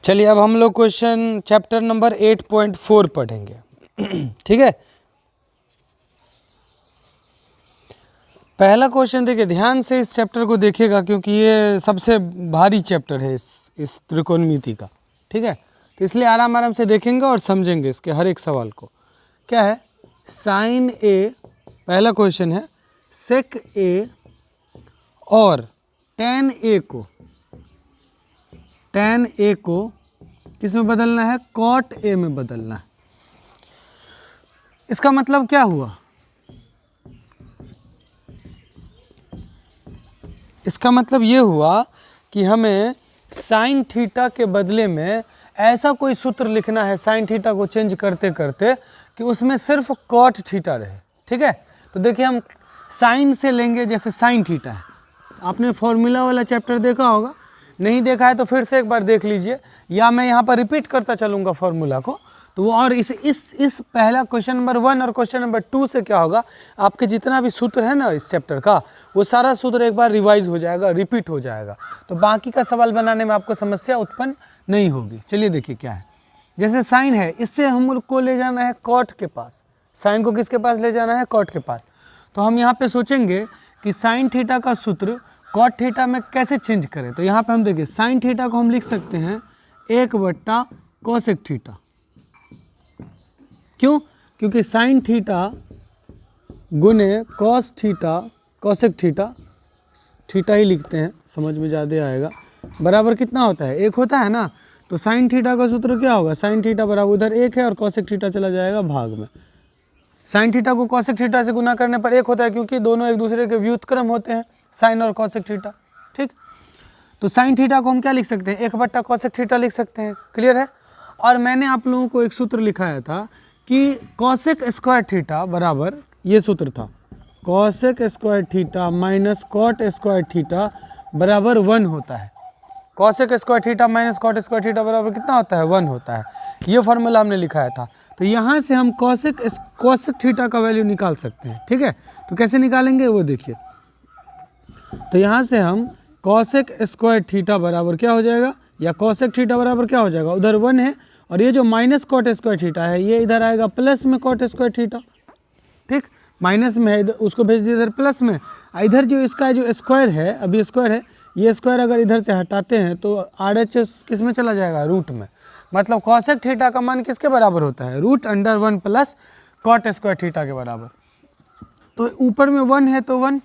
चलिए अब हम लोग क्वेश्चन चैप्टर नंबर 8.4 पढ़ेंगे। ठीक है, पहला क्वेश्चन देखिए, ध्यान से इस चैप्टर को देखिएगा क्योंकि ये सबसे भारी चैप्टर है इस त्रिकोणमिति का। ठीक है, तो इसलिए आराम आराम से देखेंगे और समझेंगे इसके हर एक सवाल को। क्या है, साइन ए, पहला क्वेश्चन है, सेक ए और टेन ए को किस में बदलना है, कॉट ए में बदलना है। इसका मतलब क्या हुआ, इसका मतलब ये हुआ कि हमें साइन थीटा के बदले में ऐसा कोई सूत्र लिखना है साइन थीटा को चेंज करते करते कि उसमें सिर्फ कॉट थीटा रहे। ठीक है, तो देखिए हम साइन से लेंगे, जैसे साइन थीटा है, आपने फॉर्मूला वाला चैप्टर देखा होगा, नहीं देखा है तो फिर से एक बार देख लीजिए, या मैं यहाँ पर रिपीट करता चलूँगा फॉर्मूला को। तो वो और इस पहला क्वेश्चन नंबर 1 और क्वेश्चन नंबर 2 से क्या होगा, आपके जितना भी सूत्र है ना इस चैप्टर का, वो सारा सूत्र एक बार रिवाइज हो जाएगा, रिपीट हो जाएगा, तो बाकी का सवाल बनाने में आपको समस्या उत्पन्न नहीं होगी। चलिए देखिए क्या है, जैसे साइन है, इससे हम लोग को ले जाना है कॉट के पास, साइन को किसके पास ले जाना है, कॉट के पास। तो हम यहाँ पे सोचेंगे कि साइन थीटा का सूत्र कॉट थीटा में कैसे चेंज करें। तो यहाँ पे हम देखिए साइन थीटा को हम लिख सकते हैं 1/cos कोसेक थीटा। क्यों, क्योंकि साइन थीटा गुने cos theta cosec theta, theta ही लिखते हैं, समझ में ज़्यादा आएगा, बराबर कितना होता है, 1 होता है ना। तो साइन थीटा का सूत्र क्या होगा, साइन थीटा बराबर उधर 1 है और कोसेक थीटा चला जाएगा भाग में। साइन थीटा को कोसेक थीटा से गुना करने पर 1 होता है, क्योंकि दोनों एक दूसरे के व्युत्क्रम होते हैं, साइन और कोसेक थीटा। ठीक, तो साइन थीटा को हम क्या लिख सकते हैं, 1/कोसेक थीटा लिख सकते हैं। क्लियर है। और मैंने आप लोगों को एक सूत्र लिखाया था कि कोसेक स्क्वायर थीटा बराबर, ये सूत्र था, cosec square theta minus cot square theta बराबर 1 होता है। Cosec square theta minus cot square theta बराबर कितना होता है, 1 होता है। ये फॉर्मूला हमने लिखाया था। तो यहाँ से हम कोसेक थीटा का वैल्यू निकाल सकते हैं। ठीक है, तो कैसे निकालेंगे वो देखिए। तो यहाँ से हम कोसेक स्क्वायर थीटा बराबर क्या हो जाएगा, या कोसेक थीटा बराबर क्या हो जाएगा, उधर 1 है और ये जो माइनस कॉट स्क्वायर थीटा है ये इधर आएगा प्लस में कॉट स्क्वायर थीटा। ठीक, माइनस में है इधर, उसको भेज दिया इधर प्लस में। इधर जो इसका जो स्क्वायर है, अभी स्क्वायर है, ये स्क्वायर अगर इधर से हटाते हैं तो RHS किस में चला जाएगा, रूट में। मतलब कोसेक थीटा का मान किसके बराबर होता है, √1 प्लस कॉट स्क्वायर थीटा के बराबर। तो ऊपर में 1 है तो 1,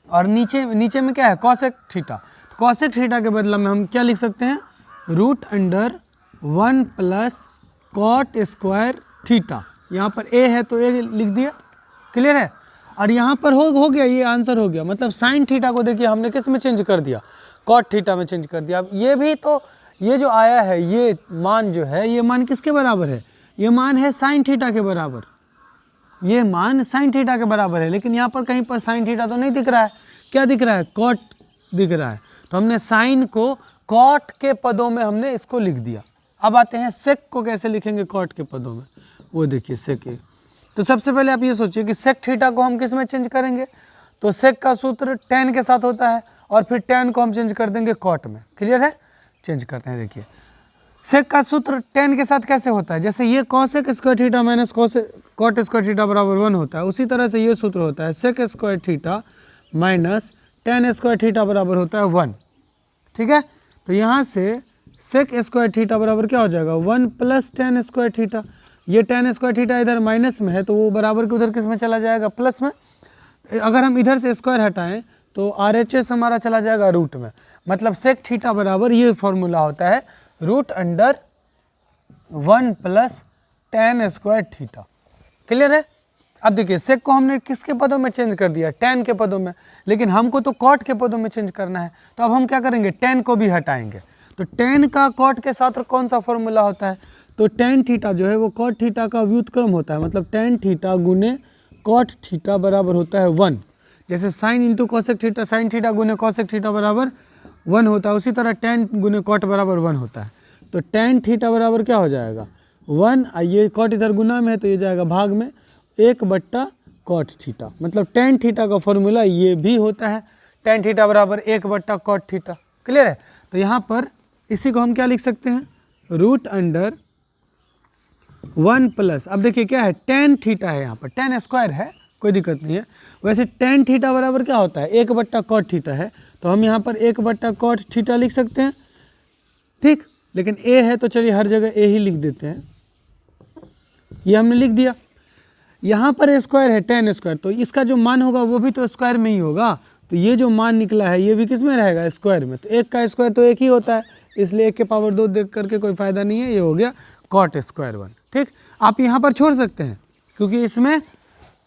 और नीचे में क्या है, कोसेक थीटा। तो कोसेक थीटा के बदले में हम क्या लिख सकते हैं, √1 प्लस कॉट स्क्वायर थीटा। यहाँ पर a है तो a लिख दिया। क्लियर है। और यहाँ पर हो गया, ये आंसर हो गया। मतलब साइन थीटा को देखिए हमने किस में चेंज कर दिया, कॉट थीटा में चेंज कर दिया। अब ये भी तो, ये जो आया है ये मान जो है, ये मान किसके बराबर है, ये मान है साइन थीटा के बराबर, ये मान साइन थीटा के बराबर है। लेकिन यहाँ पर कहीं पर साइन थीटा तो नहीं दिख रहा है, क्या दिख रहा है, कॉट दिख रहा है। तो हमने साइन को कॉट के पदों में हमने इसको लिख दिया। अब आते हैं सेक को कैसे लिखेंगे कॉट के पदों में, वो देखिए सेक। तो सबसे पहले आप ये सोचिए कि सेक थीटा को हम किस में चेंज करेंगे, तो सेक का सूत्र tan के साथ होता है और फिर tan को हम चेंज कर देंगे कॉट में। क्लियर है, चेंज करते हैं। देखिए सेक का सूत्र tan के साथ कैसे होता है, जैसे ये cosec square theta minus cot square theta बराबर 1 होता है, उसी तरह से ये सूत्र होता है sec square theta minus tan square theta बराबर होता है 1। ठीक है, तो यहाँ से सेक स्क्वायर थीटा बराबर क्या हो जाएगा, 1 प्लस tan स्क्वायर थीटा। ये tan स्क्वायर थीटा इधर माइनस में है तो वो बराबर के उधर किस में चला जाएगा, प्लस में। अगर हम इधर से स्क्वायर हटाएं तो RHS हमारा चला जाएगा रूट में। मतलब सेक थीटा बराबर ये फॉर्मूला होता है √1 plus tan square theta. Clear है। अब देखिए सेक को हमने किसके पदों में चेंज कर दिया, tan के पदों में, लेकिन हमको तो कॉट के पदों में चेंज करना है। तो अब हम क्या करेंगे, tan को भी हटाएंगे। तो tan का कॉट के साथ कौन सा फॉर्मूला होता है, तो tan थीटा जो है वो कॉट थीटा का व्युत्क्रम होता है। मतलब tan थीटा गुने कॉट थीटा बराबर होता है 1। जैसे sine into cosec theta, sine theta गुने कोसेक थीटा बराबर 1 होता है, उसी तरह tan गुने कॉट बराबर 1 होता है। तो tan थीटा बराबर क्या हो जाएगा, 1, ये कॉट इधर गुना में है तो ये जाएगा भाग में, 1/कॉट थीटा। मतलब tan थीटा का फॉर्मूला ये भी होता है, tan थीटा बराबर 1/कॉट थीटा। क्लियर है। तो यहाँ पर इसी को हम क्या लिख सकते हैं, रूट अंडर 1 प्लस, अब देखिए क्या है, टेन थीटा है, यहाँ पर टेन स्क्वायर है, कोई दिक्कत नहीं है। वैसे टेन थीटा बराबर क्या होता है, 1/cot थीटा है, तो हम यहाँ पर 1/cot थीटा लिख सकते हैं, ठीक। लेकिन ए है तो चलिए हर जगह ए ही लिख देते हैं, ये हमने लिख दिया। यहाँ पर स्क्वायर है टेन स्क्वायर, तो इसका जो मान होगा वो भी तो स्क्वायर में ही होगा, तो ये जो मान निकला है ये भी किस में रहेगा, स्क्वायर में। तो एक का स्क्वायर तो एक ही होता है, इसलिए 1 के पावर 2 देख करके कोई फ़ायदा नहीं है, ये हो गया cot स्क्वायर 1, ठीक। आप यहाँ पर छोड़ सकते हैं, क्योंकि इसमें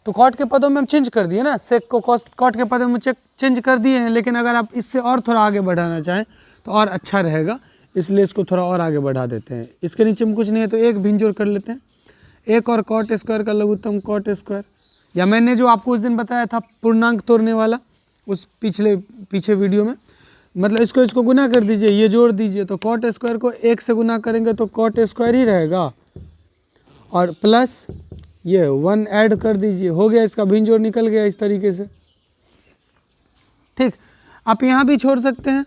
तो कॉट के पदों में हम चेंज कर दिए ना, सेक को कॉट के पदों में चेंज कर दिए हैं। लेकिन अगर आप इससे और थोड़ा आगे बढ़ाना चाहें तो और अच्छा रहेगा, इसलिए इसको थोड़ा और आगे बढ़ा देते हैं। इसके नीचे में कुछ नहीं है तो एक भिन्न जोड़ कर लेते हैं, एक और कॉट स्क्वायर का लघुत्तम कॉट स्क्वायर, या मैंने जो आपको उस दिन बताया था पूर्णांक तोड़ने वाला उस पीछे वीडियो में, मतलब इसको गुना कर दीजिए, ये जोड़ दीजिए, तो कॉट स्क्वायर को 1 से गुना करेंगे तो कॉट स्क्वायर ही रहेगा, और प्लस ये 1 ऐड कर दीजिए, हो गया, इसका भिन्न जोड़ निकल गया इस तरीके से, ठीक। आप यहाँ भी छोड़ सकते हैं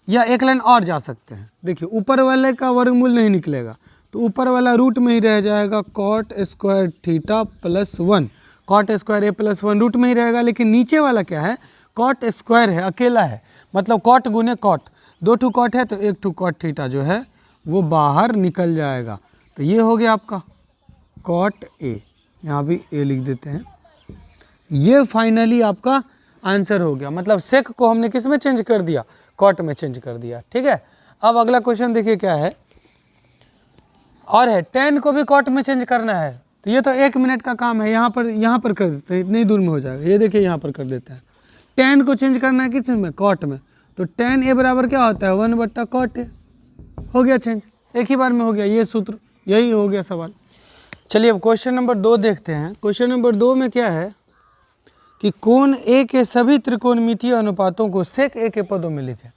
या एक लाइन और जा सकते हैं। देखिए ऊपर वाले का वर्गमूल नहीं निकलेगा, तो ऊपर वाला रूट में ही रह जाएगा cot square theta plus 1, cot square a plus 1 root में ही रहेगा। लेकिन नीचे वाला क्या है, कॉट स्क्वायर है, अकेला है, मतलब कॉट गुने कॉट, 2 ठू कॉट है तो 1 ठू कॉट थीटा जो है वो बाहर निकल जाएगा। तो ये हो गया आपका कॉट ए, यहाँ भी ए लिख देते हैं। ये फाइनली आपका आंसर हो गया, मतलब सेक को हमने किस में चेंज कर दिया, कॉट में चेंज कर दिया, ठीक है। अब अगला क्वेश्चन देखिए क्या है, और है टेन को भी कॉट में चेंज करना है, तो ये तो 1 मिनट का काम है, यहाँ पर कर देते हैं, इतनी दूर में हो जाएगा। ये देखिए यहाँ पर कर देते हैं, टेन को चेंज करना है किस में, कॉट में, तो टेन ए बराबर क्या होता है, 1/cot ए, हो गया चेंज, एक ही बार में हो गया, ये सूत्र, यही हो गया सवाल। चलिए अब क्वेश्चन नंबर 2 देखते हैं। क्वेश्चन नंबर 2 में क्या है कि कोण ए के सभी त्रिकोणमितीय अनुपातों को सेक ए के पदों में लिखें।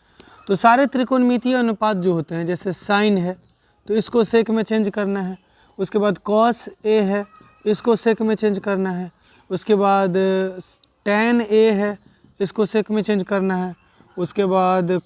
तो सारे त्रिकोणमितीय अनुपात जो होते हैं, जैसे साइन है तो इसको सेक में चेंज करना है, उसके बाद कॉस ए है इसको सेक में चेंज करना है, उसके बाद टैन ए है इसको सेक में चेंज करना है, उसके बाद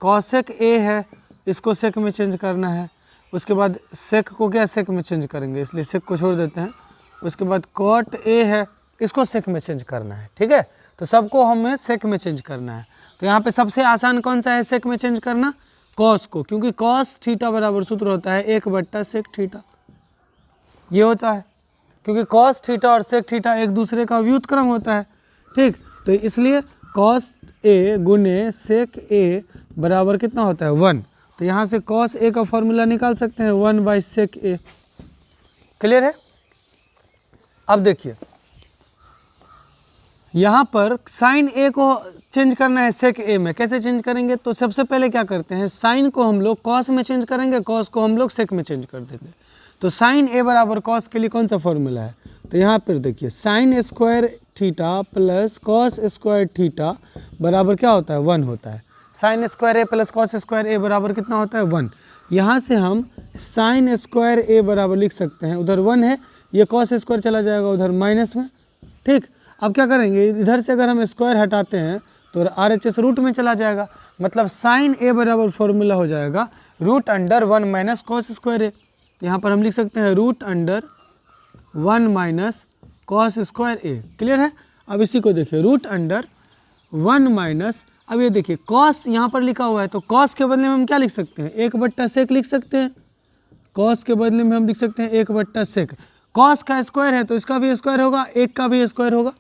कॉसेक ए है इसको सेक में चेंज करना है, उसके बाद सेक को क्या सेक में चेंज करेंगे, इसलिए सेक को छोड़ देते हैं। उसके बाद कॉट ए है इसको सेक में चेंज करना है, ठीक है। तो सबको हमें सेक में चेंज करना है। तो यहाँ पे सबसे आसान कौन सा है सेक में चेंज करना, कॉस को, क्योंकि कॉस थीटा बराबर सूत्र होता है 1/सेक थीटा, ये होता है, क्योंकि कॉस थीटा और सेक थीटा एक दूसरे का व्युत्क्रम होता है, ठीक। तो इसलिए कॉस ए गुने सेक ए बराबर कितना होता है 1, तो यहाँ से कॉस ए का फॉर्मूला निकाल सकते हैं 1/सेक ए, क्लियर है। अब देखिए यहाँ पर साइन ए को चेंज करना है सेक ए में, कैसे चेंज करेंगे, तो सबसे पहले क्या करते हैं, साइन को हम लोग कॉस में चेंज करेंगे, कॉस को हम लोग सेक में चेंज कर देंगे। तो साइन ए बराबर कॉस के लिए कौन सा फॉर्मूला है, तो यहाँ पर देखिए sign square theta plus cos square theta बराबर क्या होता है 1 होता है। Sine square a plus cos square ए बराबर कितना होता है 1। यहाँ से हम साइन स्क्वायर ए बराबर लिख सकते हैं, उधर 1 है, ये कॉस स्क्वायर चला जाएगा उधर माइनस में, ठीक। अब क्या करेंगे, इधर से अगर हम स्क्वायर हटाते हैं तो RHS रूट में चला जाएगा, मतलब साइन ए बराबर फॉर्मूला हो जाएगा root under 1 minus cos square a. तो यहाँ पर हम लिख सकते हैं root under 1 minus cos square a, clear है। अब इसी को देखिए रूट अंडर 1 माइनस, अब ये देखिए कॉस यहाँ पर लिखा हुआ है, तो कॉस के बदले में हम क्या लिख सकते हैं 1/सेक लिख सकते हैं, कॉस के बदले में हम लिख सकते हैं 1/सेक। कॉस का स्क्वायर है तो इसका भी स्क्वायर होगा, एक का भी स्क्वायर होगा,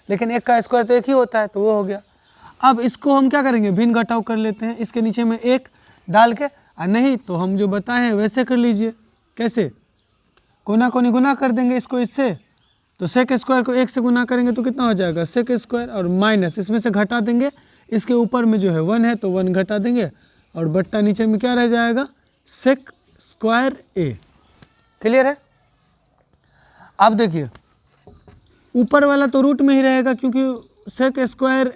लेकिन एक का स्क्वायर तो एक ही होता है, तो वो हो गया। अब इसको हम क्या करेंगे, भिन्न घटाव कर लेते हैं, इसके नीचे में 1 डाल के, और नहीं तो हम जो बताए हैं वैसे कर लीजिए। कैसे, कोना कोनी गुना कर देंगे इसको इससे, तो सेक स्क्वायर को 1 से गुना करेंगे तो कितना हो जाएगा सेक स्क्वायर, और माइनस इसमें से घटा देंगे, इसके ऊपर में जो है 1 है तो 1 घटा देंगे, और बट्टा नीचे में क्या रह जाएगा सेक स्क्वायर ए, क्लियर है। अब देखिए ऊपर वाला तो रूट में ही रहेगा, क्योंकि सेक स्क्वायर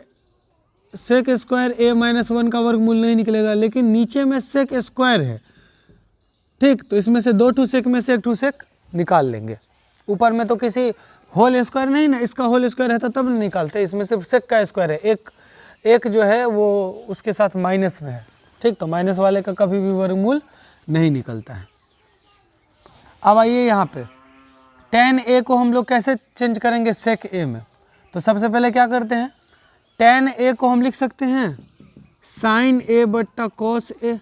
ए माइनस 1 का वर्गमूल नहीं निकलेगा, लेकिन नीचे में सेक स्क्वायर है, ठीक। तो इसमें से 2 ठू सेक में से 1 ठू सेक निकाल लेंगे। ऊपर में तो किसी होल स्क्वायर नहीं ना, इसका होल स्क्वायर रहता तब नहीं निकालते, इसमें सिर्फ सेक का स्क्वायर है, एक जो है वो उसके साथ माइनस में है, ठीक, तो माइनस वाले का कभी भी वर्गमूल नहीं निकलता है। अब आइए यहाँ पे tan a को हम लोग कैसे चेंज करेंगे sec a में। तो सबसे पहले क्या करते हैं, tan a को हम लिख सकते हैं sin a बट्टा cos a।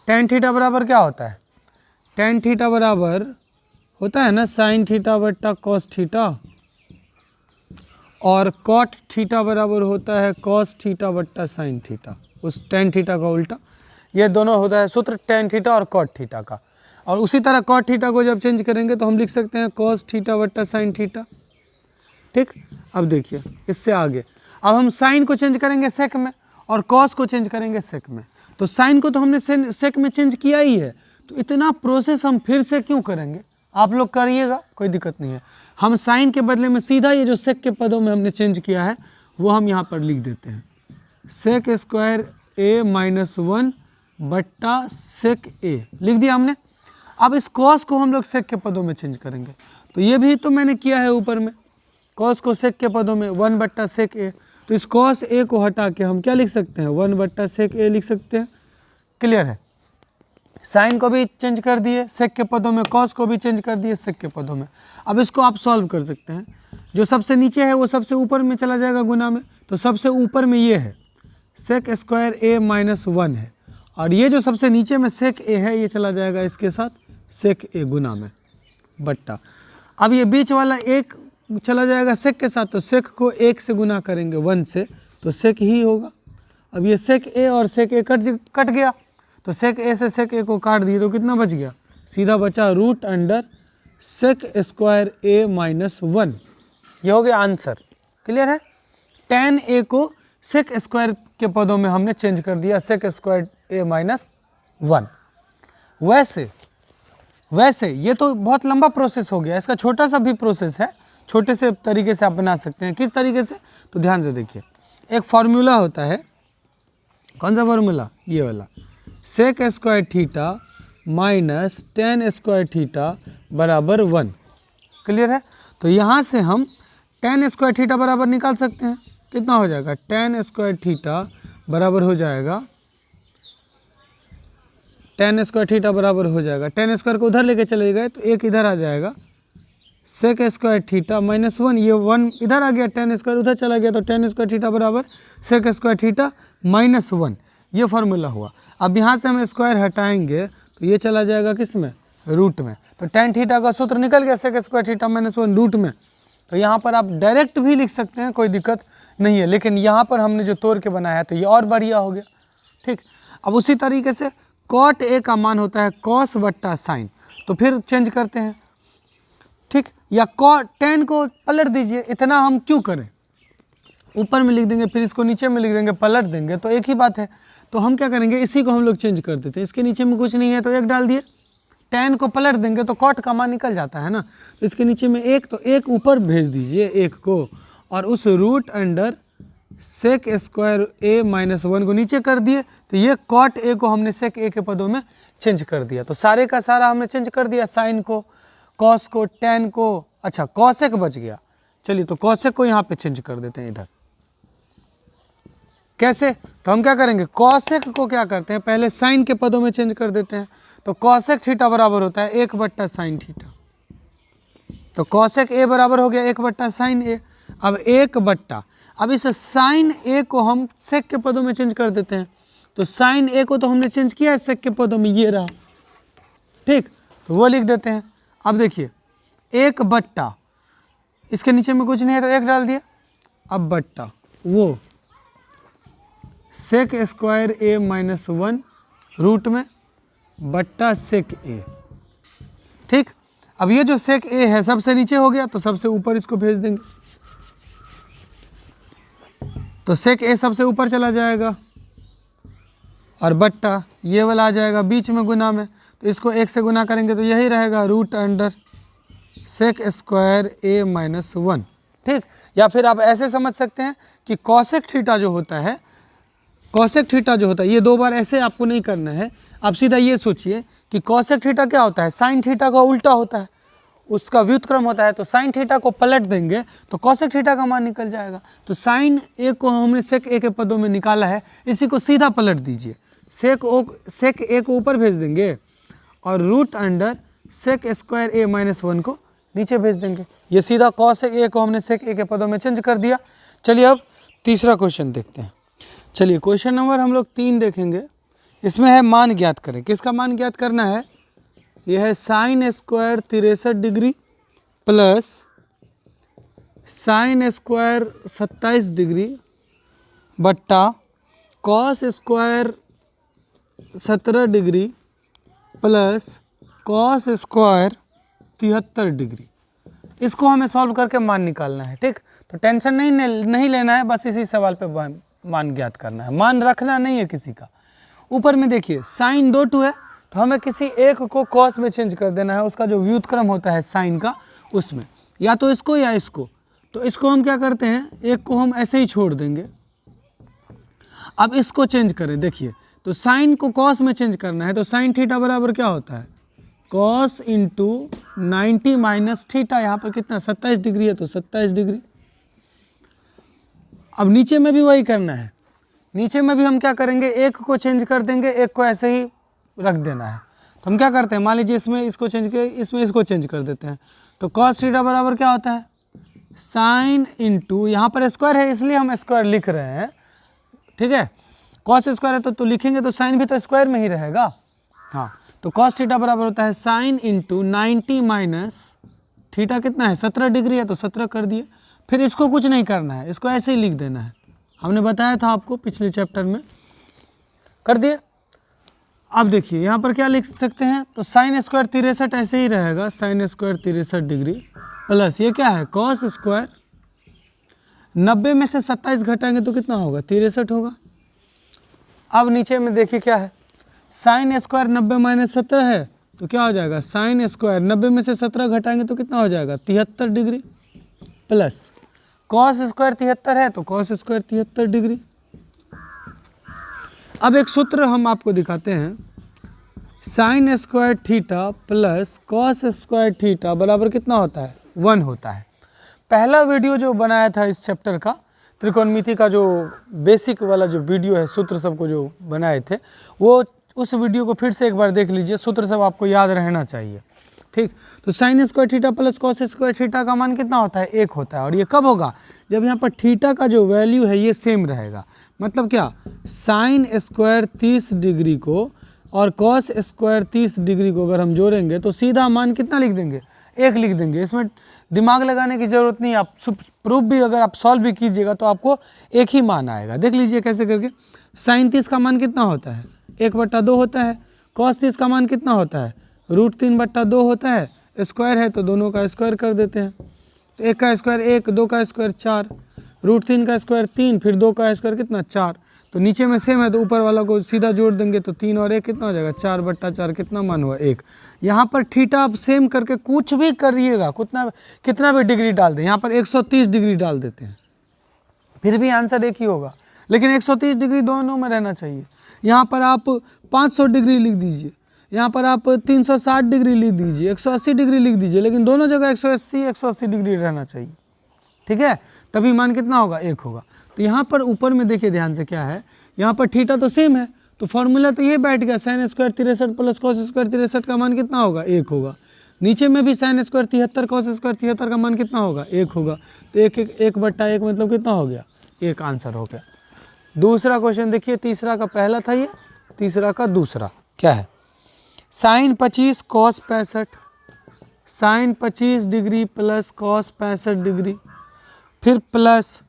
tan थीटा बराबर क्या होता है, tan थीटा बराबर होता है ना sin थीटा बट्टा cos थीटा, और cot थीटा बराबर होता है cos थीटा बट्टा sin थीटा, उस tan थीटा का उल्टा। ये दोनों होता है सूत्र tan थीटा और cot थीटा का। और उसी तरह cot थीटा को जब चेंज करेंगे तो हम लिख सकते हैं cos थीटा बट्टा sin थीटा। ठीक, अब देखिए इससे आगे अब हम sin को चेंज करेंगे sec में और cos को चेंज करेंगे sec में। तो sin को तो हमने sec में चेंज किया ही है, तो इतना प्रोसेस हम फिर से क्यों करेंगे, आप लोग करिएगा, कोई दिक्कत नहीं है। हम sin के बदले में सीधा ये जो sec के पदों में हमने चेंज किया है वो हम यहाँ पर लिख देते हैं sec स्क्वायर a माइनस 1 बट्टा sec a लिख दिया हमने। अब इस cos को हम लोग sec के पदों में चेंज करेंगे, तो ये भी तो मैंने किया है ऊपर में, cos को sec के पदों में 1 बट्टा sec a। तो इस cos a को हटा के हम क्या लिख सकते हैं 1 बट्टा sec a लिख सकते हैं। क्लियर है, sin को भी चेंज कर दिए sec के पदों में, cos को भी चेंज कर दिए sec के पदों में। अब इसको आप सॉल्व कर सकते हैं, जो सबसे नीचे है वो सबसे ऊपर में चला जाएगा गुना में, तो सबसे ऊपर में ये है sec स्क्वायर a माइनस 1 है, और ये जो सबसे नीचे में sec a है ये चला जाएगा इसके साथ sec a गुना में बट्टा। अब ये बीच वाला एक चला जाएगा sec के साथ, तो sec को 1 से गुना करेंगे 1 से, तो sec ही होगा। अब ये sec a और sec a कट गया, तो sec a से sec a को काट दिए तो कितना बच गया, सीधा बचा root under sec square a minus 1। ये हो गया आंसर। क्लियर है, tan a को sec स्क्वायर के पदों में हमने चेंज कर दिया sec स्क्वायर a माइनस 1। वैसे ये तो बहुत लंबा प्रोसेस हो गया, इसका छोटा सा भी प्रोसेस है, छोटे से तरीके से आप बना सकते हैं। किस तरीके से, तो ध्यान से देखिए, एक फार्मूला होता है, कौन सा फार्मूला, ये वाला, sec square theta minus tan square theta बराबर 1। क्लियर है, तो यहाँ से हम tan स्क्वायर थीटा बराबर निकाल सकते हैं, कितना हो जाएगा, tan स्क्वायर थीटा बराबर हो जाएगा, tan स्क्वायर थीटा बराबर हो जाएगा, tan स्क्वायर को उधर लेके चले गए तो एक इधर आ जाएगा sec स्क्वायर थीटा माइनस 1, ये 1 इधर आ गया, tan स्क्वायर उधर चला गया, तो tan स्क्वायर थीटा बराबर sec स्क्वायर थीटा माइनस 1, ये फार्मूला हुआ। अब यहाँ से हम स्क्वायर हटाएंगे तो ये चला जाएगा किस में, रूट में, तो tan थीटा का सूत्र निकल गया sec square theta minus 1 root में। तो यहाँ पर आप डायरेक्ट भी लिख सकते हैं, कोई दिक्कत नहीं है, लेकिन यहाँ पर हमने जो तोड़ के बनाया है तो ये और बढ़िया हो गया। ठीक, अब उसी तरीके से cot a का मान होता है cos बट्टा sin, तो फिर चेंज करते हैं। ठीक, या tan को पलट दीजिए, इतना हम क्यों करें, ऊपर में लिख देंगे फिर इसको नीचे में लिख देंगे, पलट देंगे तो एक ही बात है। तो हम क्या करेंगे, इसी को हम लोग चेंज कर देते हैं, इसके नीचे में कुछ नहीं है तो 1 डाल दिए, tan को पलट देंगे तो cot का मान निकल जाता है ना, तो इसके नीचे में 1, तो 1 ऊपर भेज दीजिए 1 को, और उस root under sec square a minus 1 को नीचे कर दिए, तो ये cot a को हमने sec a के पदों में चेंज कर दिया। तो सारे का सारा हमने चेंज कर दिया, sin को, cos को, tan को, अच्छा cosec बच गया, चलिए तो cosec को यहाँ पे चेंज कर देते हैं इधर। कैसे, तो हम क्या करेंगे, cosec को क्या करते हैं, पहले sin के पदों में चेंज कर देते हैं, तो cosec थीटा बराबर होता है 1 बट्टा sin थीटा, तो cosec a बराबर हो गया 1 बट्टा sin a। अब 1 बट्टा, अब इस sin a को हम sec के पदों में चेंज कर देते हैं, तो sin a को तो हमने चेंज किया है sec के पदों में, ये रहा। ठीक, तो वो लिख देते हैं। अब देखिए 1 बट्टा, इसके नीचे में कुछ नहीं है तो 1 डाल दिया, अब बट्टा वो sec square a minus 1 root में बट्टा sec a। ठीक, अब ये जो sec a है सबसे नीचे हो गया, तो सबसे ऊपर इसको भेज देंगे, तो sec a सबसे ऊपर चला जाएगा, और बट्टा ये वाला आ जाएगा बीच में गुना में, तो इसको 1 से गुना करेंगे तो यही रहेगा root under sec square a minus 1। ठीक, या फिर आप ऐसे समझ सकते हैं कि cosec थीटा जो होता है, cosec थीटा जो होता है, ये 2 बार ऐसे आपको नहीं करना है, आप सीधा ये सोचिए कि cosec थीटा क्या होता है, sin थीटा का उल्टा होता है, उसका व्युत्क्रम होता है, तो sin थीटा को पलट देंगे तो cosec थीटा का मान निकल जाएगा। तो sin a को हमने sec a के पदों में निकाला है, इसी को सीधा पलट दीजिए, सेक ए को ऊपर भेज देंगे और रूट अंडर सेक स्क्वायर ए माइनस 1 को नीचे भेज देंगे। ये सीधा कॉस ए को हमने सेक ए के पदों में चेंज कर दिया। चलिए अब तीसरा क्वेश्चन देखते हैं। चलिए क्वेश्चन नंबर हम लोग 3 देखेंगे। इसमें है मान ज्ञात करें। किसका मान ज्ञात करना है? यह है sine square 63 degree plus sine square 27 degree बट्टा cos square 17 degree plus cos square 73 degree. इसको हमें सॉल्व करके मान निकालना है। ठीक, तो टेंशन नहीं लेना है, बस इसी सवाल पे मान ज्ञात करना है, मान रखना नहीं है किसी का। ऊपर में देखिए साइन 2 है, तो हमें किसी एक को कॉस में चेंज कर देना है, उसका जो व्युत्क्रम होता है साइन का उसमें, या तो इसको या इसको। तो इसको हम क्या करते हैं, एक को हम ऐसे ही छोड़ देंगे। अब इसको चेंज करें, देखिए तो साइन को कॉस में चेंज करना है, तो साइन थीटा बराबर क्या होता है? Cos into 90 minus theta. यहाँ पर कितना 27 डिग्री है तो 27 डिग्री। अब नीचे में भी वही करना है, नीचे में भी हम क्या करेंगे, एक को चेंज कर देंगे, एक को ऐसे ही रख देना है। तो हम क्या करते हैं, मान लीजिए इसमें इसको चेंज कर, इसमें इसको चेंज कर देते हैं। तो कॉस थीटा बराबर क्या होता है? साइन इंटू, यहाँ पर स्क्वायर है इसलिए हम स्क्वायर लिख रहे हैं, ठीक है। कॉस स्क्वायर है तो लिखेंगे तो साइन भी तो स्क्वायर में ही रहेगा। हाँ, तो कॉस थीटा बराबर होता है साइन इंटू 90 माइनस थीटा कितना है 17 डिग्री है तो 17 कर दिए। फिर इसको कुछ नहीं करना है, इसको ऐसे ही लिख देना है, हमने बताया था आपको पिछले चैप्टर में, कर दिए। अब देखिए यहाँ पर क्या लिख सकते हैं, तो साइन स्क्वायर 63 ऐसे ही रहेगा, साइन स्क्वायर 63 डिग्री प्लस ये क्या है कॉस स्क्वायर 90 में से 27 घटाएंगे तो कितना होगा 63 होगा। अब नीचे में देखिए क्या है, साइन स्क्वायर 90 माइनस 17 है तो क्या हो जाएगा, साइन स्क्वायर 90 में से 17 घटाएंगे तो कितना हो जाएगा 73 डिग्री प्लस कॉस स्क्वायर 73 है तो कॉस स्क्वायर 73 डिग्री। अब एक सूत्र हम आपको दिखाते हैं, sign square theta plus cos square theta बराबर कितना होता है 1 होता है। पहला वीडियो जो बनाया था इस चैप्टर का, त्रिकोणमिति का जो बेसिक वाला जो वीडियो है, सूत्र सबको जो बनाए थे, वो उस वीडियो को फिर से एक बार देख लीजिए, सूत्र सब आपको याद रहना चाहिए। ठीक, तो sine square theta plus cos square theta का मान कितना होता है 1 होता है। और ये कब होगा, जब यहाँ पर थीटा का जो वैल्यू है ये सेम रहेगा। मतलब क्या, साइन स्क्वायर 30 डिग्री को और कॉस स्क्वायर 30 डिग्री को अगर हम जोड़ेंगे तो सीधा मान कितना लिख देंगे 1 लिख देंगे। इसमें दिमाग लगाने की ज़रूरत नहीं, आप प्रूफ भी अगर आप सॉल्व भी कीजिएगा तो आपको एक ही मान आएगा। देख लीजिए कैसे करके, साइन 30 का मान कितना होता है 1/2 होता है, कॉस 30 का मान कितना होता है √3/2 होता है, स्क्वायर है तो दोनों का स्क्वायर कर देते हैं। तो 1 का स्क्वायर 1, 2 का स्क्वायर 4, √3 का स्क्वायर 3, फिर 2 का स्क्वायर कितना 4। तो नीचे में सेम है तो ऊपर वाला को सीधा जोड़ देंगे तो 3 और 1 कितना हो जाएगा 4/4, कितना मान हुआ 1। यहाँ पर थीटा आप सेम करके कुछ भी करिएगा, कितना भी डिग्री डाल दें, यहाँ पर 130 डिग्री डाल देते हैं फिर भी आंसर एक ही होगा, लेकिन 130 डिग्री दोनों में रहना चाहिए। यहाँ पर आप 500 डिग्री लिख दीजिए, यहाँ पर आप 360 डिग्री लिख दीजिए, 180 डिग्री लिख दीजिए, लेकिन दोनों जगह 180 डिग्री रहना चाहिए। ठीक है, तभी मान कितना होगा 1 होगा। तो यहाँ पर ऊपर में देखिए ध्यान से क्या है, यहाँ पर थीटा तो सेम है तो फॉर्मूला तो ये बैठ गया, sign square 63 plus cos square 63 का मान कितना होगा 1 होगा। नीचे में भी साइन स्क्वायर 73 कॉस स्क्वायर 73 का मान कितना होगा 1 होगा। तो 1/1 मतलब कितना हो गया 1 आंसर हो गया। दूसरा क्वेश्चन देखिए, तीसरा का पहला था ये, तीसरा का दूसरा क्या है, sine 25 cos 65, sine 25 degree plus cos 65 degree, फिर प्लस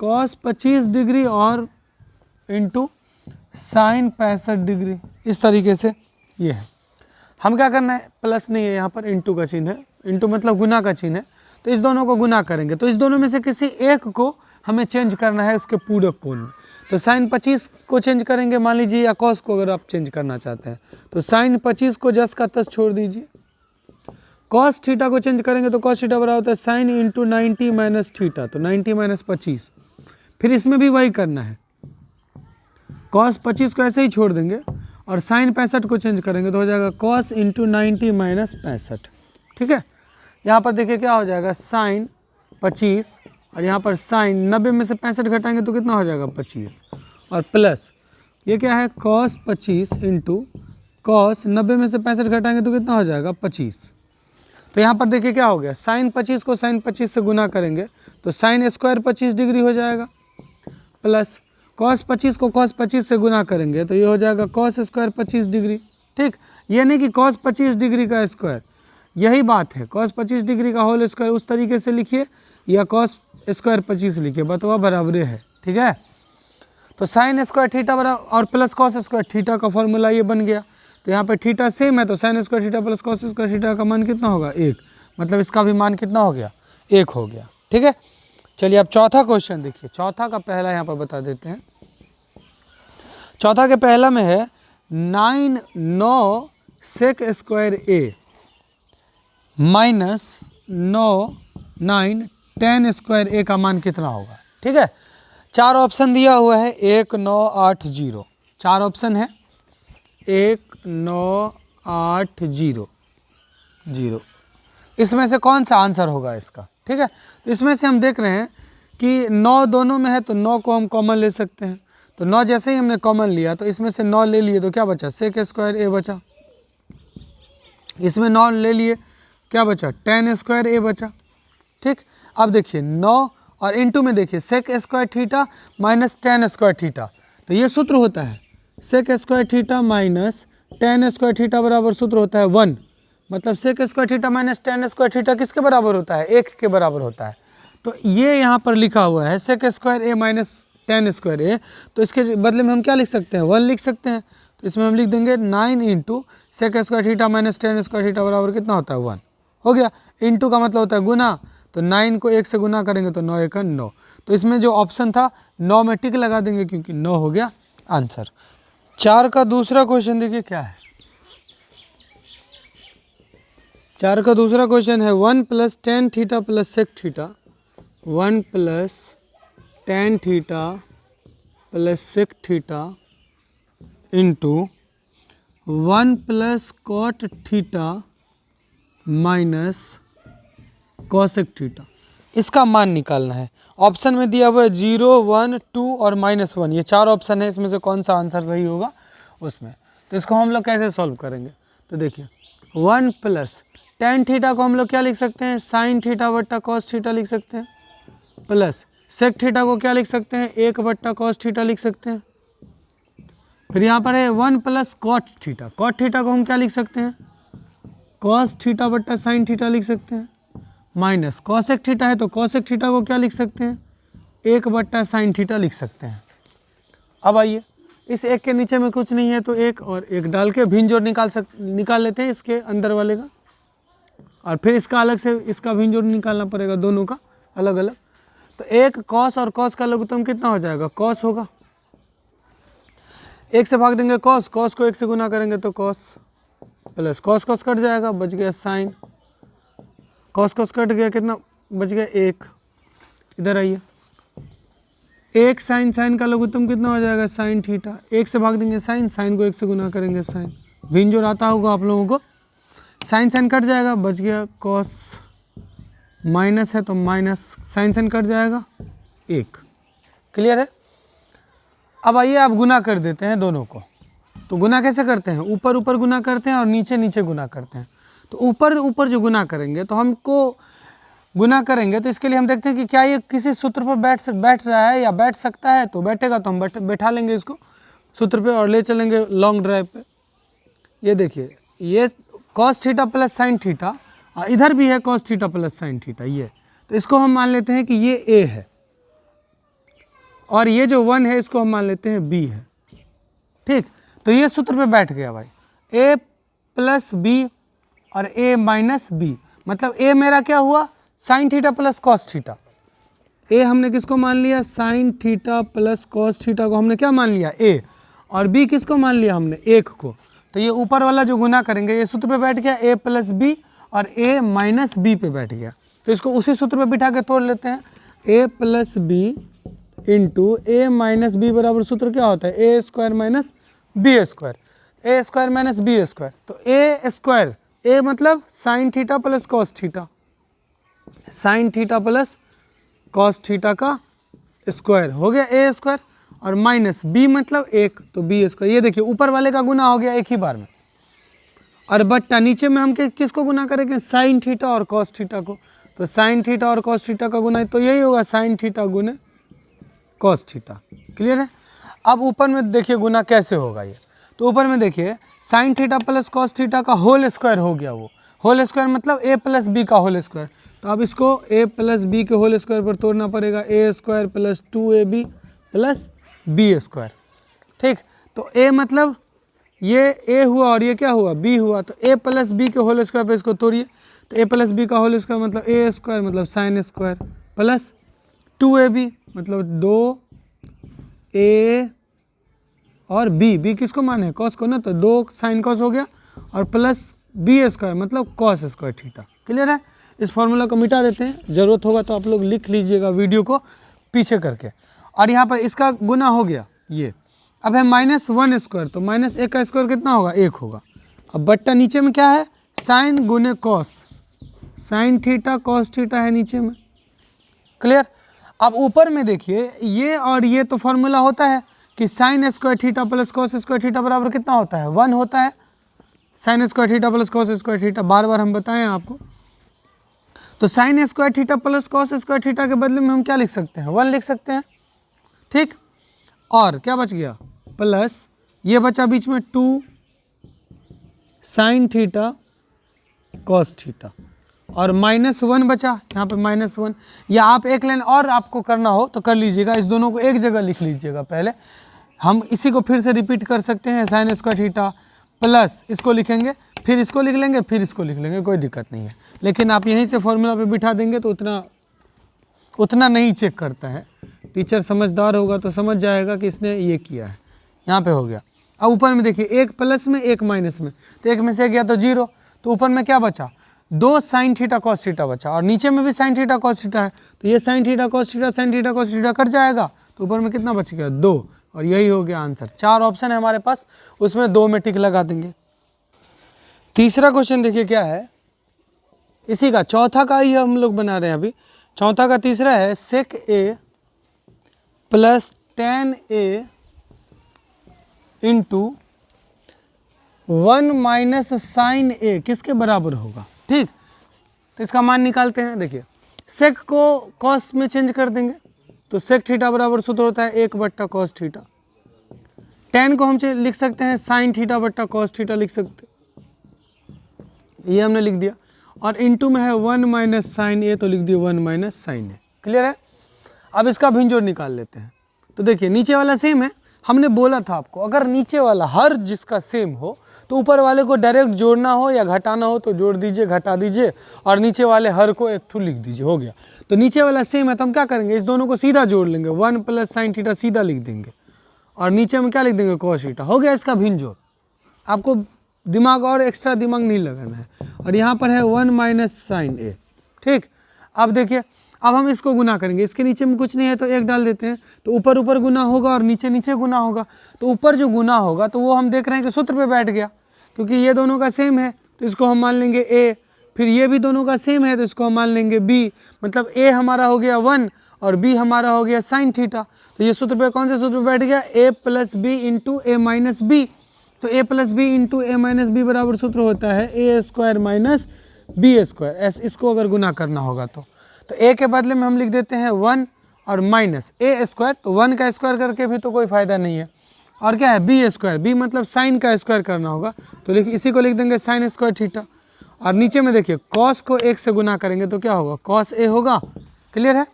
कॉस 25 डिग्री और इंटू साइन 65 डिग्री। इस तरीके से ये है। हम क्या करना है, प्लस नहीं है यहाँ पर इंटू का चिन्ह है, इंटू मतलब गुना का चिन्ह है, तो इस दोनों को गुना करेंगे। तो इस दोनों में से किसी एक को हमें चेंज करना है उसके पूरक कोण में। तो साइन 25 को चेंज करेंगे मान लीजिए, या कॉस को अगर आप चेंज करना चाहते हैं तो साइन 25 को जस का तस छोड़ दीजिए। कॉस थीटा को चेंज करेंगे तो कॉस थीटा बराबर होता है साइन इंटू 90 माइनस थीटा, तो 90 माइनस 25। फिर इसमें भी वही करना है, कॉस 25 को ऐसे ही छोड़ देंगे और साइन 65 को चेंज करेंगे तो हो जाएगा कॉस इंटू 90 माइनस 65। ठीक है, यहाँ पर देखिए क्या हो जाएगा साइन 25 और यहाँ पर साइन 90 में से 65 घटाएंगे तो कितना हो जाएगा 25 और प्लस ये क्या है cos 25 इंटू cos 90 में से 65 घटाएंगे तो कितना हो जाएगा 25। तो यहाँ पर देखिए क्या हो गया, साइन 25 को साइन 25 से गुना करेंगे तो साइन स्क्वायर 25 डिग्री हो जाएगा, प्लस cos 25 को cos 25 से गुना करेंगे तो ये हो जाएगा cos स्क्वायर 25 डिग्री। ठीक, ये नहीं कि cos 25 डिग्री का स्क्वायर, यही बात है, cos 25 डिग्री का होल स्क्वायर उस तरीके से लिखिए या cos स्क्वायर 25 लिखिए, बतवा बराबर है। ठीक है, तो साइन स्क्वायर थीटा बराबर और प्लस कॉस स्क्वायर थीटा का फॉर्मूला ये बन गया। तो यहाँ पे थीटा सेम है तो sine square theta plus cos square theta का मान कितना होगा 1, मतलब इसका भी मान कितना हो गया 1 हो गया। ठीक है, चलिए अब चौथा क्वेश्चन देखिए, चौथा का पहला यहाँ पर बता देते हैं। चौथा के पहला में है 9 सेक स्क्वायर ए माइनस 9 10 स्क्वायर ए का मान कितना होगा। ठीक है, 4 ऑप्शन दिया हुआ है 1 9 8 0, 4 ऑप्शन है 1 9 8 0 0, इसमें से कौन सा आंसर होगा इसका। ठीक है, इसमें से हम देख रहे हैं कि 9 दोनों में है तो 9 को हम कॉमन ले सकते हैं, तो 9 जैसे ही हमने कॉमन लिया तो इसमें से 9 ले लिए तो क्या बचा सेक स्क्वायर ए बचा, इसमें 9 ले लिए क्या बचा 10 स्क्वायर ए बचा। ठीक, अब देखिए 9 और इनटू में देखिए sec square theta minus 10 square theta, तो ये सूत्र होता है sec square theta minus 10 square theta बराबर सूत्र होता है 1, मतलब sec square theta minus 10 square theta किसके बराबर होता है 1 के बराबर होता है। तो ये यहाँ पर लिखा हुआ है sec square A minus 10 square a, तो इसके बदले में हम क्या लिख सकते हैं 1 लिख सकते हैं, तो इसमें हम लिख देंगे 9 into sec square theta minus 10 square theta बराबर कितना होता है 1 हो गया। इंटू का मतलब होता है गुना, तो 9 को 1 से गुना करेंगे तो 9 1 9, तो इसमें जो ऑप्शन था 9 में टिक लगा देंगे क्योंकि 9 हो गया आंसर। 4 का दूसरा क्वेश्चन देखिए क्या है, 4 का दूसरा क्वेश्चन है 1 plus 10 theta plus sec theta, 1 plus 10 theta plus sec theta into 1 plus cot theta minus cosec theta, इसका मान निकालना है। ऑप्शन में दिया हुआ है 0 1 2 और -1, ये 4 ऑप्शन है, इसमें से कौन सा आंसर सही होगा उसमें। तो इसको हम लोग कैसे सॉल्व करेंगे, तो देखिए 1 प्लस 10 थीटा को हम लोग क्या लिख सकते हैं साइन थीटा बट्टा कॉस थीटा लिख सकते हैं, प्लस सेक थीटा को क्या लिख सकते हैं 1 बट्टा कॉस थीटा लिख सकते हैं। फिर यहाँ पर है 1 plus cot theta, cot theta को हम क्या लिख सकते हैं कॉस थीटा बट्टा साइन थीटा लिख सकते हैं, माइनस कॉसेक थीटा है तो कॉसेक थीटा को क्या लिख सकते हैं 1 बट्टा साइन थीटा लिख सकते हैं। अब आइए इस 1 के नीचे में कुछ नहीं है तो 1 और 1 डाल के भिन्न जोड़ निकाल लेते हैं इसके अंदर वाले का, और फिर इसका अलग से इसका भिन्न जोड़ निकालना पड़ेगा दोनों का अलग अलग। तो 1 कॉस और कॉस का लघुत्तम कितना हो जाएगा कॉस होगा, 1 से भाग देंगे कॉस, कॉस को 1 से गुना करेंगे तो cos, plus cos cos cut जाएगा बच गया साइन, कॉस कॉस कट गया कितना बच गया 1, इधर आइए 1 साइन, साइन का लघुत्तम कितना हो जाएगा साइन थीटा, 1 से भाग देंगे साइन, साइन को 1 से गुना करेंगे साइन, भिन्न जोड़ आता होगा आप लोगों को, साइन साइन कट जाएगा बच गया कॉस, माइनस है तो माइनस साइन साइन कट जाएगा 1। क्लियर है। अब आइए आप गुना कर देते हैं दोनों को, तो गुना कैसे करते हैं ऊपर ऊपर गुना करते हैं और नीचे नीचे गुना करते हैं। तो ऊपर ऊपर जो गुना करेंगे तो हमको गुना करेंगे तो इसके लिए हम देखते हैं कि क्या ये किसी सूत्र पर बैठ रहा है या बैठ सकता है, तो बैठेगा तो हम बैठा लेंगे इसको सूत्र पे और ले चलेंगे लॉन्ग ड्राइव पे। ये देखिए ये cos theta plus sign theta और इधर भी है cos theta plus sign theta, ये तो इसको हम मान लेते हैं कि ये ए है और ये जो 1 है इसको हम मान लेते हैं बी है। ठीक, तो ये सूत्र पे बैठ गया भाई, ए प्लस बी और ए माइनस बी, मतलब ए मेरा क्या हुआ sine theta plus cos theta, a हमने किसको मान लिया sine theta plus cos theta को हमने क्या मान लिया ए, और बी किसको मान लिया हमने 1 को। तो ये ऊपर वाला जो गुना करेंगे ये सूत्र पे बैठ गया ए प्लस बी और ए माइनस बी पे बैठ गया, तो इसको उसी सूत्र पे बिठा के तोड़ लेते हैं, A plus B into A minus B बराबर सूत्र क्या होता है ए स्क्वायर माइनस बी स्क्वायर, ए स्क्वायर माइनस बी स्क्वायर, तो ए स्क्वायर ए मतलब sign theta plus cos theta, sine theta plus cos theta का स्क्वायर हो गया ए स्क्वायर, और माइनस बी मतलब 1, तो बी स्क्वायर। ये देखिए ऊपर वाले का गुना हो गया एक ही बार में, और बट्टा नीचे में हम किसको गुना करेंगे, साइन थीटा और कॉस थीटा को। तो साइन थीटा और कॉस थीटा का गुना तो यही होगा, साइन थीटा गुने कॉस थीटा। क्लियर है। अब ऊपर में देखिए गुना कैसे होगा ये, तो ऊपर में देखिए sine theta plus cos theta का होल स्क्वायर हो गया, वो होल स्क्वायर मतलब a प्लस बी का होल स्क्वायर। तो अब इसको a प्लस बी के होल स्क्वायर पर तोड़ना पड़ेगा, a square plus 2ab plus B square. ठीक, तो a मतलब ये a हुआ और ये क्या हुआ, b हुआ, तो a प्लस बी के होल स्क्वायर पर इसको तोड़िए, तो a प्लस बी का होल स्क्वायर मतलब a स्क्वायर मतलब साइन स्क्वायर प्लस 2ab मतलब 2a और b किसको माने है, कॉस को ना, तो 2 साइन कॉस हो गया और प्लस बी स्क्वायर मतलब कॉस स्क्वायर थीटा। क्लियर है। इस फॉर्मूला को मिटा देते हैं, ज़रूरत होगा तो आप लोग लिख लीजिएगा वीडियो को पीछे करके। और यहाँ पर इसका गुना हो गया ये, अब है -1 स्क्वायर, तो -1 का स्क्वायर कितना होगा, 1 होगा। अब बट्टा नीचे में क्या है, साइन गुने cos, sine theta cos theta है नीचे में। क्लियर। अब ऊपर में देखिए ये और ये तो फॉर्मूला होता है कि sine square theta plus cos square theta बराबर कितना होता है, 1 होता है। Sine square theta plus cos square theta बार बार हम बताएं आपको। तो sine square theta plus cos square theta के बदले में हम क्या लिख सकते हैं, 1 लिख सकते हैं। ठीक, और क्या बच गया, प्लस ये बचा बीच में 2 साइन थीटा कॉस थीटा और -1 बचा यहाँ पे -1। या आप एक लाइन और आपको करना हो तो कर लीजिएगा, इस दोनों को एक जगह लिख लीजिएगा। पहले हम इसी को फिर से रिपीट कर सकते हैं, साइन स्क्वायर थीटा प्लस इसको लिखेंगे, फिर इसको लिख लेंगे, फिर इसको लिख लेंगे, कोई दिक्कत नहीं है। लेकिन आप यहीं से फॉर्मूला पे बिठा देंगे तो उतना नहीं चेक करता है। टीचर समझदार होगा तो समझ जाएगा कि इसने ये किया है। यहाँ पे हो गया। अब ऊपर में देखिए एक प्लस में एक माइनस में, तो एक में से गया तो 0, तो ऊपर में क्या बचा, 2 साइन थीटा कॉस थीटा बचा, और नीचे में भी साइन थीटा कॉस थीटा है, तो ये sign theta cos theta sine theta cos theta cut जाएगा, तो ऊपर में कितना बच गया, 2, और यही हो गया आंसर। 4 ऑप्शन है हमारे पास, उसमें 2 में टिक लगा देंगे। तीसरा क्वेश्चन देखिए क्या है, इसी का चौथा का ही हम लोग बना रहे हैं अभी। चौथा का तीसरा है sec a plus tan a into 1 minus sine a किसके बराबर होगा। ठीक, तो इसका मान निकालते हैं। देखिए सेक को कॉस में चेंज कर देंगे, तो सेक थीटा बराबर सूत्र होता है 1 बट्टा कॉस थीटा। tan को हम लिख सकते हैं साइन थीटा बट्टा कॉस थीटा लिख सकते हैं, ये हमने लिख दिया। और इनटू में है 1 माइनस साइन ए, तो लिख दिया 1 माइनस साइन ए। क्लियर है। अब इसका भिंजोड़ निकाल लेते हैं। तो देखिए नीचे वाला सेम है, हमने बोला था आपको अगर नीचे वाला हर जिसका सेम हो तो ऊपर वाले को डायरेक्ट जोड़ना हो या घटाना हो तो जोड़ दीजिए, घटा दीजिए, और नीचे वाले हर को एक ठू लिख दीजिए, हो गया। तो नीचे वाला सेम है तो हम क्या करेंगे, इस दोनों को सीधा जोड़ लेंगे, 1 प्लस साइन थीटा सीधा लिख देंगे, और नीचे में क्या लिख देंगे, कॉस थीटा। हो गया इसका भिंजोड़। आपको दिमाग और एक्स्ट्रा दिमाग नहीं लगाना है। और यहाँ पर है 1 माइनस साइन ए। ठीक, अब देखिए अब हम इसको गुना करेंगे, इसके नीचे में कुछ नहीं है तो 1 डाल देते हैं, तो ऊपर ऊपर गुना होगा और नीचे नीचे गुना होगा। तो ऊपर जो गुना होगा तो वो हम देख रहे हैं कि सूत्र पे बैठ गया, क्योंकि ये दोनों का सेम है तो इसको हम मान लेंगे a, फिर ये भी दोनों का सेम है तो इसको हम मान लेंगे b, मतलब a हमारा हो गया 1 और b हमारा हो गया साइन थीटा। तो ये सूत्र पे कौन से सूत्र पे बैठ गया, a plus B into A minus B. तो a plus B into A minus B बराबर सूत्र होता है ए स्क्वायर माइनस बी स्क्वायर। ऐसे इसको अगर गुना करना होगा तो a के बदले में हम लिख देते हैं 1 और माइनस ए स्क्वायर, तो 1 का स्क्वायर करके भी तो कोई फ़ायदा नहीं है। और क्या है बी स्क्वायर, बी मतलब साइन का स्क्वायर करना होगा, तो इसी को लिख देंगे साइन स्क्वायर थीटा। और नीचे में देखिए कॉस को 1 से गुना करेंगे तो क्या होगा, कॉस ए होगा। क्लियर है।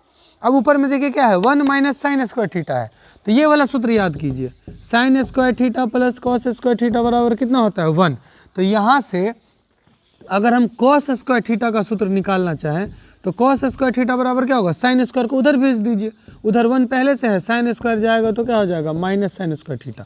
अब ऊपर में देखिए क्या है, 1 माइनस साइन स्क्वायर थीटा है, तो ये वाला सूत्र याद कीजिए, sign square theta plus cos square theta बराबर कितना होता है 1। तो यहाँ से अगर हम कॉस स्क्वायर थीटा का सूत्र निकालना चाहें तो कॉस स्क्वायर थीटा बराबर क्या होगा, साइन स्क्वायर को उधर भेज दीजिए, उधर 1 पहले से है, साइन स्क्वायर जाएगा तो क्या हो जाएगा, माइनस साइन स्क्वायर थीटा।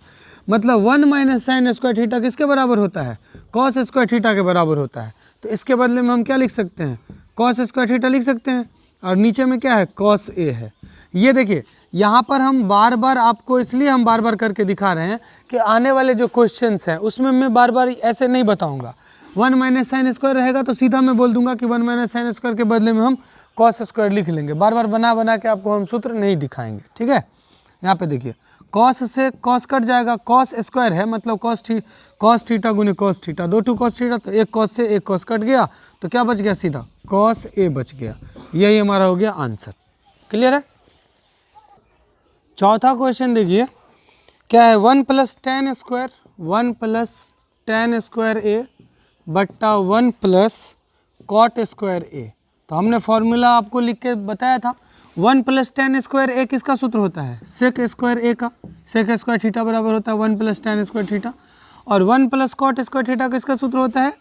मतलब 1 माइनस साइन स्क्वायर थीटा किसके बराबर होता है, कॉस स्क्वायर थीटा के बराबर होता है। तो इसके बदले में हम क्या लिख सकते हैं, कॉस स्क्वायर थीटा लिख सकते हैं, और नीचे में क्या है, कॉस ए है। ये देखिए यहाँ पर हम बार बार आपको इसलिए हम बार बार करके दिखा रहे हैं कि आने वाले जो क्वेश्चंस हैं उसमें मैं बार बार ऐसे नहीं बताऊंगा। 1 माइनस साइन स्क्वायर रहेगा तो सीधा मैं बोल दूंगा कि 1 माइनस साइन स्क्वायर के बदले में हम कॉस स्क्वायर लिख लेंगे, बार बार बना बना के आपको हम सूत्र नहीं दिखाएंगे। ठीक है। यहाँ पे देखिए कॉस से कॉस कट जाएगा, कॉस स्क्वायर है मतलब कॉस थीटा गुने कॉस थीटा, 2 कॉस थीटा, तो एक कॉस से एक कॉस कट गया, तो क्या बच गया सीधा कॉस ए बच गया। यही हमारा हो गया आंसर। क्लियर है। चौथा क्वेश्चन देखिए क्या है, 1 + tan स्क्वायर, 1 + tan स्क्वायर ए बट्टा 1 + cot स्क्वायर ए। तो हमने फॉर्मूला आपको लिख के बताया था, 1 + tan स्क्वायर ए किसका सूत्र होता है, सेक स्क्वायर ए का, सेक स्क्वायर थीटा बराबर होता है 1 + tan स्क्वायर थीटा, और 1 + cot स्क्वायर थीटा किसका सूत्र होता है,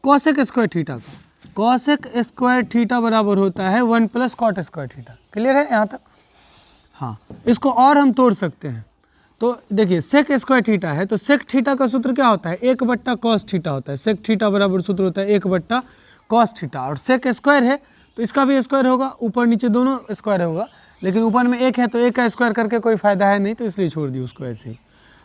कॉसेक स्क्वायर थीटा का, कॉसेक स्क्वायर थीटा बराबर होता है 1 + cot स्क्वायर थीटा। क्लियर है यहाँ तक। हाँ, इसको और हम तोड़ सकते हैं। तो देखिए सेक स्क्वायर थीटा है, तो सेक थीटा का सूत्र क्या होता है, 1 / cos थीटा होता है, सेक थीटा बराबर सूत्र होता है 1 / cos थीटा, और सेक स्क्वायर है तो इसका भी स्क्वायर होगा, ऊपर नीचे दोनों स्क्वायर होगा, लेकिन ऊपर में एक है तो एक का स्क्वायर करके कोई फायदा है नहीं, तो इसलिए छोड़ दिए उसको ऐसे ही।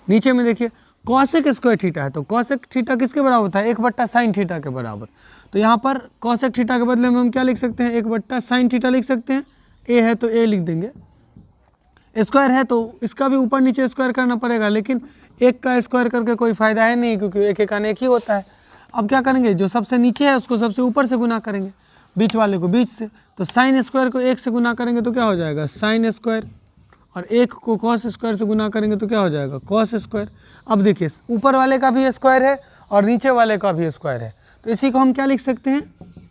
नीचे में देखिए कॉसेक स्क्वायर थीटा है, तो कॉसेक थीटा किसके बराबर होता है, 1 / sin थीटा के बराबर। तो यहाँ पर कॉसेक थीटा के बदले में हम क्या लिख सकते हैं, 1 / sin थीटा लिख सकते हैं, ए है तो ए लिख देंगे, स्क्वायर है तो इसका भी ऊपर नीचे स्क्वायर करना पड़ेगा, लेकिन एक का स्क्वायर करके कोई फायदा है नहीं, क्योंकि एक का एक ही होता है। अब क्या करेंगे, जो सबसे नीचे है उसको सबसे ऊपर से गुना करेंगे, बीच वाले को बीच से, तो साइन स्क्वायर को 1 से गुना करेंगे तो क्या हो जाएगा साइन स्क्वायर, और 1 को कॉस स्क्वायर से गुना करेंगे तो क्या हो जाएगा कॉस स्क्वायर। अब देखिए ऊपर वाले का भी स्क्वायर है और नीचे वाले का भी स्क्वायर है, तो इसी को हम क्या लिख सकते हैं,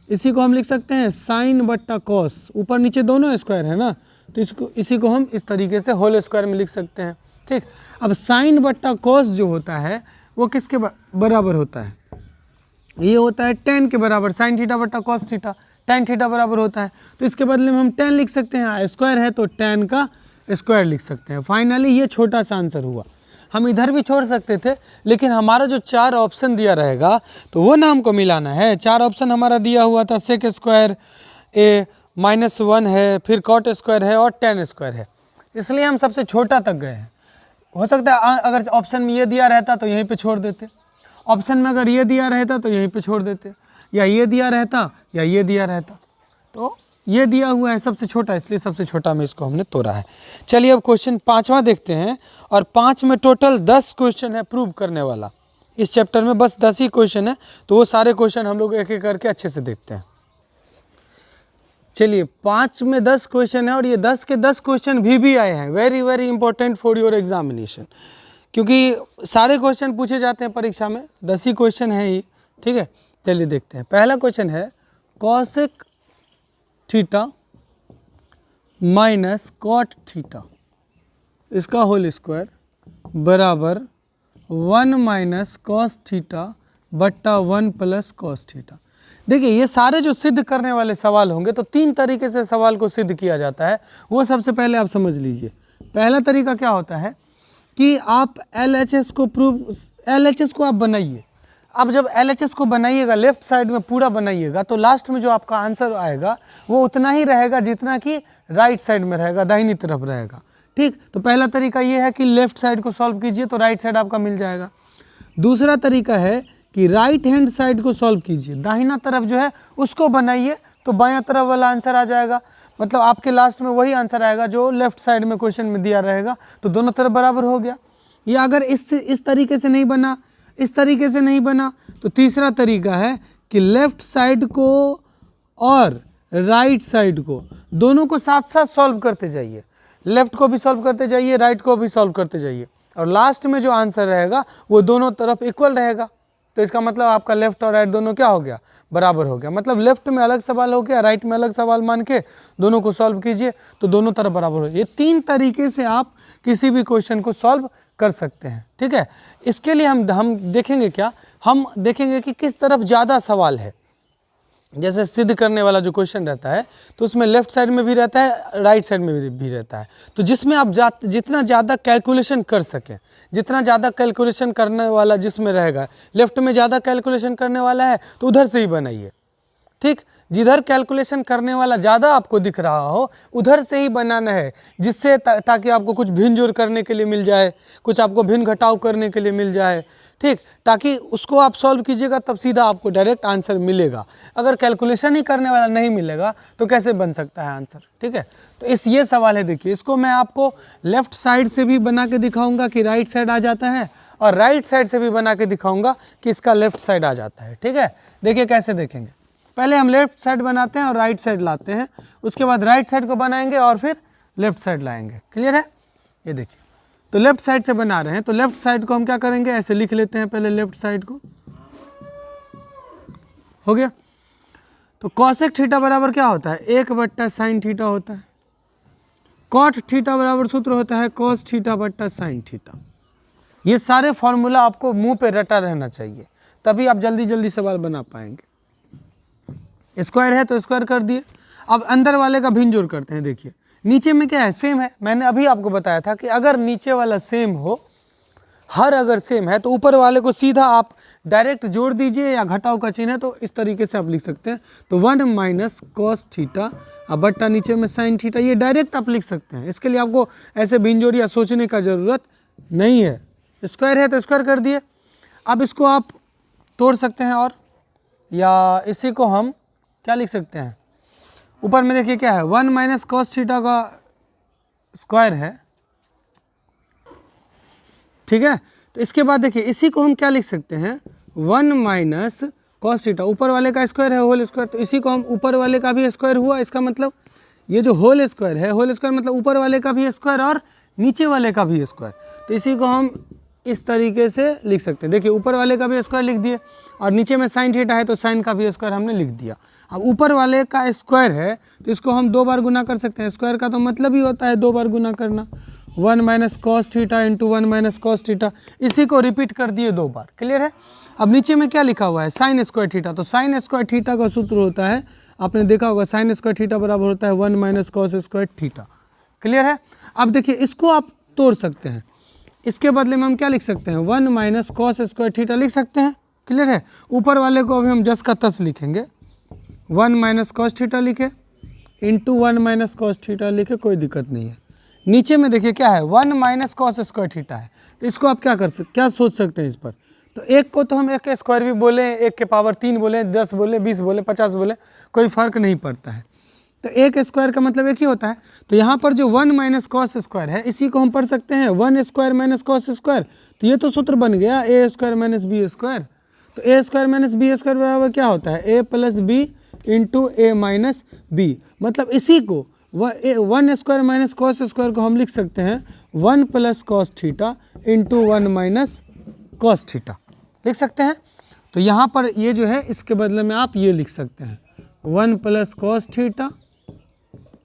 इसी को हम लिख सकते हैं साइन बट्टा कॉस, ऊपर नीचे दोनों स्क्वायर है ना, तो इसी को हम इस तरीके से होल स्क्वायर में लिख सकते हैं। ठीक, अब साइन बट्टा कॉस जो होता है वो किसके बराबर होता है, ये होता है tan के बराबर, साइन थीटा बट्टा कॉस थीटा, tan थीटा बराबर होता है, तो इसके बदले में हम tan लिख सकते हैं, स्क्वायर है तो tan का स्क्वायर लिख सकते हैं। फाइनली ये छोटा सा आंसर हुआ। हम इधर भी छोड़ सकते थे, लेकिन हमारा जो 4 ऑप्शन दिया रहेगा तो वो ना हमको मिलाना है। 4 ऑप्शन हमारा दिया हुआ था, सेक स्क्वायर ए -1 है, फिर कॉट स्क्वायर है और tan स्क्वायर है, इसलिए हम सबसे छोटा तक गए हैं। हो सकता है अगर ऑप्शन में ये दिया रहता तो यहीं पे छोड़ देते, ऑप्शन में अगर ये दिया रहता तो यहीं पे छोड़ देते, या ये दिया रहता या ये दिया रहता, तो ये दिया हुआ है सबसे छोटा, इसलिए सबसे छोटा में इसको हमने तोड़ा है। चलिए अब क्वेश्चन 5वां देखते हैं, और 5 में टोटल 10 क्वेश्चन है प्रूव करने वाला। इस चैप्टर में बस 10 ही क्वेश्चन है, तो वो सारे क्वेश्चन हम लोग एक एक करके अच्छे से देखते हैं। चलिए 5 में 10 क्वेश्चन है, और ये 10 के 10 क्वेश्चन भी आए हैं, very very important for your examination, क्योंकि सारे क्वेश्चन पूछे जाते हैं परीक्षा में, 10 ही क्वेश्चन है ये। ठीक है, चलिए देखते हैं। पहला क्वेश्चन है cosec theta minus cot theta, इसका होल स्क्वायर बराबर 1 - कॉस थीटा बट्टा 1 + कॉस थीटा। देखिए ये सारे जो सिद्ध करने वाले सवाल होंगे, तो 3 तरीके से सवाल को सिद्ध किया जाता है, वो सबसे पहले आप समझ लीजिए। पहला तरीका क्या होता है कि आप LHS को आप बनाइए। अब जब LHS को बनाइएगा, लेफ्ट साइड में पूरा बनाइएगा, तो लास्ट में जो आपका आंसर आएगा वो उतना ही रहेगा जितना कि राइट साइड में रहेगा, दाहिनी तरफ रहेगा। ठीक, तो पहला तरीका ये है कि लेफ्ट साइड को सॉल्व कीजिए तो राइट साइड आपका मिल जाएगा। दूसरा तरीका है कि राइट हैंड साइड को सॉल्व कीजिए, दाहिना तरफ जो है उसको बनाइए तो बायां तरफ वाला आंसर आ जाएगा, मतलब आपके लास्ट में वही आंसर आएगा जो लेफ्ट साइड में क्वेश्चन में दिया रहेगा, तो दोनों तरफ बराबर हो गया। या अगर इस तरीके से नहीं बना, इस तरीके से नहीं बना, तो तीसरा तरीका है कि लेफ्ट साइड को और राइट साइड को दोनों को साथ साथ सॉल्व करते जाइए, लेफ्ट को भी सॉल्व करते जाइए, राइट को भी सॉल्व करते जाइए, और लास्ट में जो आंसर रहेगा वो दोनों तरफ इक्वल रहेगा। तो इसका मतलब आपका लेफ्ट और राइट दोनों क्या हो गया, बराबर हो गया। मतलब लेफ्ट में अलग सवाल हो गया, राइट में अलग सवाल मान के दोनों को सॉल्व कीजिए तो दोनों तरफ बराबर हो। ये 3 तरीके से आप किसी भी क्वेश्चन को सॉल्व कर सकते हैं। ठीक है, इसके लिए हम देखेंगे क्या, हम देखेंगे कि किस तरफ ज़्यादा सवाल है। जैसे सिद्ध करने वाला जो क्वेश्चन रहता है तो उसमें लेफ्ट साइड में भी रहता है, राइट साइड में भी रहता है, तो जिसमें आप जितना ज़्यादा कैलकुलेशन कर सकें, जितना ज़्यादा कैलकुलेशन करने वाला जिसमें रहेगा, लेफ्ट में ज़्यादा कैलकुलेशन करने वाला है तो उधर से ही बनाइए। ठीक, जिधर कैलकुलेशन करने वाला ज़्यादा आपको दिख रहा हो उधर से ही बनाना है, जिससे ताकि आपको कुछ भिन्न जोड़ करने के लिए मिल जाए, कुछ आपको भिन्न घटाव करने के लिए मिल जाए, ठीक, ताकि उसको आप सॉल्व कीजिएगा तब सीधा आपको डायरेक्ट आंसर मिलेगा। अगर कैलकुलेशन ही करने वाला नहीं मिलेगा तो कैसे बन सकता है आंसर, ठीक है। तो ये सवाल है, देखिए इसको मैं आपको लेफ्ट साइड से भी बना के दिखाऊंगा कि राइट साइड आ जाता है, और राइट साइड से भी बना के दिखाऊंगा कि इसका लेफ्ट साइड आ जाता है, ठीक है। देखिए कैसे देखेंगे, पहले हम लेफ्ट साइड बनाते हैं और राइट साइड लाते हैं, उसके बाद राइट साइड को बनाएंगे और फिर लेफ्ट साइड लाएंगे। क्लियर है? ये देखिए, तो लेफ्ट साइड से बना रहे हैं, तो लेफ्ट साइड को हम क्या करेंगे, ऐसे लिख लेते हैं पहले लेफ्ट साइड को, हो गया। तो कॉसेक थीटा बराबर क्या होता है, 1/sin थीटा होता है। कॉट थीटा बराबर सूत्र होता है cos थीटा बट्टा sin थीटा। ये सारे फॉर्मूला आपको मुंह पे रटा रहना चाहिए, तभी आप जल्दी जल्दी सवाल बना पाएंगे। स्क्वायर है तो स्क्वायर कर दिए। अब अंदर वाले का भिन्न जोड़ करते हैं। देखिए नीचे में क्या है, सेम है। मैंने अभी आपको बताया था कि अगर नीचे वाला सेम हो, हर अगर सेम है तो ऊपर वाले को सीधा आप डायरेक्ट जोड़ दीजिए, या घटाव का चिन्ह है तो इस तरीके से आप लिख सकते हैं। तो 1 - cos थीटा अब बट्टा नीचे में sin थीटा, ये डायरेक्ट आप लिख सकते हैं। इसके लिए आपको ऐसे भिन्न जोड़ या सोचने का ज़रूरत नहीं है। स्क्वायर है तो स्क्वायर कर दिए। अब इसको आप तोड़ सकते हैं, और या इसी को हम क्या लिख सकते हैं, ऊपर में देखिए क्या है, 1 - cos थीटा का स्क्वायर है, ठीक है। तो इसके बाद देखिए इसी को हम क्या लिख सकते हैं, 1 - cos थीटा, ऊपर वाले का स्क्वायर है होल स्क्वायर, तो इसी को हम ऊपर वाले का भी स्क्वायर हुआ, इसका मतलब ये जो होल स्क्वायर है, होल स्क्वायर मतलब ऊपर वाले का भी स्क्वायर और नीचे वाले का भी स्क्वायर, तो इसी को हम इस तरीके से लिख सकते हैं। देखिए ऊपर वाले का भी स्क्वायर लिख दिए, और नीचे में sin थीटा है तो sin का भी स्क्वायर हमने लिख दिया। अब ऊपर वाले का स्क्वायर है तो इसको हम 2 बार गुना कर सकते हैं। स्क्वायर का तो मतलब ही होता है 2 बार गुना करना। 1 - cos theta into 1 - cos theta, इसी को रिपीट कर दिए 2 बार। क्लियर है? अब नीचे में क्या लिखा हुआ है, sin स्क्वायर थीटा, तो sin स्क्वायर थीटा का सूत्र होता है, आपने देखा होगा, sin स्क्वायर थीटा बराबर होता है 1 - cos स्क्वायर थीटा। क्लियर है? अब देखिए इसको आप तोड़ सकते हैं, इसके बदले में हम क्या लिख सकते हैं, 1 - cos स्क्वायर थीटा लिख सकते हैं। क्लियर है? ऊपर वाले को अभी हम जस का तस लिखेंगे, 1 - cos थीटा लिखे इंटू 1 - cos थीटा लिखे, कोई दिक्कत नहीं है। नीचे में देखिए क्या है, 1 - cos स्क्वायर थीटा है, तो इसको आप क्या सोच सकते हैं इस पर, तो एक को तो हम एक के स्क्वायर भी बोले, 1 के पावर 3 बोले, 10 बोले, 20 बोले, 50 बोले, कोई फ़र्क नहीं पड़ता है। तो एक स्क्वायर का मतलब एक ही होता है। तो यहाँ पर जो 1 - cos स्क्वायर है, इसी को हम पढ़ सकते हैं 1 स्क्वायर - cos स्क्वायर, तो ये तो सूत्र बन गया a स्क्वायर - b स्क्वायर। तो a स्क्वायर - b स्क्वायर बराबर क्या होता है, a + b into a - b, मतलब इसी को 1 स्क्वायर - cos स्क्वायर को हम लिख सकते हैं 1 + cos theta into 1 - cos theta लिख सकते हैं। तो यहाँ पर ये जो है, इसके बदले में आप ये लिख सकते हैं 1 + cos theta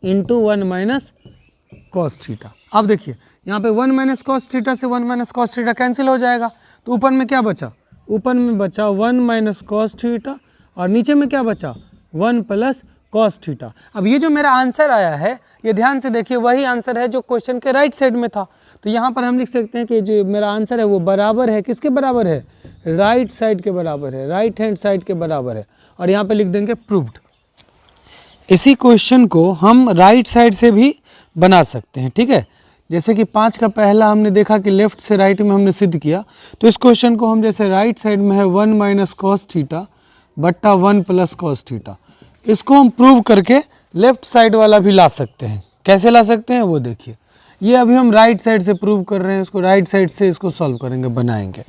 into 1 - cos theta. अब देखिए यहाँ पे 1 - cos थीटा से 1 - cos थीटा कैंसिल हो जाएगा, तो ऊपर में क्या बचा, ऊपर में बचा 1 - cos थीटा, और नीचे में क्या बचा, 1 + cos थीटा। अब ये जो मेरा आंसर आया है, ये ध्यान से देखिए, वही आंसर है जो क्वेश्चन के राइट साइड में था। तो यहाँ पर हम लिख सकते हैं कि जो मेरा आंसर है वो बराबर है, किसके बराबर है, राइट साइड के बराबर है, राइट हैंड साइड के बराबर है, और यहाँ पे लिख देंगे प्रूव्ड। इसी क्वेश्चन को हम राइट साइड से भी बना सकते हैं, ठीक है। जैसे कि 5 का पहला हमने देखा कि लेफ्ट से राइट में हमने सिद्ध किया, तो इस क्वेश्चन को हम जैसे राइट साइड में है 1 - cos थीटा बट्टा 1 + cos थीटा, इसको हम प्रूव करके लेफ्ट साइड वाला भी ला सकते हैं। कैसे ला सकते हैं वो देखिए, ये अभी हम राइट साइड से प्रूव कर रहे हैं, इसको राइट साइड से इसको सॉल्व करेंगे, बनाएंगे।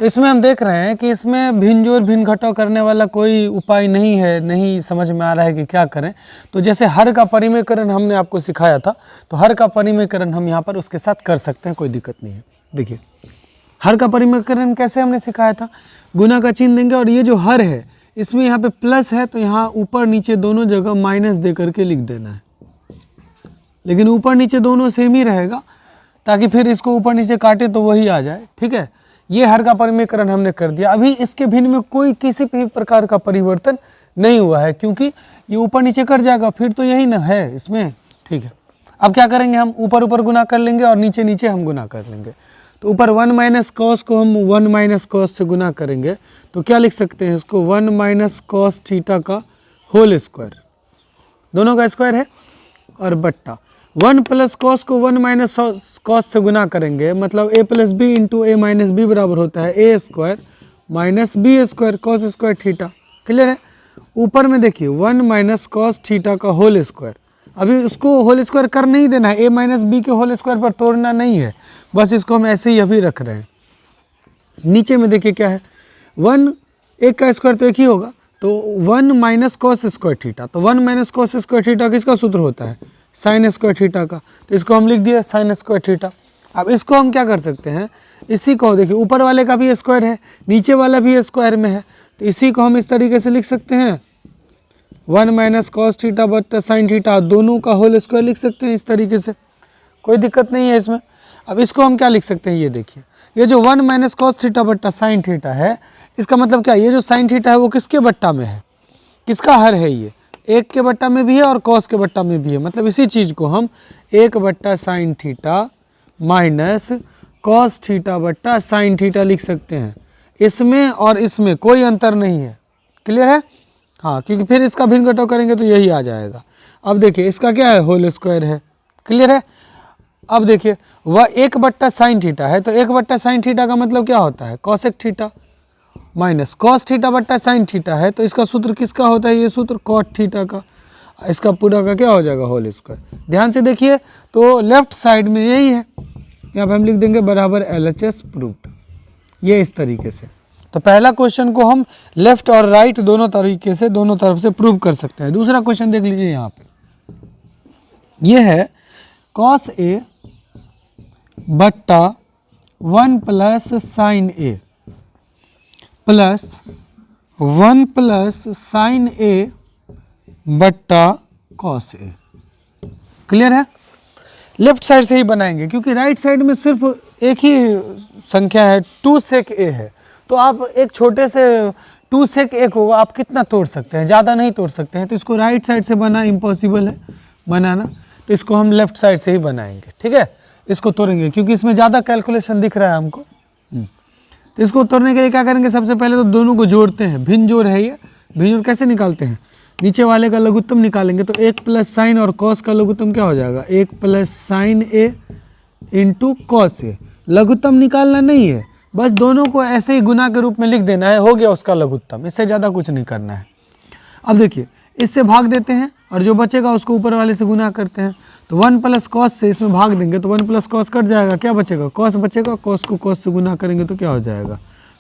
तो इसमें हम देख रहे हैं कि इसमें भिन्न जोड़ भिन्न घटाव करने वाला कोई उपाय नहीं है, नहीं समझ में आ रहा है कि क्या करें। तो जैसे हर का परिमेयकरण हमने आपको सिखाया था, तो हर का परिमेयकरण हम यहाँ पर उसके साथ कर सकते हैं, कोई दिक्कत नहीं है। देखिए हर का परिमेयकरण कैसे हमने सिखाया था, गुना का चिन्ह देंगे, और ये जो हर है इसमें यहाँ पे प्लस है, तो यहाँ ऊपर नीचे दोनों जगह माइनस दे करके लिख देना है, लेकिन ऊपर नीचे दोनों सेम ही रहेगा, ताकि फिर इसको ऊपर नीचे काटे तो वही आ जाए, ठीक है। ये हर का परिमेयकरण हमने कर दिया। अभी इसके भिन्न में कोई किसी भी प्रकार का परिवर्तन नहीं हुआ है, क्योंकि ये ऊपर नीचे कर जाएगा, फिर तो यही ना है इसमें, ठीक है। अब क्या करेंगे, हम ऊपर ऊपर गुना कर लेंगे और नीचे नीचे हम गुना कर लेंगे। तो ऊपर 1 माइनस कॉस को हम 1 माइनस कॉस से गुना करेंगे तो क्या लिख सकते हैं इसको, 1 माइनस कॉस थीटा का होल स्क्वायर, दोनों का स्क्वायर है, और बट्टा 1 प्लस कॉस को 1 माइनस कॉस से गुना करेंगे, मतलब a plus B into A minus B बराबर होता है ए square minus B square cos square theta. Clear है। ऊपर में देखिए 1 माइनस कॉस थीटा का होल स्क्वायर, अभी इसको होल स्क्वायर कर नहीं देना है, ए माइनस बी के होल स्क्वायर पर तोड़ना नहीं है, बस इसको हम ऐसे ही अभी रख रहे हैं। नीचे में देखिए क्या है, 1 एक का स्क्वायर तो एक ही होगा, तो 1 माइनस कॉस स्क्वायर थीटा, तो 1 माइनस कॉस स्क्वायर थीटा किसका सूत्र होता है, साइन स्क्वायर थीटा का, तो इसको हम लिख दिया साइन स्क्वायर थीटा। अब इसको हम क्या कर सकते हैं, इसी को देखिए ऊपर वाले का भी स्क्वायर है, नीचे वाला भी स्क्वायर में है, तो इसी को हम इस तरीके से लिख सकते हैं 1 माइनस कॉस थीटा बट्टा साइन थीटा, दोनों का होल स्क्वायर लिख सकते हैं इस तरीके से, कोई दिक्कत नहीं है इसमें। अब इसको हम क्या लिख सकते हैं, ये देखिए, ये जो 1 माइनस कॉस थीटा बट्टा साइन थीटा है, इसका मतलब क्या, ये जो साइन थीटा है वो किसके बट्टा में है, किसका हर है, ये एक के बट्टा में भी है और कॉस के बट्टा में भी है, मतलब इसी चीज़ को हम 1 बट्टा sine theta minus cos theta बट्टा साइन थीटा लिख सकते हैं। इसमें और इसमें कोई अंतर नहीं है। क्लियर है। हाँ, क्योंकि फिर इसका भिन्न घटाव करेंगे तो यही आ जाएगा। अब देखिए इसका क्या है, होल स्क्वायर है। क्लियर है। अब देखिए वह 1 बट्टा साइन थीटा है, तो 1 बट्टा साइन थीटा का मतलब क्या होता है, cosec theta, minus cos theta बट्टा साइन थीटा है, तो इसका सूत्र किसका होता है, ये सूत्र कॉट थीटा का, इसका पूरा का क्या हो जाएगा, होल स्क्वायर। ध्यान से देखिए तो लेफ्ट साइड में यही है, यहाँ पे हम लिख देंगे बराबर LHS प्रूव्ड, ये इस तरीके से। तो पहला क्वेश्चन को हम लेफ्ट और राइट दोनों तरीके से, दोनों तरफ से प्रूव कर सकते हैं। दूसरा क्वेश्चन देख लीजिए, यहाँ पे ये है कॉस ए बट्टा 1 प्लस साइन ए प्लस 1 प्लस साइन ए बट्टा कॉस ए। क्लियर है। लेफ्ट साइड से ही बनाएंगे क्योंकि राइट साइड में सिर्फ एक ही संख्या है, 2 सेक ए है, तो आप एक छोटे से 2 सेक ए को आप कितना तोड़ सकते हैं, ज़्यादा नहीं तोड़ सकते हैं, तो इसको राइट साइड से बना इम्पॉसिबल है बनाना, तो इसको हम लेफ्ट साइड से ही बनाएंगे। ठीक है, इसको तोड़ेंगे क्योंकि इसमें ज़्यादा कैलकुलेशन दिख रहा है हमको। तो इसको तोड़ने के लिए क्या करेंगे, सबसे पहले तो दोनों को जोड़ते हैं, भिन्न जोड़ है ये। भिन्न जोड़ कैसे निकालते हैं, नीचे वाले का लघुत्तम निकालेंगे, तो 1 प्लस साइन और कॉस का लघुत्तम क्या हो जाएगा, 1 plus sign A into cos A. लघुत्तम निकालना नहीं है, बस दोनों को ऐसे ही गुना के रूप में लिख देना है, हो गया उसका लघुत्तम, इससे ज़्यादा कुछ नहीं करना है। अब देखिए इससे भाग देते हैं और जो बचेगा उसको ऊपर वाले से गुना करते हैं, तो 1 प्लस कॉस से इसमें भाग देंगे तो 1 प्लस कॉस कट जाएगा, क्या बचेगा, कॉस बचेगा, कॉस को कॉस से गुना करेंगे तो क्या हो जाएगा,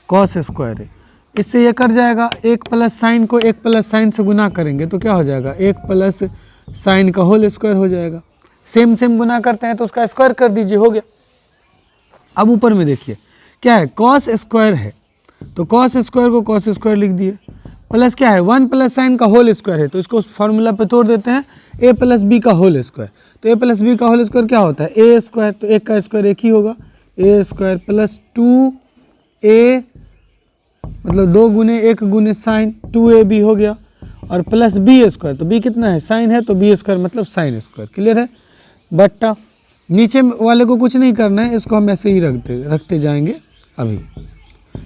कॉस स्क्वायर है। इससे ये कट जाएगा, 1 प्लस साइन को 1 प्लस साइन से गुना करेंगे तो क्या हो जाएगा, 1 प्लस साइन का होल स्क्वायर हो जाएगा। सेम सेम गुना करते हैं तो उसका स्क्वायर कर दीजिए, हो गया। अब ऊपर में देखिए क्या है, कॉस स्क्वायर है, तो कॉस स्क्वायर को कॉस स्क्वायर लिख दिए, प्लस क्या है 1 प्लस साइन का होल स्क्वायर है, तो इसको फार्मूला पे तोड़ देते हैं, a प्लस बी का होल स्क्वायर, तो a प्लस बी का होल स्क्वायर क्या होता है, a स्क्वायर, तो एक का स्क्वायर एक ही होगा, a स्क्वायर प्लस 2a, मतलब 2 गुने 1 गुने साइन 2ab हो गया, और प्लस b स्क्वायर, तो b कितना है, साइन है, तो b स्क्वायर मतलब साइन स्क्वायर। क्लियर है। बट्टा नीचे वाले को कुछ नहीं करना है, इसको हम ऐसे ही रखते जाएंगे। अभी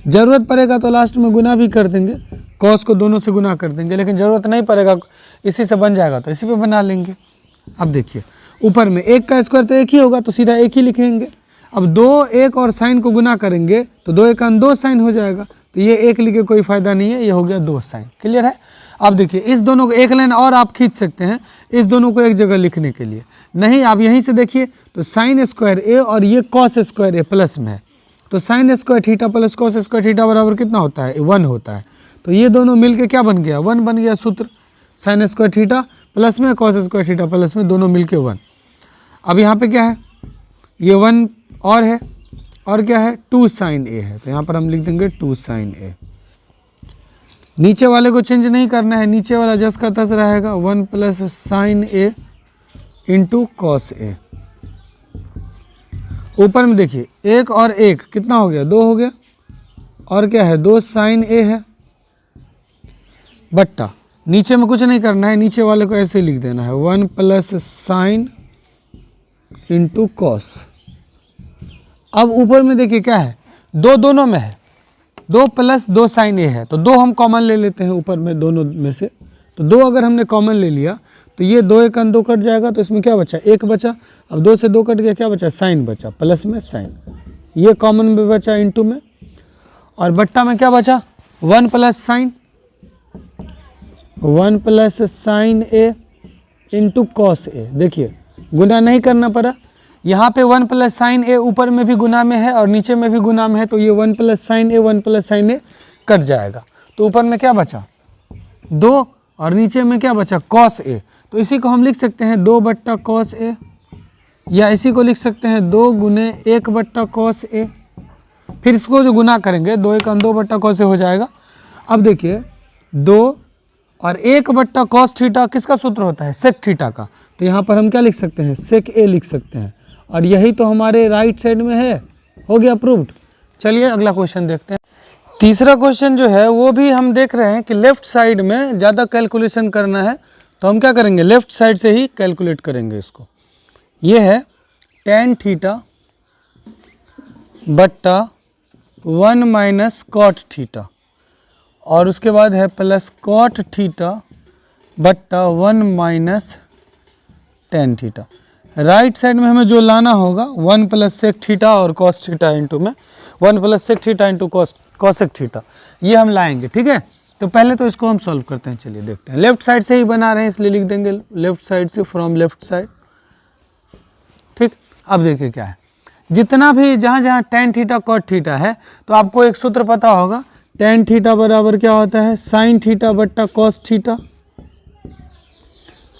ज़रूरत पड़ेगा तो लास्ट में गुना भी कर देंगे, कॉस को दोनों से गुना कर देंगे, लेकिन ज़रूरत नहीं पड़ेगा, इसी से बन जाएगा तो इसी पे बना लेंगे। अब देखिए ऊपर में 1 का स्क्वायर तो एक ही होगा, तो सीधा 1 ही लिखेंगे। अब 2 1 और साइन को गुना करेंगे तो 2 1 2 साइन हो जाएगा, तो ये 1 लिखे कोई फ़ायदा नहीं है, ये हो गया 2 साइन। क्लियर है। अब देखिए इस दोनों को एक लाइन और आप खींच सकते हैं इस दोनों को एक जगह लिखने के लिए, नहीं आप यहीं से देखिए तो साइन स्क्वायर ए और ये कॉस स्क्वायर ए प्लस में है, तो sine square theta plus cos square theta बराबर कितना होता है, 1 होता है, तो ये दोनों मिलके क्या बन गया, 1 बन गया सूत्र, साइन स्क्वायर थीटा प्लस में कॉस स्क्वायर थीटा प्लस में, दोनों मिलके 1। अब यहाँ पे क्या है, ये 1 और है, और क्या है 2 साइन ए है, तो यहाँ पर हम लिख देंगे 2 साइन ए। नीचे वाले को चेंज नहीं करना है, नीचे वाला जस का तस रहेगा, 1 plus sign A into cos A. ऊपर में देखिए 1 और 1 कितना हो गया, 2 हो गया, और क्या है 2 साइन ए है, बट्टा नीचे में कुछ नहीं करना है, नीचे वाले को ऐसे लिख देना है, 1 प्लस साइन इंटू कॉस। अब ऊपर में देखिए क्या है, दो दोनों में है, 2 प्लस 2 साइन ए है, तो 2 हम कॉमन ले लेते हैं ऊपर में दोनों में से। तो 2 अगर हमने कॉमन ले लिया तो ये 2 1 2 कट जाएगा, तो इसमें क्या बचा, 1 बचा। अब 2 से 2 कट गया, क्या बचा, साइन बचा, प्लस में साइन, ये कॉमन में बचा इंटू में, और बट्टा में क्या बचा, 1 plus sign, 1 plus sign A into cos A. देखिए गुना नहीं करना पड़ा, यहाँ पे 1 प्लस साइन ए ऊपर में भी गुना में है और नीचे में भी गुना में है, तो ये 1 प्लस साइन ए 1 प्लस साइन ए कट जाएगा। तो ऊपर में क्या बचा, 2, और नीचे में क्या बचा, कॉस ए। तो इसी को हम लिख सकते हैं 2 बट्टा कॉस ए, या इसी को लिख सकते हैं 2 गुने 1 बट्टा कॉस ए। फिर इसको जो गुना करेंगे 2 1 2 बट्टा कॉस ए हो जाएगा। अब देखिए 2 और 1 बट्टा कॉस थीटा किसका सूत्र होता है, सेक थीटा का। तो यहाँ पर हम क्या लिख सकते हैं, सेक ए लिख सकते हैं, और यही तो हमारे राइट साइड में है, हो गया अप्रूव्ड। चलिए अगला क्वेश्चन देखते हैं। तीसरा क्वेश्चन जो है वो भी हम देख रहे हैं कि लेफ्ट साइड में ज़्यादा कैलकुलेशन करना है, तो हम क्या करेंगे, लेफ्ट साइड से ही कैलकुलेट करेंगे इसको। ये है tan थीटा बट्टा 1 माइनस कॉट थीटा, और उसके बाद है प्लस कॉट थीटा बट्टा 1 minus tan theta. Right side में हमें जो लाना होगा 1 प्लस सेक थीटा और कॉस थीटा इंटू में 1 plus sec theta into cosec theta, ये हम लाएंगे, ठीक है। तो पहले तो इसको हम सॉल्व करते हैं, चलिए देखते हैं। लेफ्ट साइड से ही बना रहे हैं इसलिए लिख देंगे लेफ्ट साइड से, फ्रॉम लेफ्ट साइड, ठीक। अब देखिए क्या है, जितना भी जहाँ जहाँ tan थीटा कॉट थीटा है, तो आपको एक सूत्र पता होगा, tan थीटा बराबर क्या होता है, साइन थीटा बट्टा कॉस थीटा,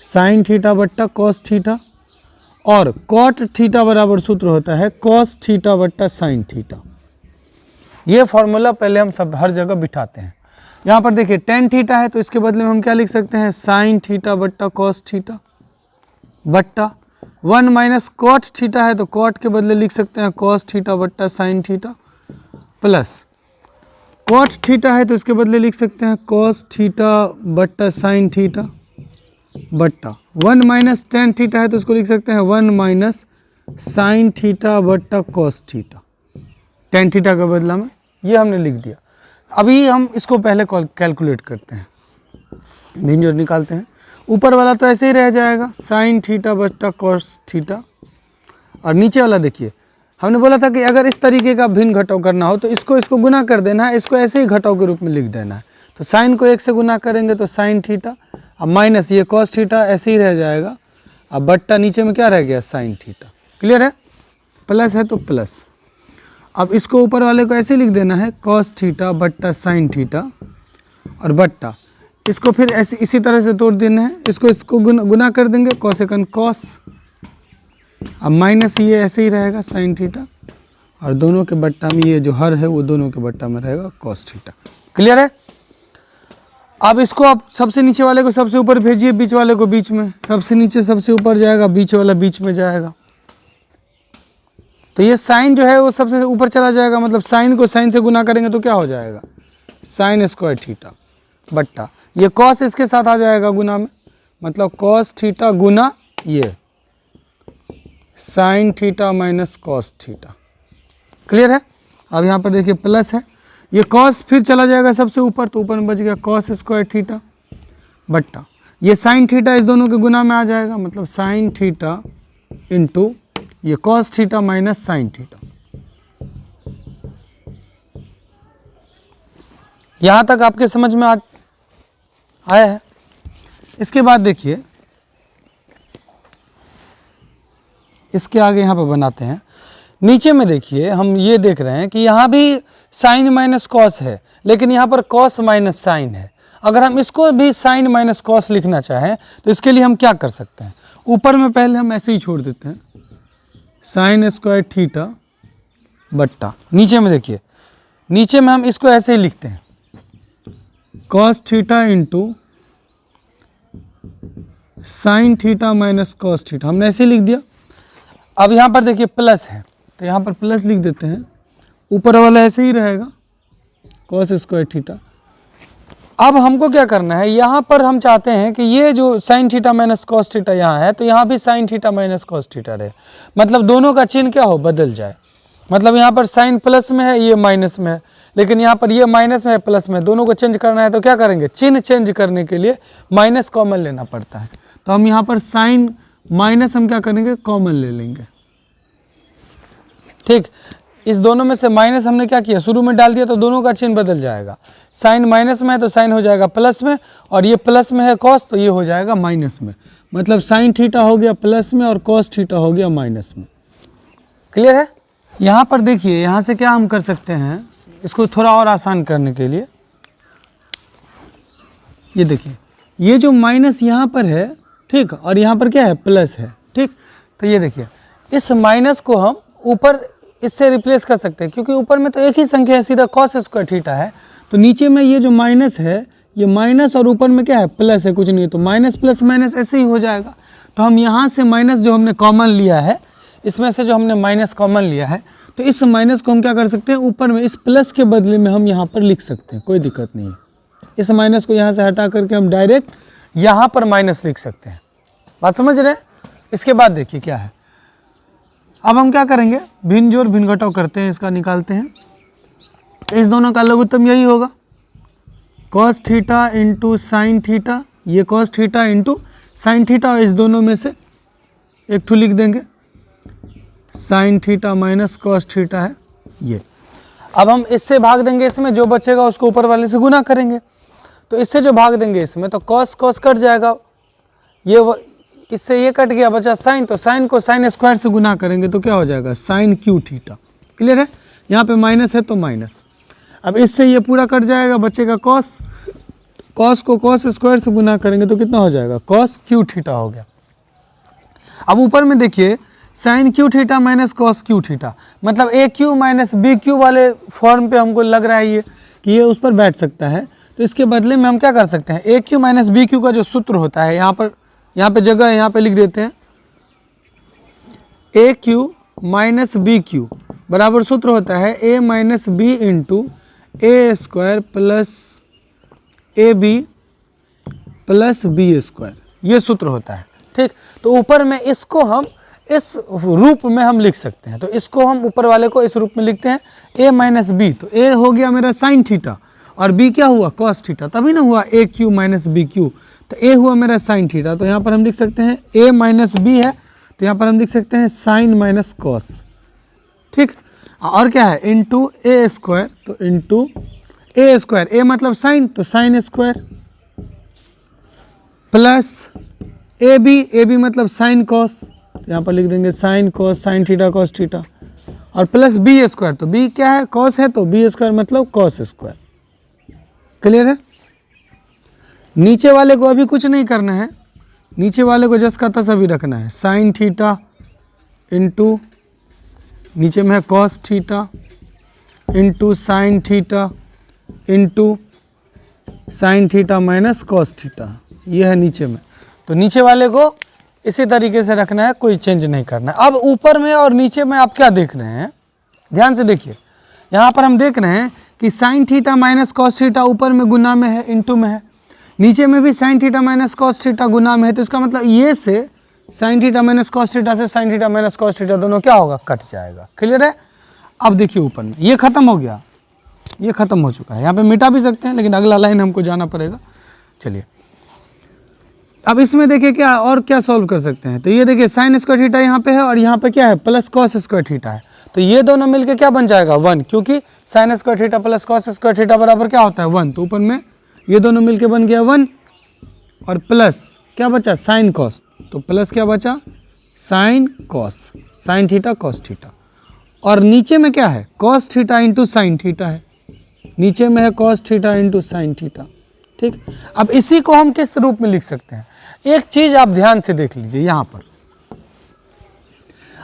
साइन थीटा बट्टा कॉस थीटा, और कॉट थीटा बराबर सूत्र होता है कॉस थीटा बट्टा साइन थीटा। ये फॉर्मूला पहले हम सब हर जगह बिठाते हैं। यहाँ पर देखिए tan थीटा है, तो इसके बदले में हम क्या लिख सकते हैं, साइन थीटा बट्टा कॉस थीटा बट्टा 1 माइनस कॉट थीटा है, तो कॉट के बदले लिख सकते हैं कॉस थीटा बट्टा sine theta, plus cot theta है तो इसके बदले लिख सकते हैं कॉस थीटा बट्टा साइन थीटा बट्टा 1 माइनस tan थीटा है तो इसको लिख सकते हैं 1 माइनस साइन थीटा बट्टा कॉस थीटा। tan थीटा का बदला में ये हमने लिख दिया। अभी हम इसको पहले कैलकुलेट करते हैं, भिन्न निकालते हैं। ऊपर वाला तो ऐसे ही रह जाएगा, साइन थीटा बट्टा कॉस थीटा, और नीचे वाला देखिए हमने बोला था कि अगर इस तरीके का भिन्न घटाव करना हो तो इसको गुना कर देना है, इसको ऐसे ही घटाव के रूप में लिख देना है। तो साइन को 1 से गुना करेंगे तो साइन थीटा, अब माइनस ये कॉस थीटा ऐसे ही रह जाएगा, अब बट्टा नीचे में क्या रह गया, साइन थीटा। क्लियर है, प्लस है तो प्लस। अब इसको ऊपर वाले को ऐसे लिख देना है कॉस थीटा बट्टा साइन थीटा, और बट्टा इसको फिर ऐसे इसी तरह से तोड़ देना है, इसको गुना कर देंगे, कॉसेकन कॉस, अब माइनस ये ऐसे ही रहेगा साइन थीटा, और दोनों के बट्टा में ये जो हर है वो दोनों के बट्टा में रहेगा कॉस थीटा। क्लियर है। अब इसको आप सबसे नीचे वाले को सबसे ऊपर भेजिए, बीच वाले को बीच में, सबसे नीचे सबसे ऊपर जाएगा, बीच वाला बीच में जाएगा। तो ये साइन जो है वो सबसे ऊपर चला जाएगा, मतलब साइन को साइन से गुना करेंगे तो क्या हो जाएगा, साइन स्क्वायर थीटा बट्टा ये कॉस इसके साथ आ जाएगा गुना में, मतलब कॉस थीटा गुना ये sign theta minus cos theta. Clear है। अब यहाँ पर देखिए प्लस है, ये कॉस फिर चला जाएगा सबसे ऊपर, तो ऊपर में बच गया कॉस स्क्वायर थीटा बट्टा ये साइन थीटा इस दोनों के गुना में आ जाएगा, मतलब साइन थीटा इंटू ये cos theta minus sine theta. यहाँ तक आपके समझ में आया है। इसके बाद देखिए इसके आगे यहाँ पर बनाते हैं। नीचे में देखिए हम ये देख रहे हैं कि यहाँ भी साइन माइनस कॉस है, लेकिन यहाँ पर कॉस माइनस साइन है। अगर हम इसको भी साइन माइनस कॉस लिखना चाहें तो इसके लिए हम क्या कर सकते हैं, ऊपर में पहले हम ऐसे ही छोड़ देते हैं साइन स्क्वायर थीटा बट्टा नीचे में देखिए, नीचे में हम इसको ऐसे ही लिखते हैं cos theta into sine theta minus cos theta, हमने ऐसे ही लिख दिया। अब यहाँ पर देखिए प्लस है तो यहाँ पर प्लस लिख देते हैं, ऊपर वाला ऐसे ही रहेगा कॉस स्क्वायर थीटा। अब हमको क्या करना है, यहाँ पर हम चाहते हैं कि ये जो sign theta minus cos theta यहाँ है तो यहाँ भी sine theta minus cos theta रहे, मतलब दोनों का चिन्ह क्या हो, बदल जाए। मतलब यहाँ पर साइन प्लस में है, ये माइनस में है, लेकिन यहाँ पर ये माइनस में है, प्लस में, दोनों को चेंज करना है तो क्या करेंगे, चिन्ह चेंज करने के लिए माइनस कॉमन लेना पड़ता है। तो हम यहाँ पर साइन माइनस हम क्या करेंगे, कॉमन ले लेंगे। ठीक, इस दोनों में से माइनस हमने क्या किया, शुरू में डाल दिया तो दोनों का चिन्ह बदल जाएगा। साइन माइनस में है तो साइन हो जाएगा प्लस में, और ये प्लस में है कॉस तो ये हो जाएगा माइनस में। मतलब साइन थीटा हो गया प्लस में और कॉस थीटा हो गया माइनस में। क्लियर है? यहाँ पर देखिए, यहाँ से क्या हम कर सकते हैं, इसको थोड़ा और आसान करने के लिए, ये देखिए, ये जो माइनस यहाँ पर है, ठीक, और यहाँ पर क्या है, प्लस है। ठीक, तो ये देखिए, इस माइनस को हम ऊपर इससे रिप्लेस कर सकते हैं, क्योंकि ऊपर में तो एक ही संख्या है, सीधा कॉस स्क्वायर थीटा है। तो नीचे में ये जो माइनस है, ये माइनस और ऊपर में क्या है, प्लस है, कुछ नहीं है, तो माइनस प्लस माइनस ऐसे ही हो जाएगा। तो हम यहाँ से माइनस जो हमने कॉमन लिया है, इसमें से जो हमने माइनस कॉमन लिया है, तो इस माइनस को हम क्या कर सकते हैं, ऊपर में इस प्लस के बदले में हम यहाँ पर लिख सकते हैं, कोई दिक्कत नहीं है। इस माइनस को यहाँ से हटा करके हम डायरेक्ट यहाँ पर माइनस लिख सकते हैं। बात समझ रहे हैं? इसके बाद देखिए क्या है, अब हम क्या करेंगे, भिन्न जोड़ भिन्न घटाव करते हैं, इसका निकालते हैं। इस दोनों का लघुत्तम यही होगा, cos theta into sine theta, ये cos theta into sine theta, और इस दोनों में से एक ठू लिख देंगे, sine theta minus cos theta है ये। अब हम इससे भाग देंगे, इसमें जो बचेगा उसको ऊपर वाले से गुना करेंगे। तो इससे जो भाग देंगे इसमें, तो कॉस कॉस कट जाएगा, ये इससे ये कट गया, बचा साइन, तो साइन को साइन स्क्वायर से गुना करेंगे तो क्या हो जाएगा, साइन क्यू थीटा। क्लियर है? यहाँ पे माइनस है तो माइनस। अब इससे ये पूरा कट जाएगा, बचेगा कॉस, कॉस को कॉस स्क्वायर से गुना करेंगे तो कितना हो जाएगा, कॉस क्यू थीटा हो गया। अब ऊपर में देखिए, sine cube theta minus cos cube theta, मतलब A cube minus B cube वाले फॉर्म पे हमको लग रहा है ये कि ये उस पर बैठ सकता है। तो इसके बदले में हम क्या कर सकते हैं, A cube minus B Q का जो सूत्र होता है, यहाँ पे जगह है, यहाँ पे लिख देते हैं, A cube minus B cube बराबर सूत्र होता है ए minus B into A square plus A B plus B square, ये सूत्र होता है। ठीक, तो ऊपर में इसको हम इस रूप में हम लिख सकते हैं। तो इसको हम ऊपर वाले को इस रूप में लिखते हैं, ए माइनस बी, तो ए हो गया मेरा साइन थीटा और बी क्या हुआ, कॉस थीटा, तभी ना हुआ ए क्यू माइनस बी क्यू, तो ए हुआ मेरा साइन थीटा। तो यहाँ पर हम लिख सकते हैं ए माइनस बी है, तो यहाँ पर हम लिख सकते हैं साइन माइनस कॉस। ठीक, और क्या है, इंटू ए स्क्वायर, तो इंटू ए स्क्वायर, ए मतलब साइन, तो sine square, plus A B मतलब साइन कॉस, यहाँ पर लिख देंगे sine cos, sine theta cos theta, और प्लस बी स्क्वायर, तो बी क्या है, कॉस है, तो बी स्क्वायर मतलब कॉस स्क्वायर। क्लियर है? नीचे वाले को अभी कुछ नहीं करना है, नीचे वाले को जस का तस अभी रखना है, साइन थीटा इंटू नीचे में है cos theta into sine theta into sine theta minus cos theta, ये है नीचे में। तो नीचे वाले को इसी तरीके से रखना है, कोई चेंज नहीं करना है। अब ऊपर में और नीचे में आप क्या देख रहे हैं, ध्यान से देखिए, यहाँ पर हम देख रहे हैं कि sign theta minus cos theta ऊपर में गुना में है, इंटू में है, नीचे में भी sine theta minus cos theta गुना में है। तो इसका मतलब ये से sine theta minus cos theta से sine theta minus cos theta दोनों क्या होगा, कट जाएगा। क्लियर है? अब देखिए ऊपर में ये खत्म हो गया, ये खत्म हो चुका है, यहाँ पे मिटा भी सकते हैं, लेकिन अगला लाइन हमको जाना पड़ेगा। चलिए, अब इसमें देखिए क्या और क्या सॉल्व कर सकते हैं। तो ये देखिए साइन स्क्वायर थीटा यहाँ पे है और यहाँ पे क्या है, प्लस कॉस स्क्वायर थीटा है। तो ये दोनों मिलके क्या बन जाएगा, 1, क्योंकि sign square theta plus cos square theta बराबर क्या होता है, 1। तो ऊपर में ये दोनों मिलके बन गया 1, और प्लस क्या बचा, साइन कॉस, तो प्लस क्या बचा, sign cos, sine theta cos theta, और नीचे में क्या है, cos theta into sine theta है, नीचे में है cos theta into sine theta. ठीक, अब इसी को हम किस रूप में लिख सकते हैं, एक चीज आप ध्यान से देख लीजिए, यहाँ पर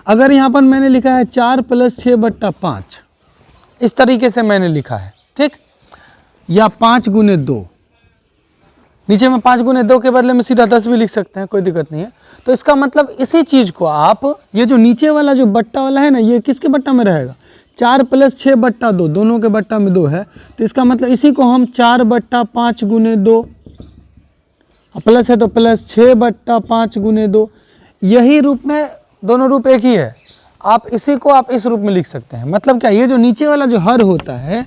अगर यहाँ पर मैंने लिखा है 4 + 6/5, इस तरीके से मैंने लिखा है, ठीक, या 5 × 2, नीचे में 5 × 2 के बदले में सीधा 10 भी लिख सकते हैं, कोई दिक्कत नहीं है। तो इसका मतलब इसी चीज को आप, ये जो नीचे वाला जो बट्टा वाला है ना, ये किसके बट्टा में रहेगा, 4 + 6/2, दोनों के बट्टा में 2 है। तो इसका मतलब इसी को हम 4/5 × 2, प्लस है तो प्लस 6/5 × 2, यही रूप में, दोनों रूप एक ही है। आप इसी को आप इस रूप में लिख सकते हैं। मतलब क्या, ये जो नीचे वाला जो हर होता है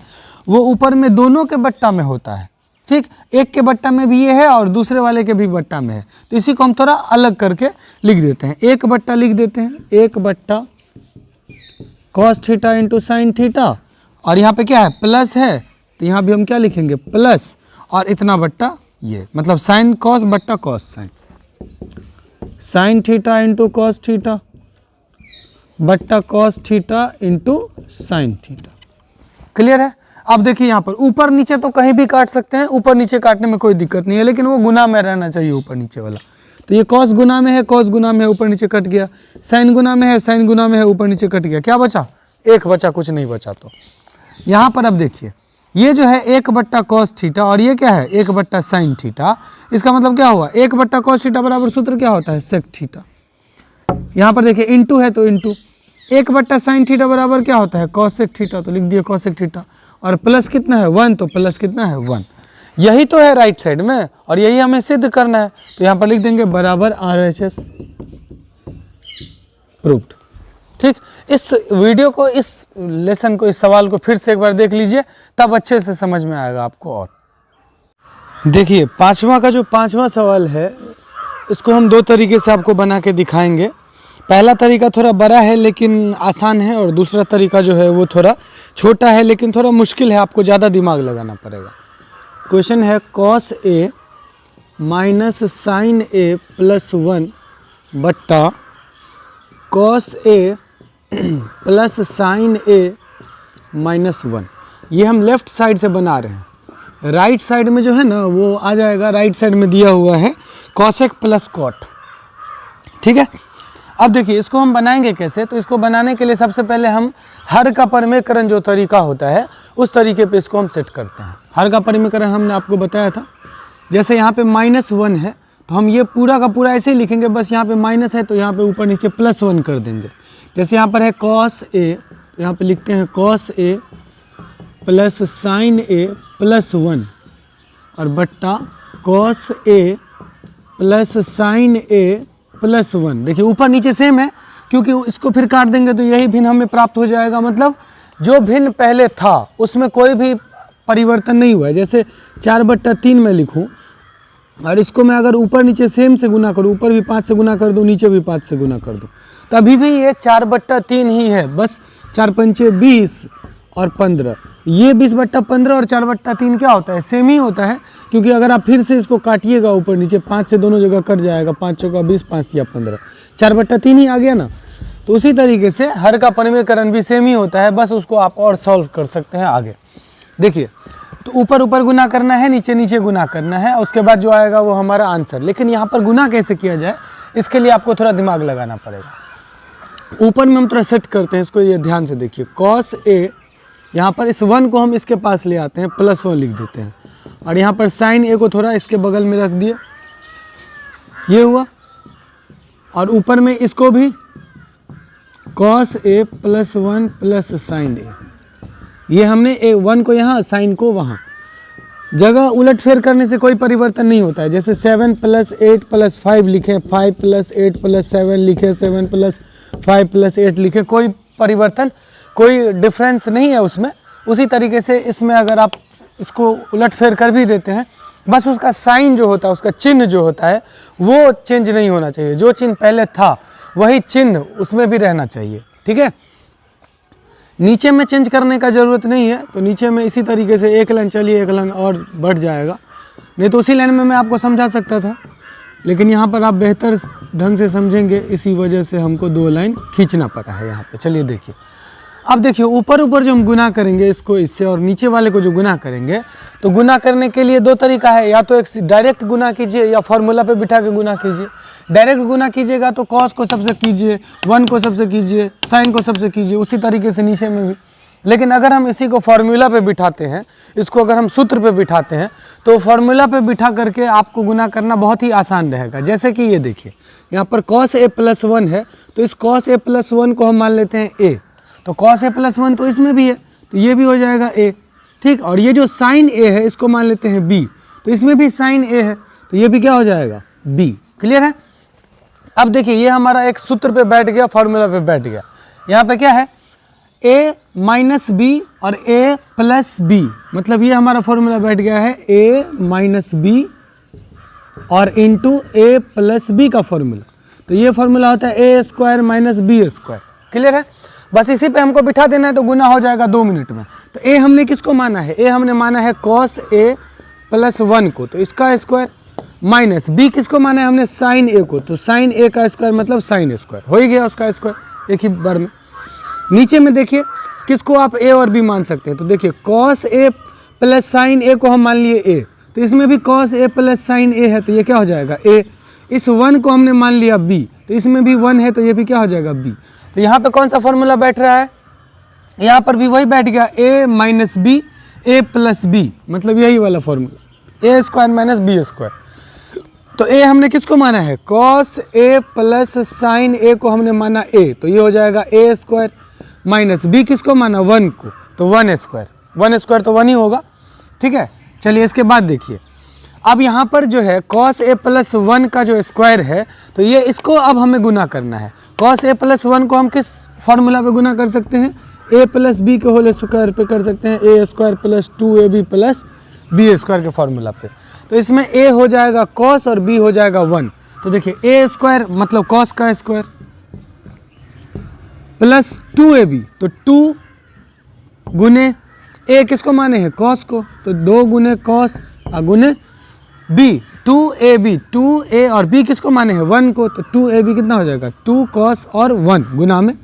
वो ऊपर में दोनों के बट्टा में होता है, ठीक, एक के बट्टा में भी ये है और दूसरे वाले के भी बट्टा में है, तो इसी को हम थोड़ा अलग करके लिख देते हैं। एक बट्टा लिख देते हैं, एक बट्टा cos theta into sine theta, और यहाँ पे क्या है प्लस है, तो यहाँ भी हम क्या लिखेंगे प्लस, और इतना बट्टा ये, मतलब साइन कॉस बट्टा cos sine, sine theta into cos theta बट्टा cos theta into sine theta. Clear है? अब देखिए यहाँ पर ऊपर नीचे तो कहीं भी काट सकते हैं, ऊपर नीचे काटने में कोई दिक्कत नहीं है, लेकिन वो गुना में रहना चाहिए ऊपर नीचे वाला। तो ये कॉस गुना में है, कॉस गुना में है, ऊपर नीचे कट गया, साइन गुना में है, साइन गुना में है, ऊपर नीचे कट गया, क्या बचा, एक बचा, कुछ नहीं बचा। तो यहाँ पर अब देखिए ये जो है एक बट्टा कॉस थीटा और ये क्या है एक बट्टा साइन थीटा, इसका मतलब क्या हुआ, एक बट्टा कॉस थीटा बराबर सूत्र क्या होता है सेक थीटा। यहाँ पर देखिए इंटू है तो इंटू, एक बट्टा साइन थीटा बराबर क्या होता है कॉसेक थीटा, तो लिख दिया कॉसेक थीटा, और प्लस कितना है 1, तो प्लस कितना है 1। यही तो है राइट साइड में और यही हमें सिद्ध करना है, तो यहाँ पर लिख देंगे बराबर RHS प्रूव्ड। ठीक, इस वीडियो को, इस लेसन को, इस सवाल को फिर से एक बार देख लीजिए, तब अच्छे से समझ में आएगा आपको। और देखिए पांचवा का जो पांचवा सवाल है, इसको हम दो तरीके से आपको बना के दिखाएंगे। पहला तरीका थोड़ा बड़ा है लेकिन आसान है, और दूसरा तरीका जो है वो थोड़ा छोटा है लेकिन थोड़ा मुश्किल है, आपको ज़्यादा दिमाग लगाना पड़ेगा। क्वेश्चन है cos A minus sine A plus 1 बट्टा cos A plus sign A minus 1। ये हम लेफ्ट साइड से बना रहे हैं, राइट साइड में जो है ना वो आ जाएगा, राइट साइड में दिया हुआ है कॉसेक प्लस कॉट। ठीक है, अब देखिए इसको हम बनाएंगे कैसे, तो इसको बनाने के लिए सबसे पहले हम हर का परिमेयकरण जो तरीका होता है उस तरीके पे इसको हम सेट करते हैं। हर का परिमेयकरण हमने आपको बताया था, जैसे यहाँ पे -1 है तो हम ये पूरा का पूरा ऐसे ही लिखेंगे, बस यहाँ पे माइनस है तो यहाँ पे ऊपर नीचे +1 कर देंगे। जैसे यहाँ पर है कॉस ए, तो यहाँ पे लिखते हैं cos A plus sign A plus 1 और बट्टा cos A plus sign A plus 1। देखिए ऊपर नीचे सेम है, क्योंकि इसको फिर काट देंगे तो यही भिन्न हमें प्राप्त हो जाएगा। मतलब जो भिन्न पहले था उसमें कोई भी परिवर्तन नहीं हुआ है। जैसे 4/3 में लिखूं और इसको मैं अगर ऊपर नीचे सेम से गुना करूं, ऊपर भी 5 से गुना कर दूं, नीचे भी 5 से गुना कर दूं, तो अभी भी ये 4/3 ही है। बस 4 पंचे 20 और 15, ये 20/15 और 4/3 क्या होता है सेम ही होता है, क्योंकि अगर आप फिर से इसको काटिएगा ऊपर नीचे 5 से दोनों जगह कट जाएगा, 5 चौका 20, 5 तिया 15, 4/3 ही आ गया ना। तो उसी तरीके से हर का परिमेयकरण भी सेम ही होता है, बस उसको आप और सॉल्व कर सकते हैं आगे। देखिए तो ऊपर ऊपर गुना करना है, नीचे नीचे गुना करना है, उसके बाद जो आएगा वो हमारा आंसर। लेकिन यहाँ पर गुना कैसे किया जाए इसके लिए आपको थोड़ा दिमाग लगाना पड़ेगा। ऊपर में हम थोड़ा सेट करते हैं इसको, ये ध्यान से देखिए। कॉस ए, यहाँ पर इस 1 को हम इसके पास ले आते हैं, +1 लिख देते हैं, और यहाँ पर साइन ए को थोड़ा इसके बगल में रख दिए, ये हुआ। और ऊपर में इसको भी cos A plus 1 plus sign ए, ये हमने 1 को यहाँ साइन को वहाँ, जगह उलट फेर करने से कोई परिवर्तन नहीं होता है। जैसे 7 + 8 + 5 लिखे, 5 + 8 + 7 लिखे, 7 + 5 + 8 लिखे, कोई परिवर्तन, कोई डिफरेंस नहीं है उसमें। उसी तरीके से इसमें अगर आप इसको उलट फेर कर भी देते हैं, बस उसका साइन जो होता है, उसका चिन्ह जो होता है वो चेंज नहीं होना चाहिए। जो चिन्ह पहले था वही चिन्ह उसमें भी रहना चाहिए। ठीक है, नीचे में चेंज करने का ज़रूरत नहीं है, तो नीचे में इसी तरीके से एक लाइन चलिए, एक लाइन और बढ़ जाएगा, नहीं तो उसी लाइन में मैं आपको समझा सकता था, लेकिन यहाँ पर आप बेहतर ढंग से समझेंगे, इसी वजह से हमको 2 लाइन खींचना पड़ा है यहाँ पे। चलिए देखिए, अब देखिए ऊपर ऊपर जो हम गुना करेंगे इसको इससे, और नीचे वाले को जो गुना करेंगे, तो गुना करने के लिए 2 तरीका है, या तो एक डायरेक्ट गुना कीजिए या फॉर्मूला पे बिठा के गुना कीजिए। डायरेक्ट गुना कीजिएगा तो कॉस को सबसे कीजिए, 1 को सबसे कीजिए, साइन को सबसे कीजिए, उसी तरीके से नीचे में भी। लेकिन अगर हम इसी को फार्मूला पे बिठाते हैं, इसको अगर हम सूत्र पे बिठाते हैं, तो फार्मूला पे बिठा करके आपको गुना करना बहुत ही आसान रहेगा। जैसे कि ये देखिए, यहाँ पर cos a + 1 है, तो इस cos a + 1 को हम मान लेते हैं a, तो cos a + 1 तो इसमें भी है, तो ये भी हो जाएगा a। ठीक, और ये जो साइन a है इसको मान लेते हैं b, तो इसमें भी साइन a है, तो ये भी क्या हो जाएगा b। क्लियर है? अब देखिए ये हमारा एक सूत्र पे बैठ गया, फार्मूला पे बैठ गया। यहाँ पे क्या है a माइनस बी और a प्लस बी, मतलब ये हमारा फॉर्मूला बैठ गया है a माइनस बी और इंटू a प्लस बी का फॉर्मूला। तो ये फॉर्मूला होता है ए square minus B square. Clear है? बस इसी पे हमको बिठा देना है तो गुना हो जाएगा 2 मिनट में। तो a हमने किसको माना है? a हमने माना है cos a प्लस 1 को, तो इसका स्क्वायर, माइनस b किसको माना है हमने? साइन a को, तो साइन a का स्क्वायर मतलब साइन स्क्वायर, हो ही गया उसका स्क्वायर एक ही बार में। नीचे में देखिए किसको आप a और b मान सकते हैं, तो देखिए cos a plus sine a को हम मान लिए a, तो इसमें भी cos a plus sine a है, तो ये क्या हो जाएगा a। इस 1 को हमने मान लिया b, तो इसमें भी 1 है, तो ये भी क्या हो जाएगा b। तो यहाँ पे कौन सा फॉर्मूला बैठ रहा है? यहाँ पर भी वही बैठ गया a minus B a plus B, मतलब यही वाला formula a square minus B square. तो a हमने किसको माना है? cos a plus sine a को हमने माना a, तो ये हो जाएगा a स्क्वायर माइनस b किसको माना? 1 को, तो 1 स्क्वायर, 1 स्क्वायर तो 1 ही होगा। ठीक है, चलिए इसके बाद देखिए, अब यहाँ पर जो है cos a प्लस 1 का जो स्क्वायर है, तो ये इसको अब हमें गुना करना है। cos a प्लस 1 को हम किस फॉर्मूला पे गुना कर सकते हैं? a प्लस बी के होल स्क्वायर पे कर सकते हैं, a square plus 2ab plus B square के फॉर्मूला पे। तो इसमें a हो जाएगा cos और b हो जाएगा 1। तो देखिए a स्क्वायर मतलब cos का स्क्वायर प्लस 2ab, तो 2 गुने a किसको माने हैं? cos को, तो 2 गुने cos गुने b, 2ab, 2a और b किसको माने हैं? 1 को, तो 2ab कितना हो जाएगा? 2 cos और 1 गुना में,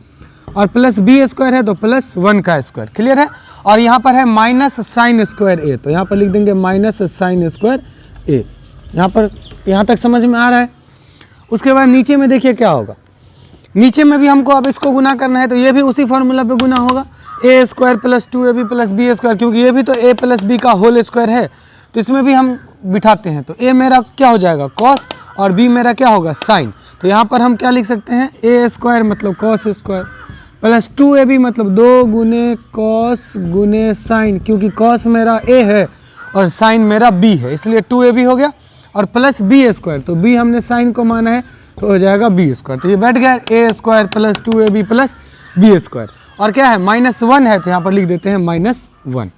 और प्लस b स्क्वायर है तो प्लस 1 का स्क्वायर। क्लियर है? और यहाँ पर है माइनस साइन स्क्वायर a, तो यहाँ पर लिख देंगे माइनस साइन स्क्वायर a। यहाँ तक समझ में आ रहा है? उसके बाद नीचे में देखिए क्या होगा, नीचे में भी हमको अब इसको गुना करना है, तो ये भी उसी फॉर्मूला पे गुना होगा, a square plus 2ab plus B square, क्योंकि ये भी तो a प्लस बी का होल स्क्वायर है, तो इसमें भी हम बिठाते हैं। तो a मेरा क्या हो जाएगा? cos और b मेरा क्या होगा? साइन। तो यहाँ पर हम क्या लिख सकते हैं? a स्क्वायर मतलब cos स्क्वायर प्लस 2ab मतलब 2 गुने cos गुने साइन, क्योंकि cos मेरा a है और साइन मेरा b है, इसलिए 2ab हो गया, और प्लस b स्क्वायर, तो b हमने साइन को माना है तो हो जाएगा b स्क्वायर। तो ये बैठ गया a square plus 2ab plus b square, और क्या है? -1 है, तो यहाँ पर लिख देते हैं -1।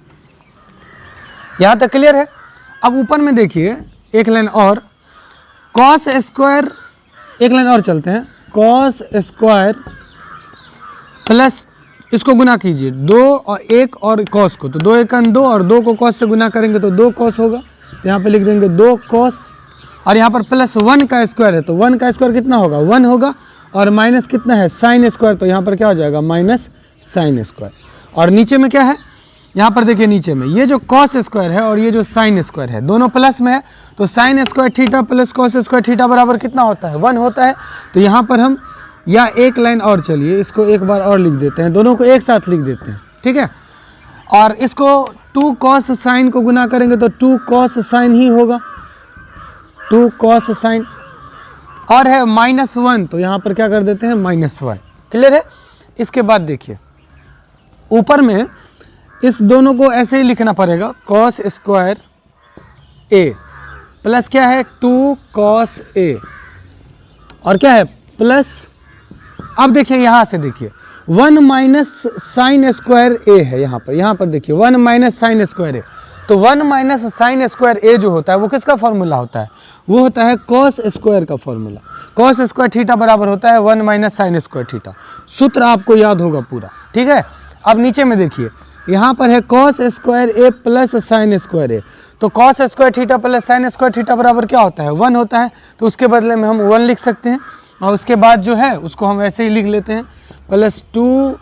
यहाँ तक क्लियर है? अब ऊपर में देखिए एक लाइन और, cos स्क्वायर, एक लाइन और चलते हैं, cos स्क्वायर प्लस इसको गुना कीजिए 2 और 1 और cos को, तो 2 1 2 और 2 को cos से गुना करेंगे तो 2 cos होगा, तो यहाँ पे लिख देंगे 2 cos, और यहाँ पर प्लस 1 का स्क्वायर है, तो 1 का स्क्वायर कितना होगा? 1 होगा, और माइनस कितना है? साइन स्क्वायर, तो यहाँ पर क्या हो जाएगा? Minus sine square. और नीचे में क्या है? यहाँ पर देखिए नीचे में ये जो cos स्क्वायर है और ये जो साइन स्क्वायर है, दोनों प्लस में है, तो sine square theta plus cos square theta बराबर कितना होता है? 1 होता है। तो यहाँ पर हम या एक लाइन और, चलिए इसको एक बार और लिख देते हैं, दोनों को एक साथ लिख देते हैं। ठीक है, और इसको 2 cos साइन को गुना करेंगे तो 2 cos साइन ही होगा, 2 cos साइन, और है -1, तो यहाँ पर क्या कर देते हैं? -1। क्लियर है? इसके बाद देखिए ऊपर में इस दोनों को ऐसे ही लिखना पड़ेगा, cos स्क्वायर a प्लस क्या है? 2 cos a, और क्या है? प्लस, अब देखिए यहाँ से देखिए 1 माइनस साइन स्क्वायर a है, यहाँ पर देखिए 1 माइनस साइन स्क्वायर a, तो 1 माइनस साइन स्क्वायर a जो होता है वो किसका फॉर्मूला होता है? वो होता है cos स्क्वायर का फॉर्मूला। cos स्क्वायर थीटा बराबर होता है 1 माइनस साइन स्क्वायर थीटा। सूत्र आपको याद होगा पूरा। ठीक है, अब नीचे में देखिए यहाँ पर है cos square a plus sine square a, तो cos square theta plus sine square theta बराबर क्या होता है? 1 होता है, तो उसके बदले में हम 1 लिख सकते हैं, और उसके बाद जो है उसको हम ऐसे ही लिख लेते हैं, plus 2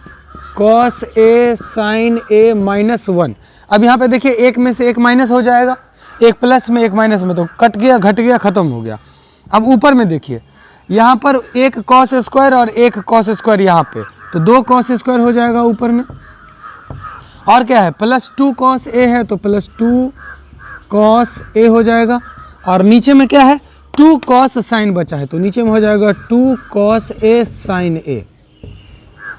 cos a sine a minus 1। अब यहाँ पे देखिए एक में से एक माइनस हो जाएगा, एक प्लस में एक माइनस में, तो कट गया, घट गया, खत्म हो गया। अब ऊपर में देखिए यहाँ पर एक cos स्क्वायर और एक cos स्क्वायर यहाँ पे, तो 2 cos स्क्वायर हो जाएगा ऊपर में, और क्या है? प्लस 2 cos a है, तो प्लस 2 cos a हो जाएगा, और नीचे में क्या है? 2 cos साइन बचा है, तो नीचे में हो जाएगा 2 cos a sine a।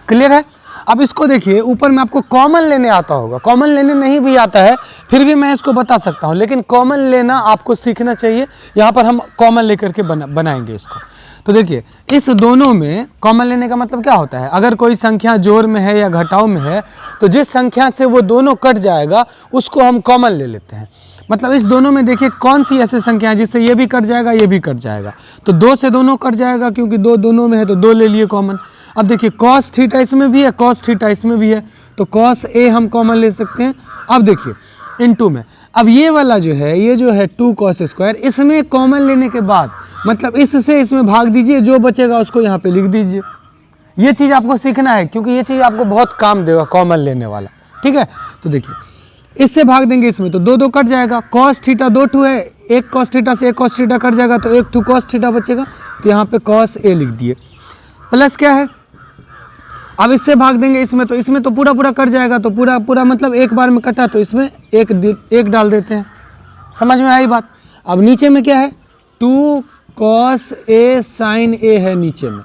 Clear है? अब इसको देखिए ऊपर में आपको कॉमन लेने आता होगा, कॉमन लेने नहीं भी आता है फिर भी मैं इसको बता सकता हूँ, लेकिन कॉमन लेना आपको सीखना चाहिए। यहाँ पर हम कॉमन लेकर के बनाएंगे इसको। तो देखिए इस दोनों में कॉमन लेने का मतलब क्या होता है, अगर कोई संख्या जोड़ में है या घटाव में है तो जिस संख्या से वो दोनों कट जाएगा उसको हम कॉमन ले लेते हैं। मतलब इस दोनों में देखिए कौन सी ऐसी संख्या है जिससे ये भी कट जाएगा ये भी कट जाएगा, तो 2 से दोनों कट जाएगा क्योंकि 2 दोनों में है तो 2 ले लिए कॉमन। अब देखिए कॉस थीटा इसमें भी है, कॉस थीटा इसमें भी है, तो कॉस ए हम कॉमन ले सकते हैं। अब देखिए इनटू में, अब ये वाला जो है ये जो है 2 cos स्क्वायर, इसमें कॉमन लेने के बाद मतलब इससे इसमें भाग दीजिए, जो बचेगा उसको यहाँ पे लिख दीजिए। ये चीज़ आपको सीखना है क्योंकि ये चीज़ आपको बहुत काम देगा कॉमन लेने वाला, ठीक है। तो देखिए इससे भाग देंगे इसमें तो 2 2 कट जाएगा, cos थीटा 2 2 है, एक cos थीटा से एक cos थीटा कट जाएगा तो एक 2 cos थीटा बचेगा, तो यहाँ पे cos a लिख दिए। प्लस क्या है, अब इससे भाग देंगे इसमें तो इसमें तो पूरा पूरा कट जाएगा, तो पूरा पूरा मतलब एक बार में कटा तो इसमें एक डाल देते हैं। समझ में आई बात। अब नीचे में क्या है 2 cos a sin a है नीचे में,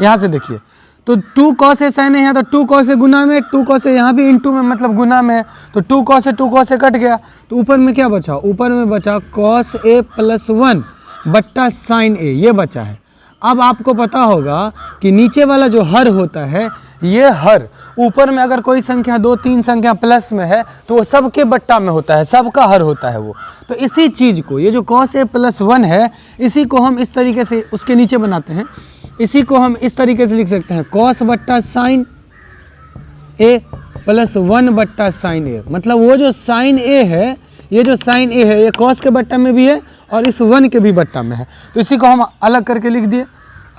यहाँ से देखिए तो 2 cos a sin a है तो 2 cos a गुना में, 2 cos a यहाँ भी इंटू में मतलब गुना में है, तो 2 cos a कट गया, तो ऊपर में क्या बचा, ऊपर में बचा cos a + 1 बट्टा sin a, ये बचा है। अब आपको पता होगा कि नीचे वाला जो हर होता है ये हर ऊपर में अगर कोई संख्या 2 3 संख्या प्लस में है तो वो सबके बट्टा में होता है, सबका हर होता है वो। तो इसी चीज़ को ये जो cos a + 1 है इसी को हम इस तरीके से उसके नीचे बनाते हैं, इसी को हम इस तरीके से लिख सकते हैं cos बट्टा sin a + 1 बट्टा sin a। मतलब वो जो sin a है, ये जो sin a है ये cos के बट्टा में भी है और इस 1 के भी बट्टा में है, तो इसी को हम अलग करके लिख दिए।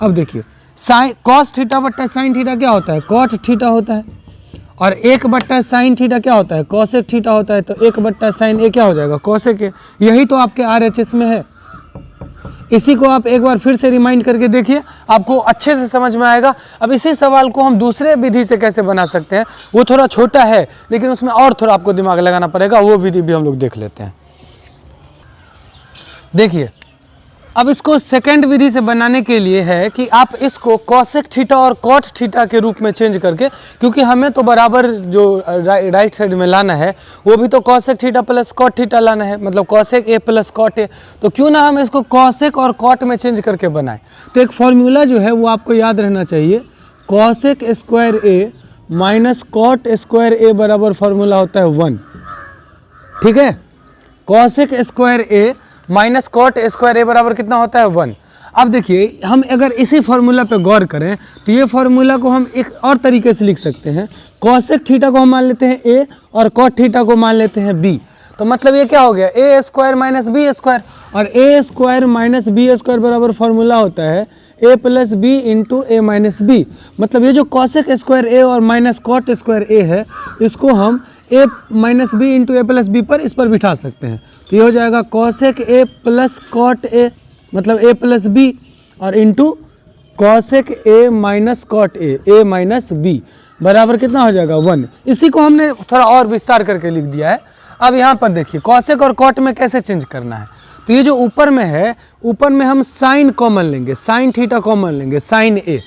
अब देखिए साइन cos थीटा बट्टा sin थीटा क्या होता है, cot थीटा होता है, और 1 बट्टा sin थीटा क्या होता है, cosec थीटा होता है, तो 1 बट्टा sin a क्या हो जाएगा, cosec a। यही तो आपके RHS में है। इसी को आप एक बार फिर से रिमाइंड करके देखिए, आपको अच्छे से समझ में आएगा। अब इसी सवाल को हम दूसरे विधि से कैसे बना सकते हैं, वो थोड़ा छोटा है लेकिन उसमें और थोड़ा आपको दिमाग लगाना पड़ेगा, वो विधि भी हम लोग देख लेते हैं। देखिए अब इसको सेकंड विधि से बनाने के लिए है कि आप इसको cosec थीटा और cot थीटा के रूप में चेंज करके, क्योंकि हमें तो बराबर जो राइट साइड में लाना है वो भी तो cosec थीटा + cot थीटा लाना है, मतलब cosec a + cot a, तो क्यों ना हम इसको cosec और cot में चेंज करके बनाएं। तो एक फॉर्मूला जो है वो आपको याद रहना चाहिए, cosec square a - cot square a बराबर फॉर्मूला होता है 1, ठीक है। cosec square a - cot square a बराबर कितना होता है 1। अब देखिए हम अगर इसी फॉर्मूला पे गौर करें तो ये फॉर्मूला को हम एक और तरीके से लिख सकते हैं, cosec थीटा को हम मान लेते हैं a और cot थीटा को मान लेते हैं b, तो मतलब ये क्या हो गया a स्क्वायर - b स्क्वायर, और a स्क्वायर - b स्क्वायर बराबर फॉर्मूला होता है a + b × a - b। मतलब ये जो cosec स्क्वायर a और -cot स्क्वायर a है इसको हम a - b × a + b पर इस पर बिठा सकते हैं, तो ये हो जाएगा cosec a + cot a मतलब a + b और into cosec a - cot a - b बराबर कितना हो जाएगा 1। इसी को हमने थोड़ा और विस्तार करके लिख दिया है। अब यहाँ पर देखिए cosec और cot में कैसे चेंज करना है, तो ये जो ऊपर में है ऊपर में हम sin कॉमन लेंगे, sin थीटा कॉमन लेंगे, sin a।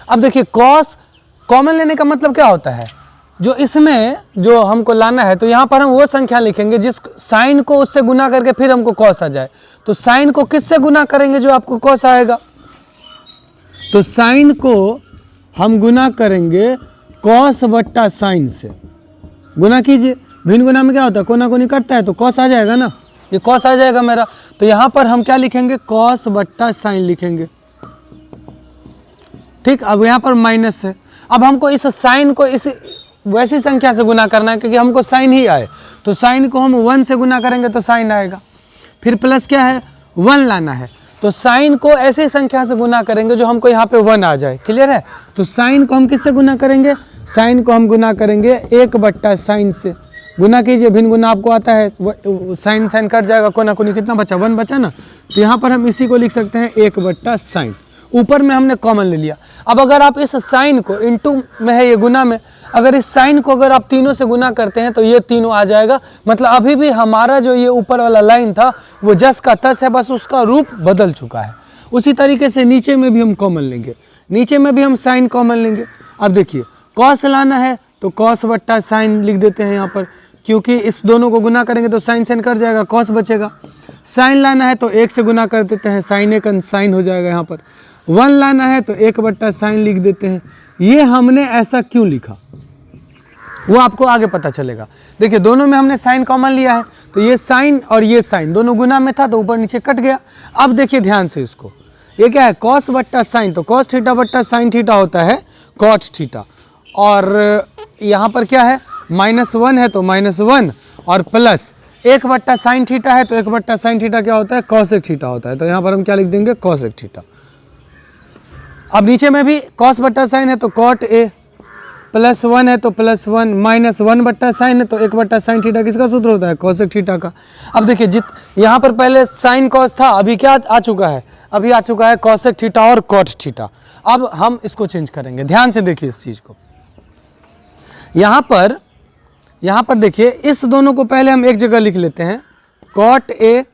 अब देखिए cos कॉमन लेने का मतलब क्या होता है, जो इसमें जो हमको लाना है तो यहाँ पर हम वो संख्या लिखेंगे जिस साइन को उससे गुना करके फिर हमको कॉस आ जाए, तो साइन को किससे गुना करेंगे जो आपको कॉस आएगा, तो साइन को हम गुना करेंगे कॉस बट्टा साइन से। गुना कीजिए, भिन्न गुना में क्या होता है कोना कोनी कटता है तो कॉस आ जाएगा ना, ये कॉस आ जाएगा मेरा, तो यहाँ पर हम क्या लिखेंगे कॉस बट्टा साइन लिखेंगे, ठीक। अब यहाँ पर माइनस है, अब हमको इस साइन को इस वैसी संख्या से गुना करना है क्योंकि हमको साइन ही आए, तो साइन को हम 1 से गुना करेंगे तो साइन आएगा, फिर प्लस क्या है 1 लाना है, तो साइन को ऐसी संख्या से गुना करेंगे जो हमको यहाँ पे 1 आ जाए, क्लियर है। तो साइन को हम किससे गुना करेंगे, साइन को हम गुना करेंगे 1 बट्टा साइन से। गुना कीजिए, भिन्न गुना आपको आता है, साइन साइन कट जाएगा, कोना कोनी कितना बचा 1 बचा ना, तो यहाँ पर हम इसी को लिख सकते हैं 1 बट्टा साइन। ऊपर में हमने कॉमन ले लिया। अब अगर आप इस साइन को इंटू में है ये गुना में, अगर इस साइन को अगर आप तीनों से गुना करते हैं तो ये तीनों आ जाएगा, मतलब अभी भी हमारा जो ये ऊपर वाला लाइन था वो जस का तस है, बस उसका रूप बदल चुका है। उसी तरीके से नीचे में भी हम कॉमन लेंगे, नीचे में भी हम साइन कॉमन लेंगे। अब देखिए कॉस लाना है तो कॉस बट्टा साइन लिख देते हैं यहाँ पर, क्योंकि इस दोनों को गुना करेंगे तो साइन साइन कट जाएगा, कॉस बचेगा। साइन लाना है तो 1 से गुना कर देते हैं, साइन 1 साइन हो जाएगा यहाँ पर। 1 लाना है तो 1/sin लिख देते हैं। ये हमने ऐसा क्यों लिखा वो आपको आगे पता चलेगा। देखिए दोनों में हमने साइन कॉमन लिया है, तो ये साइन और ये साइन दोनों गुना में था तो ऊपर नीचे कट गया। अब देखिए ध्यान से इसको, ये क्या है कॉस बट्टा साइन, तो कॉस थीटा बट्टा साइन थीटा होता है कॉट थीटा। और यहाँ पर क्या है -1 है तो -1 और प्लस 1/sin थीटा है तो 1/sin थीटा क्या होता है कॉसेक थीटा होता है। तो यहाँ पर हम क्या लिख देंगे कॉसेक थीटा। अब नीचे में भी कॉस बट्टा साइन है तो कॉट ए, +1 है तो +1, -1/sin है तो 1/sin थीटा किसका सूत्र होता है कॉसेक थीटा का। अब देखिए यहाँ पर पहले साइन कॉस था, अभी क्या आ चुका है, अभी आ चुका है कॉसेक थीटा और कॉट थीटा। अब हम इसको चेंज करेंगे, ध्यान से देखिए इस चीज़ को। यहाँ पर देखिए इस दोनों को पहले हम एक जगह लिख लेते हैं, cot A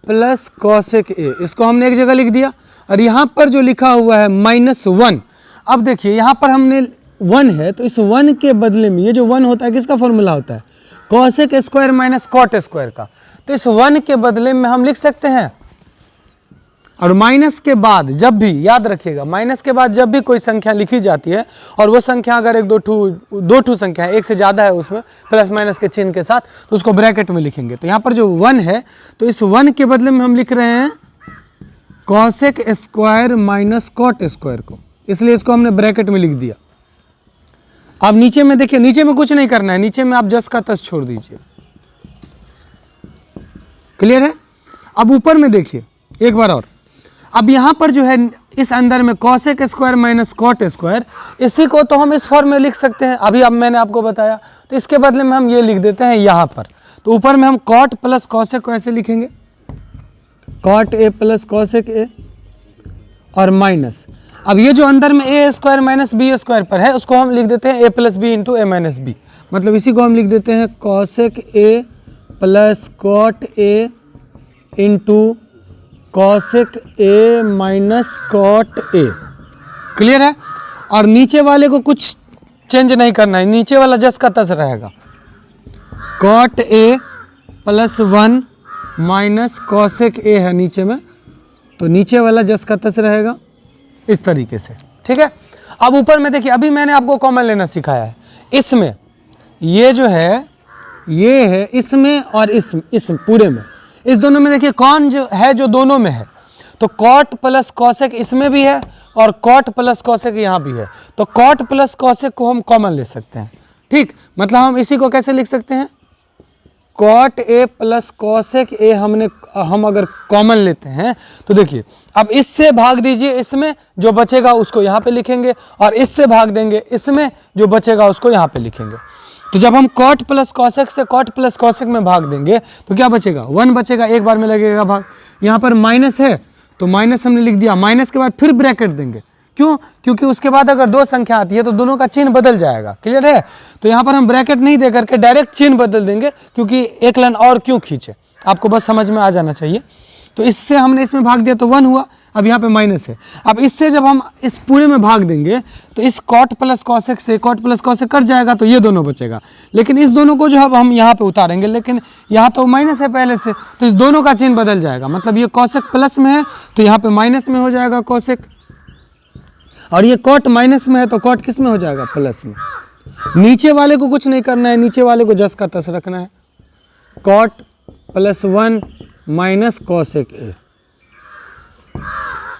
plus cosec A, इसको हमने एक जगह लिख दिया। और यहाँ पर जो लिखा हुआ है -1, अब देखिए यहाँ पर हमने 1 है तो इस 1 के बदले में ये जो 1 होता है किसका फॉर्मूला होता है cosec square minus cot square का, तो इस 1 के बदले में हम लिख सकते हैं। और माइनस के बाद जब भी, याद रखिएगा, माइनस के बाद जब भी कोई संख्या लिखी जाती है और वो संख्या अगर एक दो ठू संख्या है, एक से ज़्यादा है उसमें प्लस माइनस के चिन्ह के साथ, तो उसको ब्रैकेट में लिखेंगे। तो यहाँ पर जो 1 है तो इस 1 के बदले में हम लिख रहे हैं cosec square minus cot square को, इसलिए इसको हमने ब्रैकेट में लिख दिया। अब नीचे में देखिए, नीचे में कुछ नहीं करना है, नीचे में आप जस का तस छोड़ दीजिए, क्लियर है। अब ऊपर में देखिए एक बार और, अब यहाँ पर जो है इस अंदर में cosec square minus cot square, इसी को तो हम इस फॉर्म में लिख सकते हैं, अभी अब मैंने आपको बताया। तो इसके बदले में हम ये लिख देते हैं यहाँ पर, तो ऊपर में हम कॉट प्लस कॉसेक को ऐसे लिखेंगे, cot A plus cosec A और माइनस, अब ये जो अंदर में A square minus B square पर है उसको हम लिख देते हैं A plus B into A minus B, मतलब इसी को हम लिख देते हैं cosec A plus cot A into cosec A minus cot A, clear है। और नीचे वाले को कुछ चेंज नहीं करना है, नीचे वाला जस का तस रहेगा, cot A +1 minus cosec A है नीचे में, तो नीचे वाला जस का तस रहेगा इस तरीके से, ठीक है। अब ऊपर में देखिए, अभी मैंने आपको कॉमन लेना सिखाया है, इसमें ये जो है ये है इसमें और इस पूरे में, इस दोनों में देखिए कौन जो है जो दोनों में है, तो कॉट प्लस कॉसेक इसमें भी है और कॉट प्लस कॉसेक यहाँ भी है, तो कॉट प्लस कॉसेक को हम कॉमन ले सकते हैं, ठीक। मतलब हम इसी को कैसे लिख सकते हैं, cot A plus cosec A हम अगर कॉमन लेते हैं तो देखिए, अब इससे भाग दीजिए, इसमें जो बचेगा उसको यहाँ पे लिखेंगे और इससे भाग देंगे, इसमें जो बचेगा उसको यहाँ पे लिखेंगे। तो जब हम कॉट प्लस कॉसेक से कॉट प्लस कॉसेक में भाग देंगे तो क्या बचेगा 1 बचेगा, एक बार में लगेगा भाग। यहाँ पर माइनस है तो माइनस हमने लिख दिया, माइनस के बाद फिर ब्रैकेट देंगे, क्यों, क्योंकि उसके बाद अगर 2 संख्या आती है तो दोनों का चिन्ह बदल जाएगा, क्लियर है। तो यहाँ पर हम ब्रैकेट नहीं दे करके डायरेक्ट चिन्ह बदल देंगे, क्योंकि एक लाइन और क्यों खींचे, आपको बस समझ में आ जाना चाहिए। तो इससे हमने इसमें भाग दिया तो 1 हुआ, अब यहाँ पे माइनस है। अब इससे जब हम इस पूरे में भाग देंगे तो इस कॉट प्लस कॉसेक से कॉट प्लस कॉसेक कट जाएगा तो ये दोनों बचेगा, लेकिन इस दोनों को जो है हम यहाँ पे उतारेंगे, लेकिन यहाँ तो माइनस है पहले से, तो इस दोनों का चिन्ह बदल जाएगा, मतलब ये कॉसेक प्लस में है तो यहाँ पे माइनस में हो जाएगा कॉसेक, और ये कॉट माइनस में है तो कॉट किस में हो जाएगा प्लस में। नीचे वाले को कुछ नहीं करना है, नीचे वाले को जस का तस रखना है, कॉट +1 माइनस कॉसेक ए,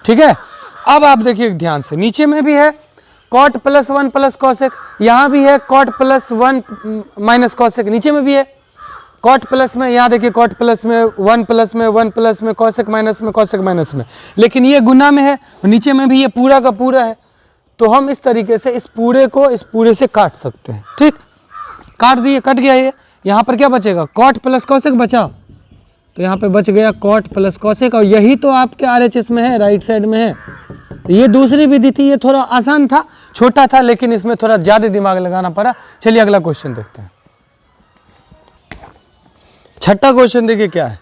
ठीक है। अब आप देखिए ध्यान से, नीचे में भी है कॉट +1 प्लस कॉसेक, यहाँ भी है कॉट +1 माइनस कॉसेक, नीचे में भी है कॉट प्लस में, यहाँ देखिए कॉट प्लस में 1 प्लस में 1 प्लस में कॉसेक माइनस में कॉसेक माइनस में, लेकिन ये गुना में है, नीचे में भी ये पूरा का पूरा है। तो हम इस तरीके से इस पूरे को इस पूरे से काट सकते हैं, ठीक, काट दिए, कट गया ये। यहाँ पर क्या बचेगा, कॉट प्लस कॉसेक बचा, तो यहाँ पे बच गया कॉट प्लस कॉसेक, और यही तो आपके RHS में है, राइट साइड में है। ये दूसरी विधि थी, ये थोड़ा आसान था, छोटा था, लेकिन इसमें थोड़ा ज़्यादा दिमाग लगाना पड़ा। चलिए अगला क्वेश्चन देखते हैं। छठा क्वेश्चन देखिए क्या है,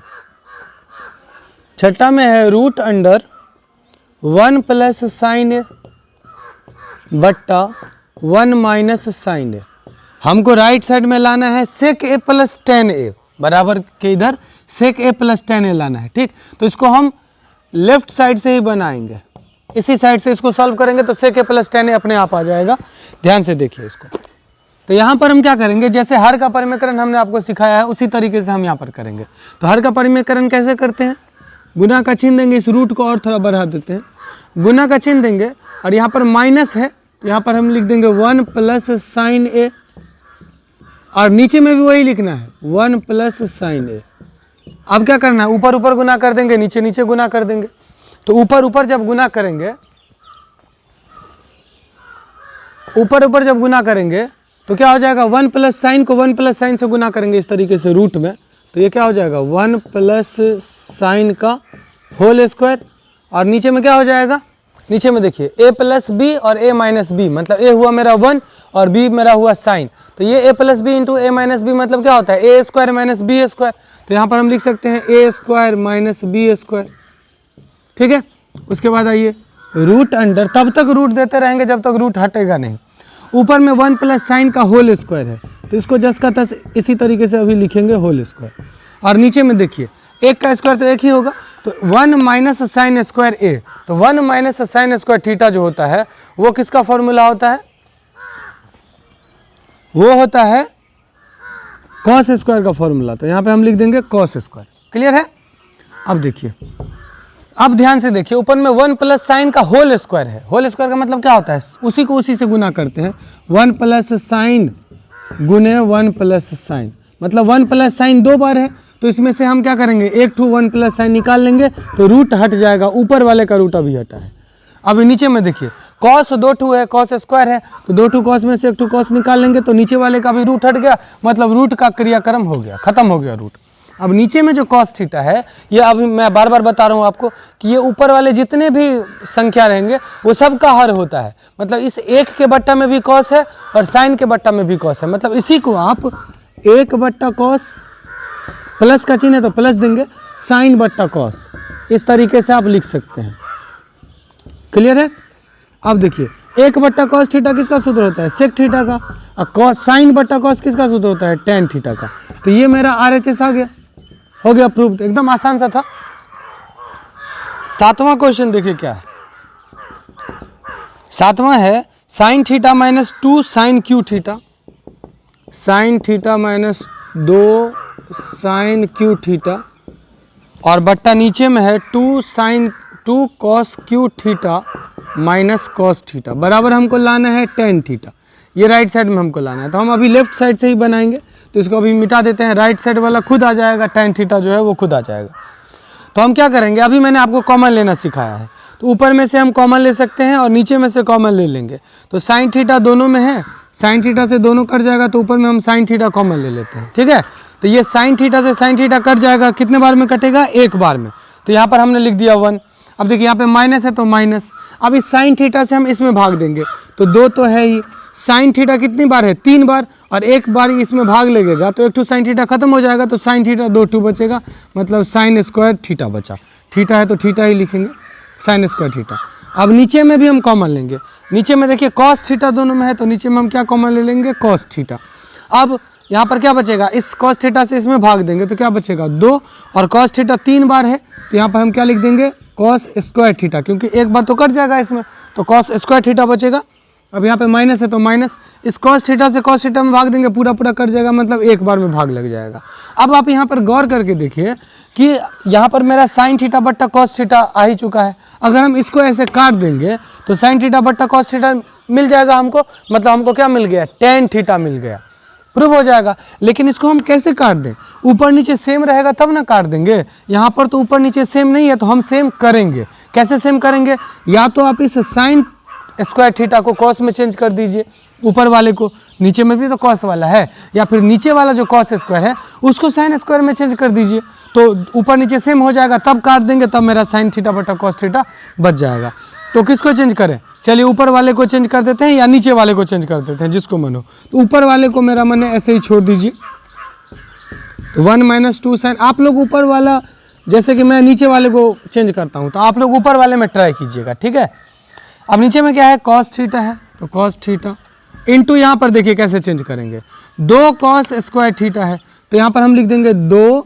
छठा में है √1 प्लस साइन ए बट्टा 1 माइनस साइन ए। हमको राइट साइड में लाना है सेक ए प्लस tan ए, बराबर के इधर सेक ए प्लस tan ए लाना है, ठीक। तो इसको हम लेफ्ट साइड से ही बनाएंगे, इसी साइड से इसको सॉल्व करेंगे तो sec a plus tan a अपने आप आ जाएगा। ध्यान से देखिए इसको। तो यहाँ पर हम क्या करेंगे, जैसे हर का परिमेयकरण हमने आपको सिखाया है उसी तरीके से हम यहाँ पर करेंगे। तो हर का परिमेयकरण कैसे करते हैं, गुना का चिन्ह देंगे, इस रूट को और थोड़ा बढ़ा देते हैं, गुना का चिन्ह देंगे और यहाँ पर माइनस है तो यहाँ पर हम लिख देंगे 1 प्लस साइन ए, और नीचे में भी वही लिखना है 1 प्लस साइन ए। अब क्या करना है, ऊपर ऊपर गुना कर देंगे, नीचे नीचे गुना कर देंगे। तो ऊपर ऊपर जब गुना करेंगे, ऊपर ऊपर जब गुना करेंगे तो क्या हो जाएगा, 1 प्लस साइन को 1 प्लस साइन से गुना करेंगे इस तरीके से रूट में, तो ये क्या हो जाएगा 1 प्लस साइन का होल स्क्वायर, और नीचे में क्या हो जाएगा, नीचे में देखिए a प्लस बी और a माइनस बी, मतलब a हुआ मेरा 1 और b मेरा हुआ साइन, तो ये a plus B into a minus B मतलब क्या होता है a square minus B square. तो यहाँ पर हम लिख सकते हैं a square minus B square, ठीक है। उसके बाद आइए रूट अंडर, तब तक रूट देते रहेंगे जब तक रूट हटेगा नहीं। ऊपर में 1 प्लस साइन का होल स्क्वायर है तो इसको जस का तस इसी तरीके से अभी लिखेंगे होल स्क्वायर, और नीचे में देखिए एक का स्क्वायर तो एक ही होगा, तो 1 माइनस साइन स्क्वायर ए, तो 1 माइनस साइन स्क्वायर थीटा जो होता है वो किसका फॉर्मूला होता है, वो होता है कॉस स्क्वायर का फॉर्मूला। तो यहाँ पे हम लिख देंगे कॉस स्क्वायर। क्लियर है। अब देखिए, अब ध्यान से देखिए, ऊपर में 1 प्लस साइन का होल स्क्वायर है, होल स्क्वायर का मतलब क्या होता है, उसी को उसी से गुना करते हैं, 1 प्लस साइन गुने 1 प्लस साइन, मतलब 1 प्लस साइन 2 बार है, तो इसमें से हम क्या करेंगे, एक टू 1 प्लस साइन निकाल लेंगे तो रूट हट जाएगा, ऊपर वाले का रूट अभी हटा है। अभी नीचे में देखिए कॉस 2 टू है, कॉस स्क्वायर है, तो 2 टू कॉस में से 1 टू कॉस निकाल लेंगे तो नीचे वाले का भी रूट हट गया, मतलब रूट का क्रियाक्रम हो गया, खत्म हो गया रूट। अब नीचे में जो कॉस थीटा है, ये अभी मैं बार बार बता रहा हूँ आपको कि ये ऊपर वाले जितने भी संख्या रहेंगे वो सब का हर होता है, मतलब इस एक के बट्टा में भी कॉस है और साइन के बट्टा में भी कॉस है, मतलब इसी को आप 1 बट्टा कॉस, प्लस का चिन्ह है तो प्लस देंगे, साइन बट्टा कॉस, इस तरीके से आप लिख सकते हैं। क्लियर है। अब देखिए 1 बट्टा कॉस थीटा किसका सूत्र होता है, सेक थीटा का, और कॉस साइन बट्टा कॉस किसका सूत्र होता है, टेन थीटा का। तो ये मेरा RHS आ गया, हो गया प्रूव्ड, एकदम आसान सा था। 7वां क्वेश्चन देखिए क्या है, 7वां है sine theta minus 2 sine cube theta, sine theta minus 2 sine cube theta, और बट्टा नीचे में है 2 sine 2 cos cube theta minus cos theta, बराबर हमको लाना है टेन थीटा, ये राइट साइड में हमको लाना है। तो हम अभी लेफ्ट साइड से ही बनाएंगे, तो इसको अभी मिटा देते हैं, राइट साइड वाला खुद आ जाएगा, टेन थीटा जो है वो खुद आ जाएगा। तो हम क्या करेंगे, अभी मैंने आपको कॉमन लेना सिखाया है, तो ऊपर में से हम कॉमन ले सकते हैं और नीचे में से कॉमन ले लेंगे। तो साइन थीटा दोनों में है, साइन थीटा से दोनों कट जाएगा, तो ऊपर में हम साइन थीटा कॉमन ले लेते हैं, ठीक है। तो ये साइन थीटा से साइन थीटा कट जाएगा, कितने बार में कटेगा, एक बार में, तो यहाँ पर हमने लिख दिया 1। अब देखिए यहाँ पे माइनस है तो माइनस, अब इस साइन थीटा से हम इसमें भाग देंगे, तो 2 तो है ही, साइन थीटा कितनी बार है, 3 बार, और एक बार इसमें भाग लगेगा तो 1 टू साइन थीटा खत्म हो जाएगा, तो साइन थीटा 2 टू बचेगा, मतलब साइन स्क्वायर थीटा बचा, थीटा है तो थीटा ही लिखेंगे, साइन स्क्वायर थीटा। अब नीचे में भी हम कॉमन लेंगे, नीचे में देखिए कॉस थीटा दोनों में है, तो नीचे में हम क्या कॉमन ले लेंगे, कॉस थीटा। अब यहाँ पर क्या बचेगा, इस कॉस थीटा से इसमें भाग देंगे तो क्या बचेगा 2, और कॉस थीटा 3 बार है तो यहाँ पर हम क्या लिख देंगे, कॉस स्क्वायर थीटा, क्योंकि एक बार तो कट जाएगा इसमें, तो कॉस स्क्वायर थीटा बचेगा। अब यहाँ पे माइनस है तो माइनस, इस कॉस थीटा से कॉस थीटा में भाग देंगे, पूरा पूरा कट जाएगा, मतलब एक बार में भाग लग जाएगा। अब आप यहाँ पर गौर करके देखिए कि यहाँ पर मेरा साइन थीटा बट्टा कॉस थीटा आ ही चुका है, अगर हम इसको ऐसे काट देंगे तो साइन थीटा बट्टा कॉस थीटा मिल जाएगा हमको, मतलब हमको क्या मिल गया, टेन थीटा मिल गया, प्रूव हो जाएगा। लेकिन इसको हम कैसे काट दें, ऊपर नीचे सेम रहेगा तब ना काट देंगे, यहाँ पर तो ऊपर नीचे सेम नहीं है, तो हम सेम करेंगे। कैसे सेम करेंगे, या तो आप इस साइन स्क्वायर थीटा को कॉस में चेंज कर दीजिए, ऊपर वाले को, नीचे में भी तो कॉस वाला है, या फिर नीचे वाला जो कॉस स्क्वायर है उसको साइन स्क्वायर में चेंज कर दीजिए, तो ऊपर नीचे सेम हो जाएगा, तब काट देंगे, तब मेरा साइन थीटा बटा कॉस थीटा बच जाएगा। तो किसको चेंज करें, चलिए ऊपर वाले को चेंज कर देते हैं या नीचे वाले को चेंज कर देते हैं, जिसको मन हो। तो ऊपर वाले को मेरा मन है ऐसे ही छोड़ दीजिए, 1 माइनस 2 साइन, आप लोग ऊपर वाला, जैसे कि मैं नीचे वाले को चेंज करता हूँ, तो आप लोग ऊपर वाले में ट्राई कीजिएगा, ठीक है। अब नीचे में क्या है, कॉस थीटा है, तो कॉस थीटा इंटू, यहाँ पर देखिए कैसे चेंज करेंगे, 2 कॉस स्क्वायर थीटा है, तो यहाँ पर हम लिख देंगे 2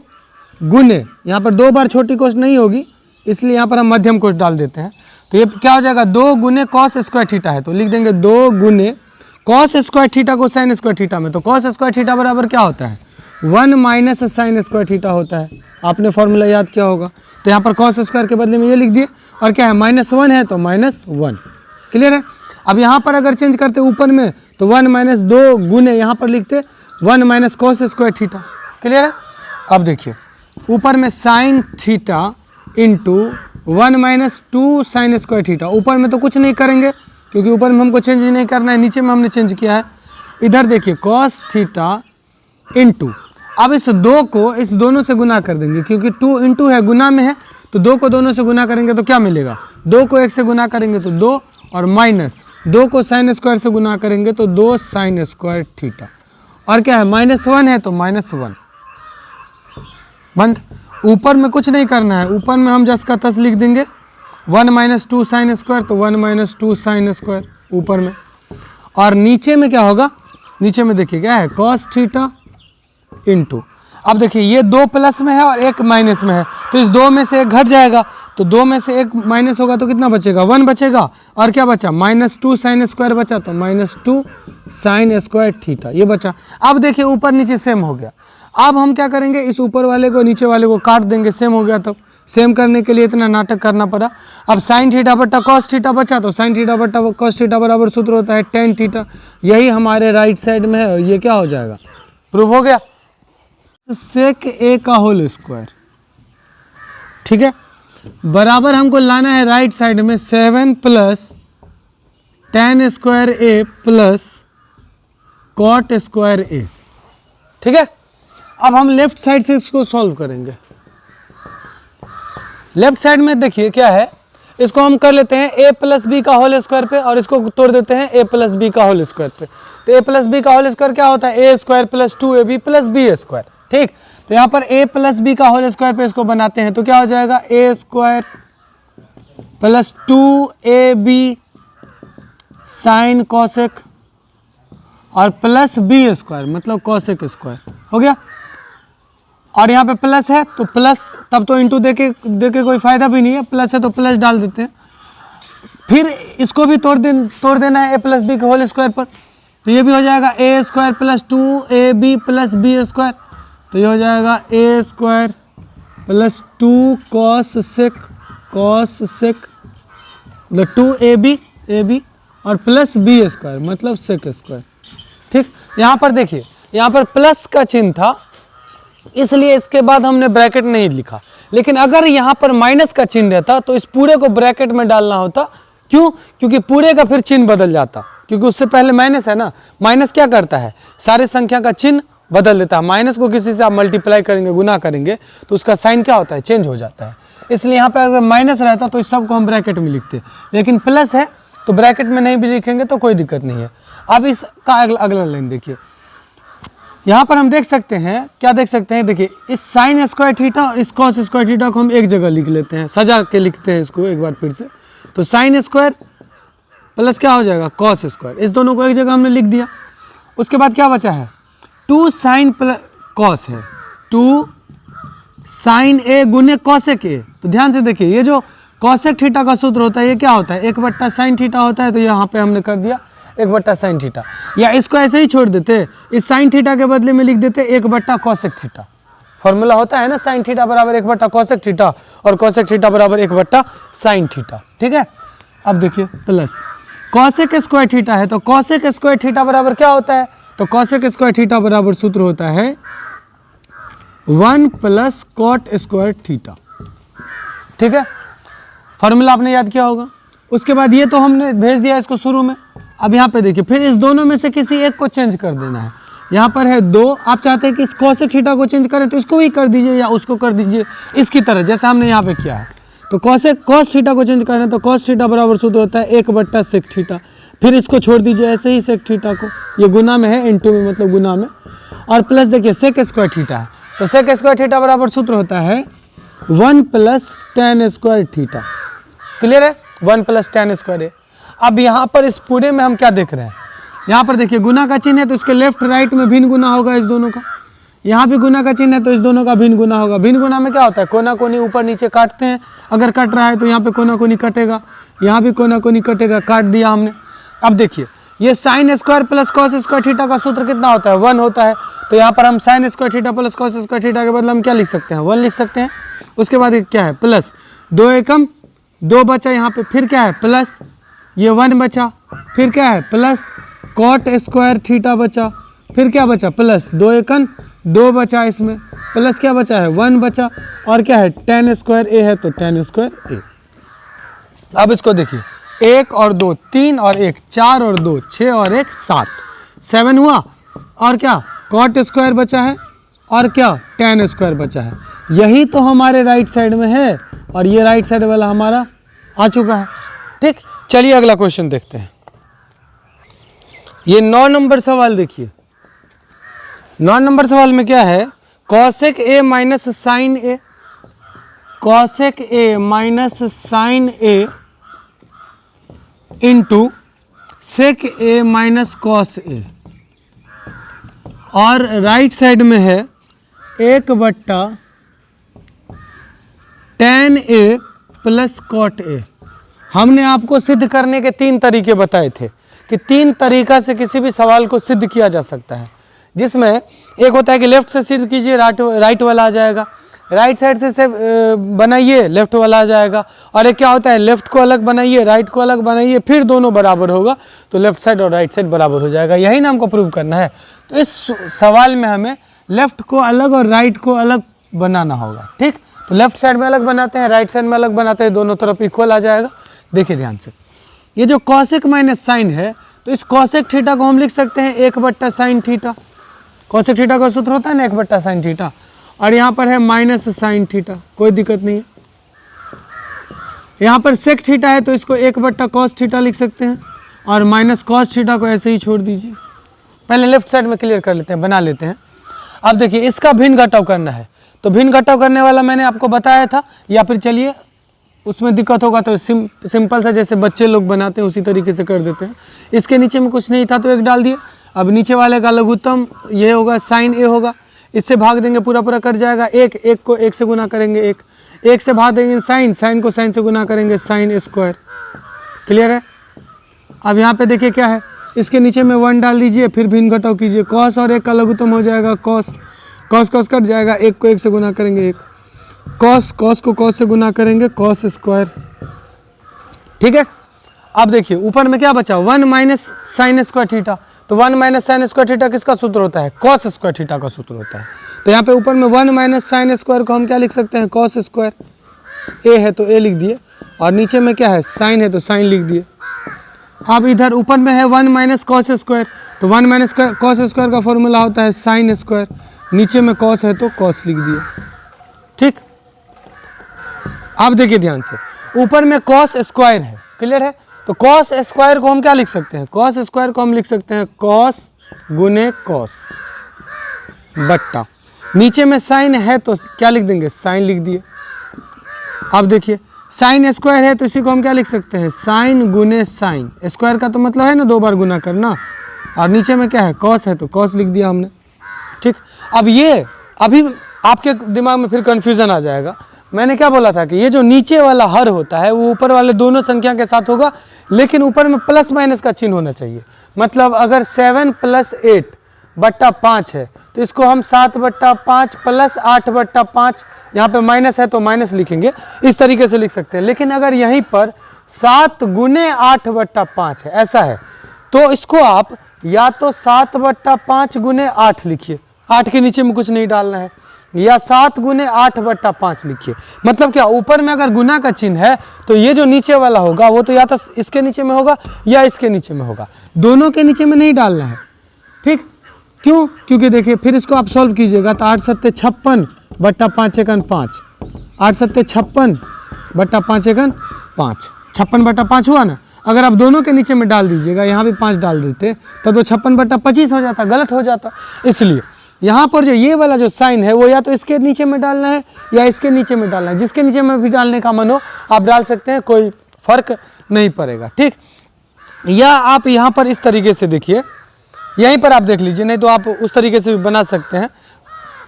गुने, यहाँ पर 2 बार छोटी कोष्ठ नहीं होगी, इसलिए यहाँ पर हम मध्यम कोष्ठ डाल देते हैं, तो तो ये क्या हो जाएगा 2 गुने कॉस स्क्वायर थीटा है, तो लिख देंगे 2 गुने कॉस स्क्वायर थीटा को साइन स्क्वायर थीटा में, तो कॉस स्क्वायर थीटा बराबर क्या होता है 1 माइनस साइन स्क्वायर थीटा होता है। आपने फॉर्मूला याद किया होगा, तो यहाँ पर कॉस स्क्वायर के बदले में ये लिख दिए, और क्या है -1 है तो -1। क्लियर है। अब यहाँ पर अगर चेंज करते ऊपर में तो 1 माइनस 2 गुने यहाँ पर लिखते 1 minus cos square theta. Clear है। अब देखिए ऊपर में sign theta into 1 minus 2 sign square theta, ऊपर में तो कुछ नहीं करेंगे क्योंकि ऊपर में हमको चेंज नहीं करना है, नीचे में हमने चेंज किया है। इधर देखिए कॉस थीटा इंटू, अब इस 2 को इस दोनों से गुना कर देंगे क्योंकि 2 इंटू है, गुना में है, तो 2 को दोनों से गुना करेंगे तो क्या मिलेगा 2 को 1 से गुना करेंगे तो 2, और माइनस 2 को साइन स्क्वायर से गुना करेंगे तो 2 साइन स्क्वायर थीटा, और क्या है -1 है तो -1 बंद। ऊपर में कुछ नहीं करना है, ऊपर में हम जस्ट का तस लिख देंगे 1 माइनस 2 साइन स्क्वायर, तो 1 माइनस 2 साइन स्क्वायर ऊपर में, और नीचे में क्या होगा, नीचे में देखिए क्या है कॉस थीटा इंटू, अब देखिए ये 2 प्लस में है और 1 माइनस में है, तो इस 2 में से 1 घट जाएगा, तो 2 में से 1 माइनस होगा तो कितना बचेगा 1 बचेगा, और क्या बचा -2 साइन स्क्वायर बचा, तो -2 साइन स्क्वायर थीटा ये बचा। अब देखिए ऊपर नीचे सेम हो गया। अब हम क्या करेंगे, इस ऊपर वाले को नीचे वाले को काट देंगे, सेम हो गया। तब सेम करने के लिए इतना नाटक करना पड़ा। अब साइन थीटा बट्टा कॉस थीटा बचा, तो साइन थीटा बट्टा कॉस थीटा बराबर सूत्र होता है tan थीटा, यही हमारे राइट साइड में है, और ये क्या हो जाएगा प्रूव हो गया सेक ए का होल स्क्वायर। ठीक है, बराबर हमको लाना है राइट साइड में 7 plus tan square a plus cot square ए। ठीक है, अब हम लेफ्ट साइड से इसको सॉल्व करेंगे। लेफ्ट साइड में देखिए क्या है, इसको हम कर लेते हैं a प्लस बी का होल स्क्वायर पे, और इसको तोड़ देते हैं a प्लस बी का होल स्क्वायर पे। तो a प्लस बी का होल स्क्वायर क्या होता है a square plus 2ab plus B square. ठीक, तो यहाँ पर a प्लस बी का होल स्क्वायर पे इसको बनाते हैं, तो क्या हो जाएगा a square plus 2ab sine cosec और प्लस बी स्क्वायर मतलब कॉसेक स्क्वायर हो गया। और यहाँ पे प्लस है तो प्लस, तब तो इंटू देके कोई फायदा भी नहीं है, प्लस है तो प्लस डाल देते हैं। फिर इसको भी तोड़ देना है a प्लस बी के होल स्क्वायर पर, तो ये भी हो जाएगा a square plus 2ab plus B square, तो ये हो जाएगा a square plus 2 cos sec मतलब 2ab और प्लस बी स्क्वायर मतलब सेक स्क्वायर। ठीक, यहाँ पर देखिए यहाँ पर प्लस का चिन्ह था इसलिए इसके बाद हमने ब्रैकेट नहीं लिखा, लेकिन अगर यहाँ पर माइनस का चिन्ह रहता तो इस पूरे को ब्रैकेट में डालना होता। क्यों? क्योंकि पूरे का फिर चिन्ह बदल जाता, क्योंकि उससे पहले माइनस है ना। माइनस क्या करता है, सारे संख्या का चिन्ह बदल देता है। माइनस को किसी से आप मल्टीप्लाई करेंगे, गुना करेंगे, तो उसका साइन क्या होता है, चेंज हो जाता है। इसलिए यहाँ पर अगर माइनस रहता तो इस सब को हम ब्रैकेट में लिखते, लेकिन प्लस है तो ब्रैकेट में नहीं भी लिखेंगे तो कोई दिक्कत नहीं है। अब इसका अगला लाइन देखिए, यहाँ पर हम देख सकते हैं, क्या देख सकते हैं, देखिए इस साइन स्क्वायर थीटा और इस कॉस स्क्वायर थीटा को हम एक जगह लिख लेते हैं, सजा के लिखते हैं इसको एक बार फिर से। तो साइन स्क्वायर प्लस क्या हो जाएगा कॉस स्क्वायर, इस दोनों को एक जगह हमने लिख दिया। उसके बाद क्या बचा है 2 साइन प्लस कॉस है, 2 साइन ए गुने कॉसेक ए। तो ध्यान से देखिए ये जो कॉसेक थीटा का सूत्र होता है ये क्या होता है 1/sin साइन थीटा होता है, तो यहाँ पे हमने कर दिया 1/sin साइन थीटा, या इसको ऐसे ही छोड़ देते, इस साइन थीटा के बदले में लिख देते 1/cosec कॉसेक थीटा। फॉर्मूला होता है ना साइन थीटा बराबर 1/cosec कॉसेक थीटा और कॉसेक थीटा बराबर 1/sin साइन थीटा। ठीक है, अब देखिए प्लस कॉसेक स्क्वायर थीटा है, तो कॉसेक स्क्वायर थीटा बराबर क्या होता है, तो कॉसेक स्क्वायर थीटा बराबर सूत्र होता है 1 + cot स्क्वायर थीटा। ठीक है, फॉर्मूला आपने याद किया होगा। उसके बाद ये तो हमने भेज दिया इसको शुरू में। अब यहाँ पे देखिए फिर इस दोनों में से किसी एक को चेंज कर देना है। यहाँ पर है 2, आप चाहते हैं कि इस कॉसेक थीटा को चेंज करें तो इसको भी कर दीजिए या उसको कर दीजिए इसकी तरह, जैसा हमने यहाँ पे किया है। तो कॉस थीटा को चेंज करना है तो कॉस थीटा बराबर सूत्र होता है 1/sec थीटा। फिर इसको छोड़ दीजिए ऐसे ही सेक थीटा को, ये गुना में है, इनटू में मतलब गुना में, और प्लस देखिए सेक स्क्वायर थीटा है, तो सेक स्क्वायर थीटा बराबर सूत्र होता है 1 + tan स्क्वायर थीटा। क्लियर है, 1 + tan स्क्वायर है। अब यहाँ पर इस पूरे में हम क्या देख रहे हैं, यहाँ पर देखिए गुना का चिन्ह है तो इसके लेफ्ट राइट में भिन्न गुना होगा इस दोनों का। यहाँ भी गुना का चिन्ह है तो इस दोनों का भिन्न गुना होगा। भिन्न गुना में क्या होता है, कोना कोनी ऊपर नीचे काटते हैं, अगर कट रहा है तो यहाँ पे कोना कोनी कटेगा, यहाँ भी कोना कोनी कटेगा, काट दिया हमने। अब देखिए ये sign square plus cos square theta का सूत्र कितना होता है, 1 होता है। तो यहाँ पर हम sign square theta plus cos square theta के बदले हम क्या लिख सकते हैं, 1 लिख सकते हैं। उसके बाद क्या है, प्लस 2 एकम 2 बचा यहाँ पे, फिर क्या है प्लस ये 1 बचा, फिर क्या है प्लस कॉट स्क्वायर थीटा बचा, फिर क्या बचा प्लस 2 एकम 2 बचा, इसमें प्लस क्या बचा है 1 बचा, और क्या है tan स्क्वायर ए है तो tan स्क्वायर ए। अब इसको देखिए 1 और 2 3 और 1 4 और 2 6 और 1 7 7 हुआ, और क्या कॉट स्क्वायर बचा है, और क्या tan स्क्वायर बचा है। यही तो हमारे राइट साइड में है और ये राइट साइड वाला हमारा आ चुका है। ठीक, चलिए अगला क्वेश्चन देखते हैं। ये 9 नंबर सवाल देखिए। 9 नंबर सवाल में क्या है, cosec A minus sine A, cosec A minus sine A into sec A minus cos A, और राइट साइड में है 1/tan ए प्लस कॉट ए। हमने आपको सिद्ध करने के 3 तरीके बताए थे कि 3 तरीका से किसी भी सवाल को सिद्ध किया जा सकता है, जिसमें एक होता है कि लेफ्ट से सिद्ध कीजिए राइट वाला आ जाएगा, राइट साइड से बनाइए लेफ्ट वाला आ जाएगा, और एक क्या होता है लेफ्ट को अलग बनाइए राइट को अलग बनाइए फिर दोनों बराबर होगा तो लेफ्ट साइड और राइट साइड बराबर हो जाएगा। यही ना हमको प्रूव करना है। तो इस सवाल में हमें लेफ्ट को अलग और राइट को अलग बनाना होगा। ठीक, तो लेफ्ट साइड में अलग बनाते हैं, राइट साइड में अलग बनाते हैं, दोनों तरफ इक्वल आ जाएगा। देखिए ध्यान से, ये जो कॉसेक माइनस साइन है तो इस कॉसेक थीटा को हम लिख सकते हैं 1/sin थीटा। कॉसेक थीटा का सूत्र होता है ना 1/sin थीटा, और यहाँ पर है माइनस साइन थीटा, कोई दिक्कत नहीं है। यहाँ पर सेक थीटा है तो इसको 1/cos थीटा लिख सकते हैं, और माइनस कॉस थीटा को ऐसे ही छोड़ दीजिए। पहले लेफ्ट साइड में क्लियर कर लेते हैं, बना लेते हैं। अब देखिए इसका भिन्न घटाव करना है, तो भिन्न घटाव करने वाला मैंने आपको बताया था, या फिर चलिए उसमें दिक्कत होगा तो सिंपल सा जैसे बच्चे लोग बनाते हैं उसी तरीके से कर देते हैं। इसके नीचे में कुछ नहीं था तो 1 डाल दिए। अब नीचे वाले का लघुत्तम ये होगा साइन ए होगा, इससे भाग देंगे पूरा पूरा कट जाएगा। 1 को 1 से गुना करेंगे, 1 से भाग देंगे साइन को साइन से गुना करेंगे साइन स्क्वायर। क्लियर है। अब यहाँ पे देखिए क्या है, इसके नीचे में 1 डाल दीजिए, फिर भिन्न घटाव कीजिए, कॉस और 1 का लघुत्तम हो जाएगा कॉस, कॉस कट जाएगा, 1 को 1 से गुना करेंगे 1, कॉस को कॉस से गुना करेंगे कॉस स्क्वायर। ठीक है। अब देखिए ऊपर में क्या बचा 1 माइनस साइन स्क्वायर थीटा, तो 1 माइनस साइन स्क्वायर थीटा किसका सूत्र होता है, कॉस स्क्वायर थीटा का सूत्र होता है। तो यहाँ पे ऊपर में 1 माइनस साइन स्क्वायर को हम क्या लिख सकते हैं कॉस स्क्वायर, ए है तो ए लिख दिए, और नीचे में क्या है साइन है तो साइन लिख दिए। अब इधर ऊपर में है 1 माइनस कॉस स्क्वायर, तो 1 माइनस कॉस स्क्वायर का फॉर्मूला होता है साइन स्क्वायर, नीचे में कॉस है तो कॉस लिख दिए। ठीक। अब देखिए ध्यान से, ऊपर में कॉस स्क्वायर है, क्लियर है, तो कॉस स्क्वायर को हम क्या लिख सकते हैं, कॉस स्क्वायर को हम लिख सकते हैं कॉस गुने कॉस बट्टा, नीचे में साइन है तो क्या लिख देंगे साइन लिख दिए। अब देखिए साइन स्क्वायर है तो इसी को हम क्या लिख सकते हैं साइन गुने साइन, स्क्वायर का तो मतलब है ना 2 बार गुना करना, और नीचे में क्या है कॉस है तो कॉस लिख दिया हमने। ठीक। अब ये अभी आपके दिमाग में फिर कन्फ्यूज़न आ जाएगा, मैंने क्या बोला था कि ये जो नीचे वाला हर होता है वो ऊपर वाले दोनों संख्या के साथ होगा, लेकिन ऊपर में प्लस माइनस का चिन्ह होना चाहिए। मतलब अगर 7 + 8/5 है तो इसको हम 7/5 प्लस 8/5, यहाँ पे माइनस है तो माइनस लिखेंगे, इस तरीके से लिख सकते हैं। लेकिन अगर यहीं पर 7 गुने 8/5 है ऐसा है तो इसको आप या तो 7/5 गुने 8 लिखिए, 8 के नीचे में कुछ नहीं डालना है, या 7 गुने 8/5 लिखिए। मतलब क्या, ऊपर में अगर गुना का चिन्ह है तो ये जो नीचे वाला होगा वो तो या तो इसके नीचे में होगा या इसके नीचे में होगा, दोनों के नीचे में नहीं डालना है। ठीक। क्यों? क्योंकि देखिए फिर इसको आप सॉल्व कीजिएगा तो 8 × 7 = 56/5 × 5, 8 × 7 = 56/5 × 5, 56/5 हुआ ना। अगर आप दोनों के नीचे में डाल दीजिएगा, यहाँ भी 5 डाल देते तब तो 56/25 हो जाता, गलत हो जाता। इसलिए यहाँ पर जो ये वाला जो साइन है वो या तो इसके नीचे में डालना है या इसके नीचे में डालना है, जिसके नीचे में भी डालने का मन हो आप डाल सकते हैं, कोई फर्क नहीं पड़ेगा। ठीक। या आप यहाँ पर इस तरीके से देखिए, यहीं पर आप देख लीजिए, नहीं तो आप उस तरीके से भी बना सकते हैं।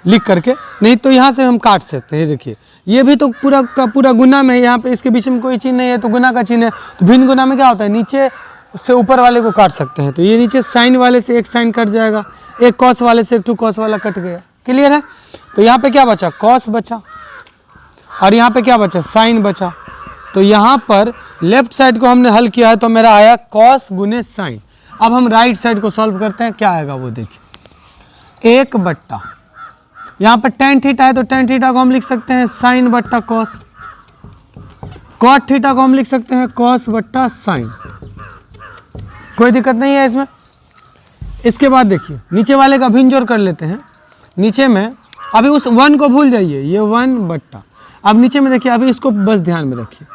लिख करके, नहीं तो यहाँ से हम काट सकते हैं। देखिए ये भी तो पूरा का पूरा गुना में है, यहाँ पे इसके बीच में कोई चिन्ह नहीं है तो गुना का चिन्ह है। तो भिन्न गुना में क्या होता है, नीचे से ऊपर वाले को काट सकते हैं। तो ये नीचे साइन वाले से एक साइन कट जाएगा, एक कॉस वाले से एक टू कॉस वाला कट गया। क्लियर है। तो यहाँ पे क्या बचा, कॉस बचा, और यहाँ पे क्या बचा, साइन बचा। तो यहाँ पर लेफ्ट साइड को हमने हल किया है तो मेरा आया कॉस गुने साइन। अब हम राइट साइड को सॉल्व करते हैं, क्या आएगा वो देखिए। 1 बट्टा यहाँ पर tan थीटा है तो tan थीटा को हम लिख सकते हैं साइन बट्टा कॉस, cot थीटा को हम लिख सकते हैं कॉस बट्टा साइन। कोई दिक्कत नहीं है इसमें। इसके बाद देखिए नीचे वाले का भिन्न जोड़ कर लेते हैं। नीचे में अभी उस 1 को भूल जाइए, ये 1 बट्टा, अब नीचे में देखिए, अभी इसको बस ध्यान में रखिए।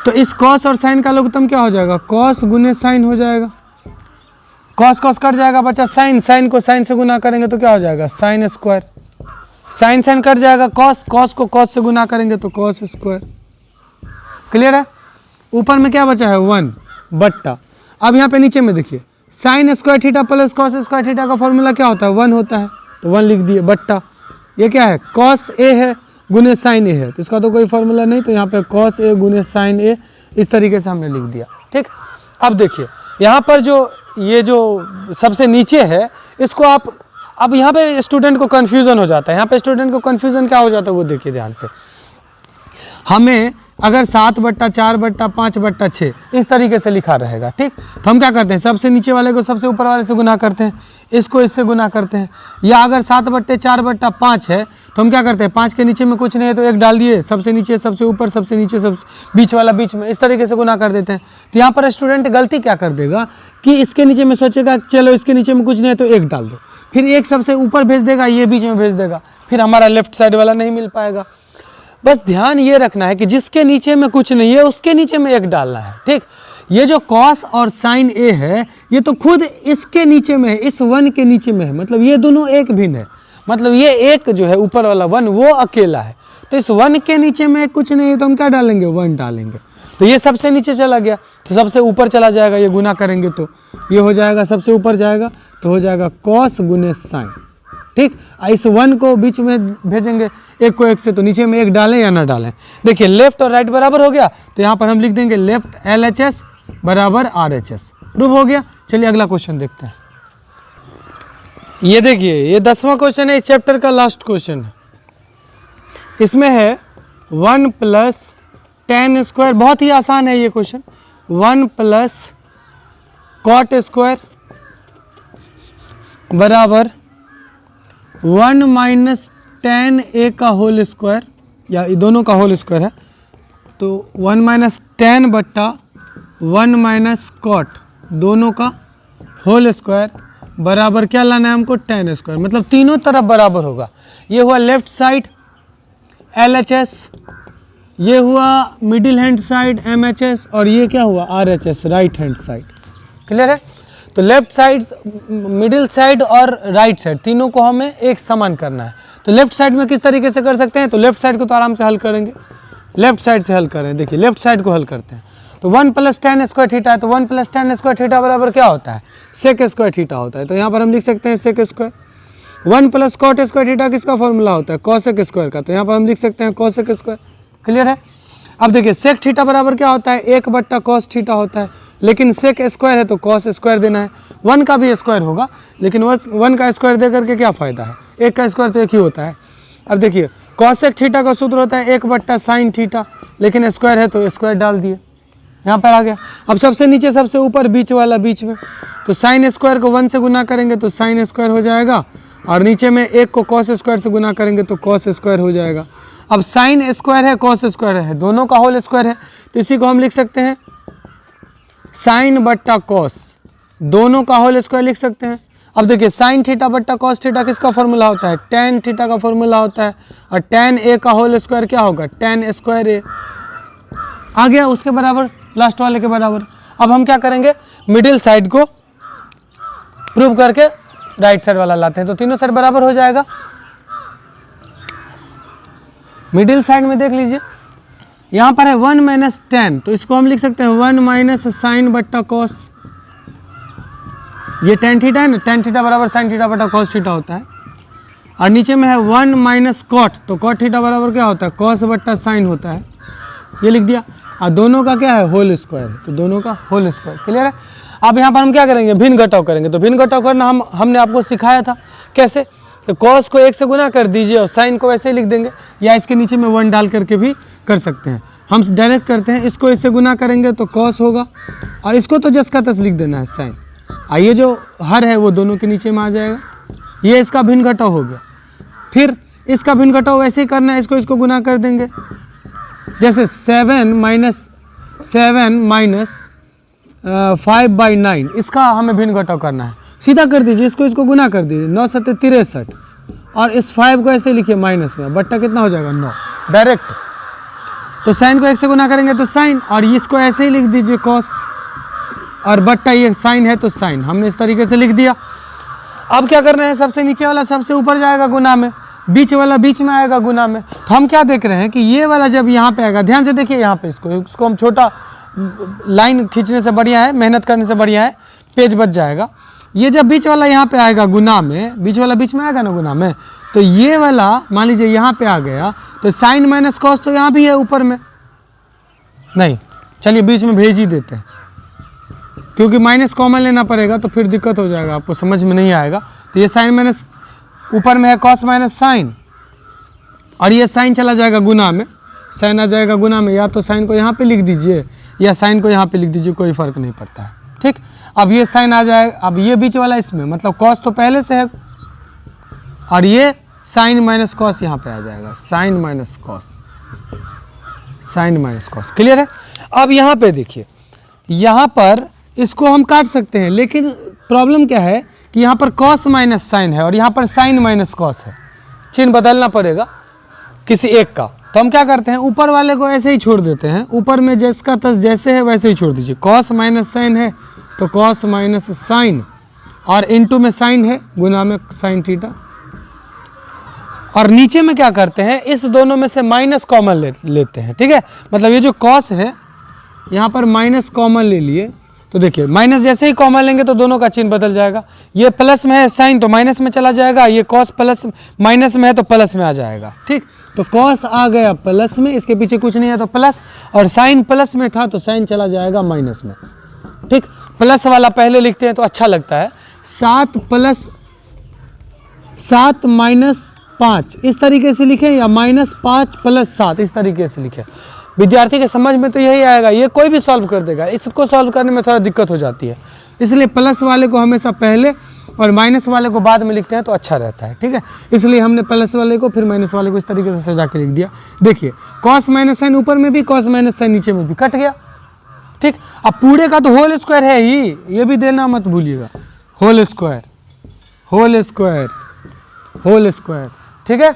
तो इस कॉस और साइन का लघुत्तम क्या हो जाएगा, कॉस गुने साइन हो जाएगा। कॉस कॉस कट जाएगा, बचा साइन, साइन को साइन से गुना करेंगे तो क्या हो जाएगा, साइन स्क्वायर। साइन साइन कट जाएगा, कॉस, कॉस को कॉस से गुना करेंगे तो कॉस स्क्वायर। क्लियर है। ऊपर में क्या बचा है 1 बट्टा। अब यहाँ पे नीचे में देखिए sign square theta plus cos square theta का फॉर्मूला क्या होता है, 1 होता है, तो 1 लिख दिए बट्टा। ये क्या है, कॉस ए है गुने साइन ए है, तो इसका तो कोई फॉर्मूला नहीं, तो यहाँ पे कॉस ए गुने साइन ए, इस तरीके से हमने लिख दिया। ठीक। अब देखिए यहाँ पर जो ये जो सबसे नीचे है इसको आप, अब यहाँ पे स्टूडेंट को कन्फ्यूज़न हो जाता है। यहाँ पे स्टूडेंट को कन्फ्यूज़न क्या हो जाता है वो देखिए ध्यान से। हमें अगर 7 बट्टा 4 बट्टा 5 बट्टा 6 इस तरीके से लिखा रहेगा, ठीक, तो हम क्या करते हैं, सबसे नीचे वाले को सबसे ऊपर वाले से गुना करते हैं, इसको इससे गुना करते हैं। या अगर 7 बट्टे 4 बट्टा 5 है तो हम क्या करते हैं, 5 के नीचे में कुछ नहीं है तो 1 डाल दिए, सबसे नीचे सबसे ऊपर, सबसे नीचे सब बीच वाला बीच में, इस तरीके से गुना कर देते हैं। तो यहाँ पर स्टूडेंट गलती क्या कर देगा कि इसके नीचे में सोचेगा चलो इसके नीचे में कुछ नहीं है तो 1 डाल दो, फिर 1 सबसे ऊपर भेज देगा, ये बीच में भेज देगा, फिर हमारा लेफ्ट साइड वाला नहीं मिल पाएगा। बस ध्यान ये रखना है कि जिसके नीचे में कुछ नहीं है उसके नीचे में 1 डालना है। ठीक। ये जो कॉस और साइन ए है ये तो खुद इसके नीचे में है, इस 1 के नीचे में है, मतलब ये दोनों एक भिन्न है, मतलब ये एक जो है ऊपर वाला 1 वो अकेला है। तो इस 1 के नीचे में कुछ नहीं है तो हम क्या डालेंगे, 1 डालेंगे। तो ये सबसे नीचे चला गया तो सबसे ऊपर चला जाएगा, ये गुना करेंगे तो ये हो जाएगा, सबसे ऊपर जाएगा तो हो जाएगा कॉस गुने साइन। ठीक। इस 1 को बीच में भेजेंगे, 1 को 1 से, तो नीचे में 1 डालें या ना डालें। देखिए लेफ्ट और राइट बराबर हो गया तो यहाँ पर हम लिख देंगे लेफ्ट LHS बराबर RHS। प्रूव हो गया। चलिए अगला क्वेश्चन देखते हैं। ये देखिए ये 10वां क्वेश्चन है, इस चैप्टर का लास्ट क्वेश्चन है। इसमें है 1 प्लस tan स्क्वायर, बहुत ही आसान है ये क्वेश्चन। 1 प्लस कॉट स्क्वायर बराबर 1 माइनस tan a का होल स्क्वायर, या दोनों का होल स्क्वायर है, तो 1 माइनस tan बट्टा 1 माइनस कॉट दोनों का होल स्क्वायर बराबर क्या लाना है हमको, tan स्क्वायर, मतलब तीनों तरफ बराबर होगा। ये हुआ लेफ्ट साइड LHS, ये हुआ मिडिल हैंड साइड MHS, और ये क्या हुआ RHS right hand side. Clear है। तो लेफ्ट साइड, मिडिल साइड और राइट साइड तीनों को हमें एक समान करना है। तो लेफ्ट साइड में किस तरीके से कर सकते हैं, तो लेफ्ट साइड को तो आराम से हल करेंगे, लेफ्ट साइड से हल करें। देखिए लेफ्ट साइड को हल करते हैं तो 1 प्लस tan स्क्वायर थीटा है, तो 1 प्लस tan स्क्वायर थीटा बराबर क्या होता है, सेक स्क्वायर थीटा होता है। तो यहाँ पर हम लिख सकते हैं sec square. 1 plus cot square theta किसका फॉर्मूला होता है, कॉसेक स्क्वायर का, तो यहाँ पर हम लिख सकते हैं कॉसेक स्क्वायर। क्लियर है। अब देखिए सेक थीटा बराबर क्या होता है, 1 बट्टा कॉस थीटा होता है, लेकिन सेक स्क्वायर है तो कॉस स्क्वायर देना है। 1 का भी स्क्वायर होगा, लेकिन 1 का स्क्वायर दे करके क्या फ़ायदा है, 1 का स्क्वायर तो 1 ही होता है। अब देखिए कॉसेक थीटा का सूत्र होता है 1 बट्टा साइन थीटा, लेकिन स्क्वायर है तो स्क्वायर डाल दिए, यहाँ पर आ गया। अब सबसे नीचे सबसे ऊपर बीच वाला बीच में, तो साइन स्क्वायर को 1 से गुना करेंगे तो साइन स्क्वायर हो जाएगा, और नीचे में 1 को कॉस स्क्वायर से गुना करेंगे तो कॉस स्क्वायर हो जाएगा। अब साइन स्क्वायर है कॉस स्क्वायर है, दोनों का होल स्क्वायर है, तो इसी को हम लिख सकते हैं साइन बट्टा कॉस, दोनों का होल स्क्वायर लिख सकते हैं। अब देखिए साइन थीटा बट्टा कॉस थीटा किसका फॉर्मूला होता है, tan थीटा का फॉर्मूला होता है, और tan a का होल स्क्वायर क्या होगा, tan स्क्वायर a आ गया, उसके बराबर, लास्ट वाले के बराबर। अब हम क्या करेंगे, मिडिल साइड को प्रूव करके राइट साइड वाला लाते हैं, तो तीनों साइड बराबर हो जाएगा। मिडिल साइड में देख लीजिए यहाँ पर है 1 माइनस tan, तो इसको हम लिख सकते हैं 1 माइनस साइन बट्टा कॉस। ये tan थीटा है ना, tan थीटा बराबर साइन थीटा बट्टा कॉस थीटा होता है। और नीचे में है 1 माइनस कॉट, तो कॉट थीटा बराबर क्या होता है, कॉस बट्टा साइन होता है, ये लिख दिया। और दोनों का क्या है, होल स्क्वायर, तो दोनों का होल स्क्वायर। क्लियर है। अब यहाँ पर हम क्या करेंगे, भिन्न घटाव करेंगे। तो भिन्न घटाव करना हमने आपको सिखाया था कैसे, तो कॉस को 1 से गुना कर दीजिए और साइन को ऐसे ही लिख देंगे, या इसके नीचे में 1 डाल करके भी कर सकते हैं। हम डायरेक्ट करते हैं, इसको इससे गुना करेंगे तो कॉस होगा, और इसको तो जस का तस लिख देना है साइन। और ये जो हर है वो दोनों के नीचे में आ जाएगा। ये इसका भिन्न घटाव हो गया। फिर इसका भिन्न घटाव वैसे ही करना है, इसको गुना कर देंगे। जैसे 7 माइनस 5/9, इसका हमें भिन्न घटाव करना है। सीधा कर दीजिए, इसको गुना कर दीजिए, 9 7 63, और इस 5 को ऐसे लिखिए माइनस में, बट्टा कितना हो जाएगा 9 डायरेक्ट। तो साइन को 1 से गुना करेंगे तो साइन, और इसको ऐसे ही लिख दीजिए कॉस, और बट्टा ये साइन है तो साइन, हमने इस तरीके से लिख दिया। अब क्या करना है, सबसे नीचे वाला सबसे ऊपर जाएगा गुना में, बीच वाला बीच में आएगा गुना में। तो हम क्या देख रहे हैं कि ये वाला जब यहाँ पे आएगा, ध्यान से देखिए यहाँ पे, इसको हम छोटा लाइन खींचने से बढ़िया है, मेहनत करने से बढ़िया है, पेज बच जाएगा। ये जब बीच वाला यहाँ पे आएगा गुना में, बीच वाला बीच में आएगा ना गुना में, तो ये वाला मान लीजिए यहाँ पे आ गया, तो साइन माइनस कॉस तो यहाँ भी है ऊपर में, नहीं चलिए बीच में भेज ही देते हैं, क्योंकि माइनस कॉमन लेना पड़ेगा तो फिर दिक्कत हो जाएगा, आपको समझ में नहीं आएगा। तो ये साइन माइनस ऊपर में है कॉस माइनस साइन, और ये साइन चला जाएगा गुना में, साइन आ जाएगा गुना में, या तो साइन को यहाँ पे लिख दीजिए या साइन को यहाँ पे लिख दीजिए, कोई फर्क नहीं पड़ता है। ठीक, अब ये साइन आ जाएगा, अब ये बीच वाला इसमें, मतलब कॉस तो पहले से है, और ये साइन माइनस कॉस यहाँ पे आ जाएगा, sine minus cos, sine minus cos. Clear है। अब यहाँ पे देखिए, यहाँ पर इसको हम काट सकते हैं, लेकिन प्रॉब्लम क्या है कि यहाँ पर कॉस माइनस साइन है और यहाँ पर साइन माइनस कॉस है, चिन्ह बदलना पड़ेगा किसी एक का। तो हम क्या करते हैं, ऊपर वाले को ऐसे ही छोड़ देते हैं, ऊपर में जिसका तस जैसे है वैसे ही छोड़ दीजिए। कॉस माइनस साइन है तो कॉस माइनस साइन, और इनटू में साइन है, गुना में साइन थीटा। और नीचे में क्या करते हैं, इस दोनों में से माइनस कॉमन लेते हैं। ठीक है, मतलब ये जो कॉस है यहाँ पर माइनस कॉमन ले लिए, तो देखिए माइनस जैसे ही कॉमन लेंगे तो दोनों का चिन्ह बदल जाएगा। ये प्लस में है साइन तो माइनस में चला जाएगा, ये कॉस प्लस माइनस में है तो प्लस में आ जाएगा। ठीक, तो कॉस आ गया प्लस में, इसके पीछे कुछ नहीं है तो प्लस, और साइन प्लस में था तो साइन चला जाएगा माइनस में। ठीक, प्लस वाला पहले लिखते हैं तो अच्छा लगता है, 7 माइनस 5 इस तरीके से लिखें, या -5 + 7 इस तरीके से लिखें। विद्यार्थी के समझ में तो यही आएगा, ये कोई भी सॉल्व कर देगा, इसको सॉल्व करने में थोड़ा दिक्कत हो जाती है, इसलिए प्लस वाले को हमेशा पहले और माइनस वाले को बाद में लिखते हैं तो अच्छा रहता है। ठीक है, इसलिए हमने प्लस वाले को फिर माइनस वाले को इस तरीके से सजा के लिख दिया। देखिए कॉस माइनस साइन ऊपर में भी, कॉस माइनस साइन नीचे में भी, कट गया। ठीक, अब पूरे का तो होल स्क्वायर है ही, ये भी देना मत भूलिएगा, whole square, whole square, whole square. ठीक है,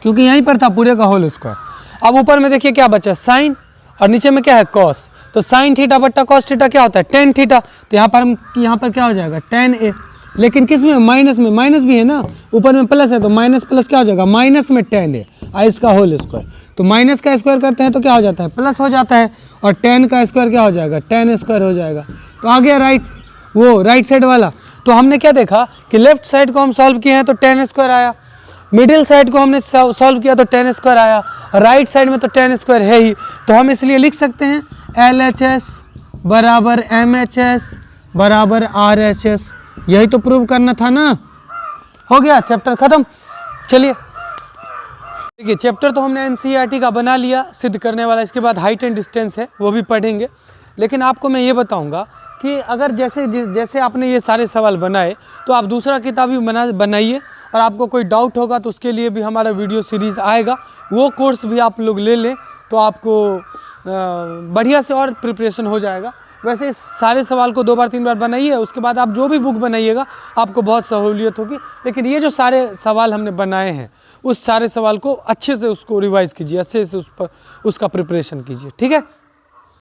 क्योंकि यहीं पर था पूरे का होल स्क्वायर। अब ऊपर में देखिए क्या बचा, साइन, और नीचे में क्या है कॉस, तो साइन थीटा बट्टा कॉस थीटा क्या होता है, टेन थीटा। तो यहाँ पर क्या हो जाएगा, tan a, लेकिन किस में, माइनस में, माइनस भी है ना, ऊपर में प्लस है तो माइनस प्लस क्या हो जाएगा, माइनस में tan a, और इसका होल स्क्वायर। तो माइनस का स्क्वायर करते हैं तो क्या हो जाता है, प्लस हो जाता है, और tan का स्क्वायर क्या हो जाएगा, tan स्क्वायर हो जाएगा। तो आ गया राइट साइड वाला। तो हमने क्या देखा कि लेफ्ट साइड को हम सॉल्व किए हैं तो tan स्क्वायर आया, मिडिल साइड को हमने सॉल्व किया तो tan स्क्वायर आया, राइट साइड में तो tan स्क्वायर है ही, तो हम इसलिए लिख सकते हैं LHS बराबर MHS बराबर RHS। यही तो प्रूव करना था ना, हो गया चैप्टर खत्म। चलिए देखिए, चैप्टर तो हमने NCERT का बना लिया सिद्ध करने वाला, इसके बाद हाइट एंड डिस्टेंस है वो भी पढ़ेंगे। लेकिन आपको मैं ये बताऊंगा कि अगर जैसे आपने ये सारे सवाल बनाए तो आप दूसरा किताब भी बनाइए, और आपको कोई डाउट होगा तो उसके लिए भी हमारा वीडियो सीरीज़ आएगा, वो कोर्स भी आप लोग ले लें तो आपको बढ़िया से और प्रिपरेशन हो जाएगा। वैसे इस सारे सवाल को 2 बार 3 बार बनाइए, उसके बाद आप जो भी बुक बनाइएगा आपको बहुत सहूलियत होगी। लेकिन ये जो सारे सवाल हमने बनाए हैं उस सारे सवाल को अच्छे से उसको रिवाइज़ कीजिए, अच्छे से उसका प्रिपरेशन कीजिए। ठीक है।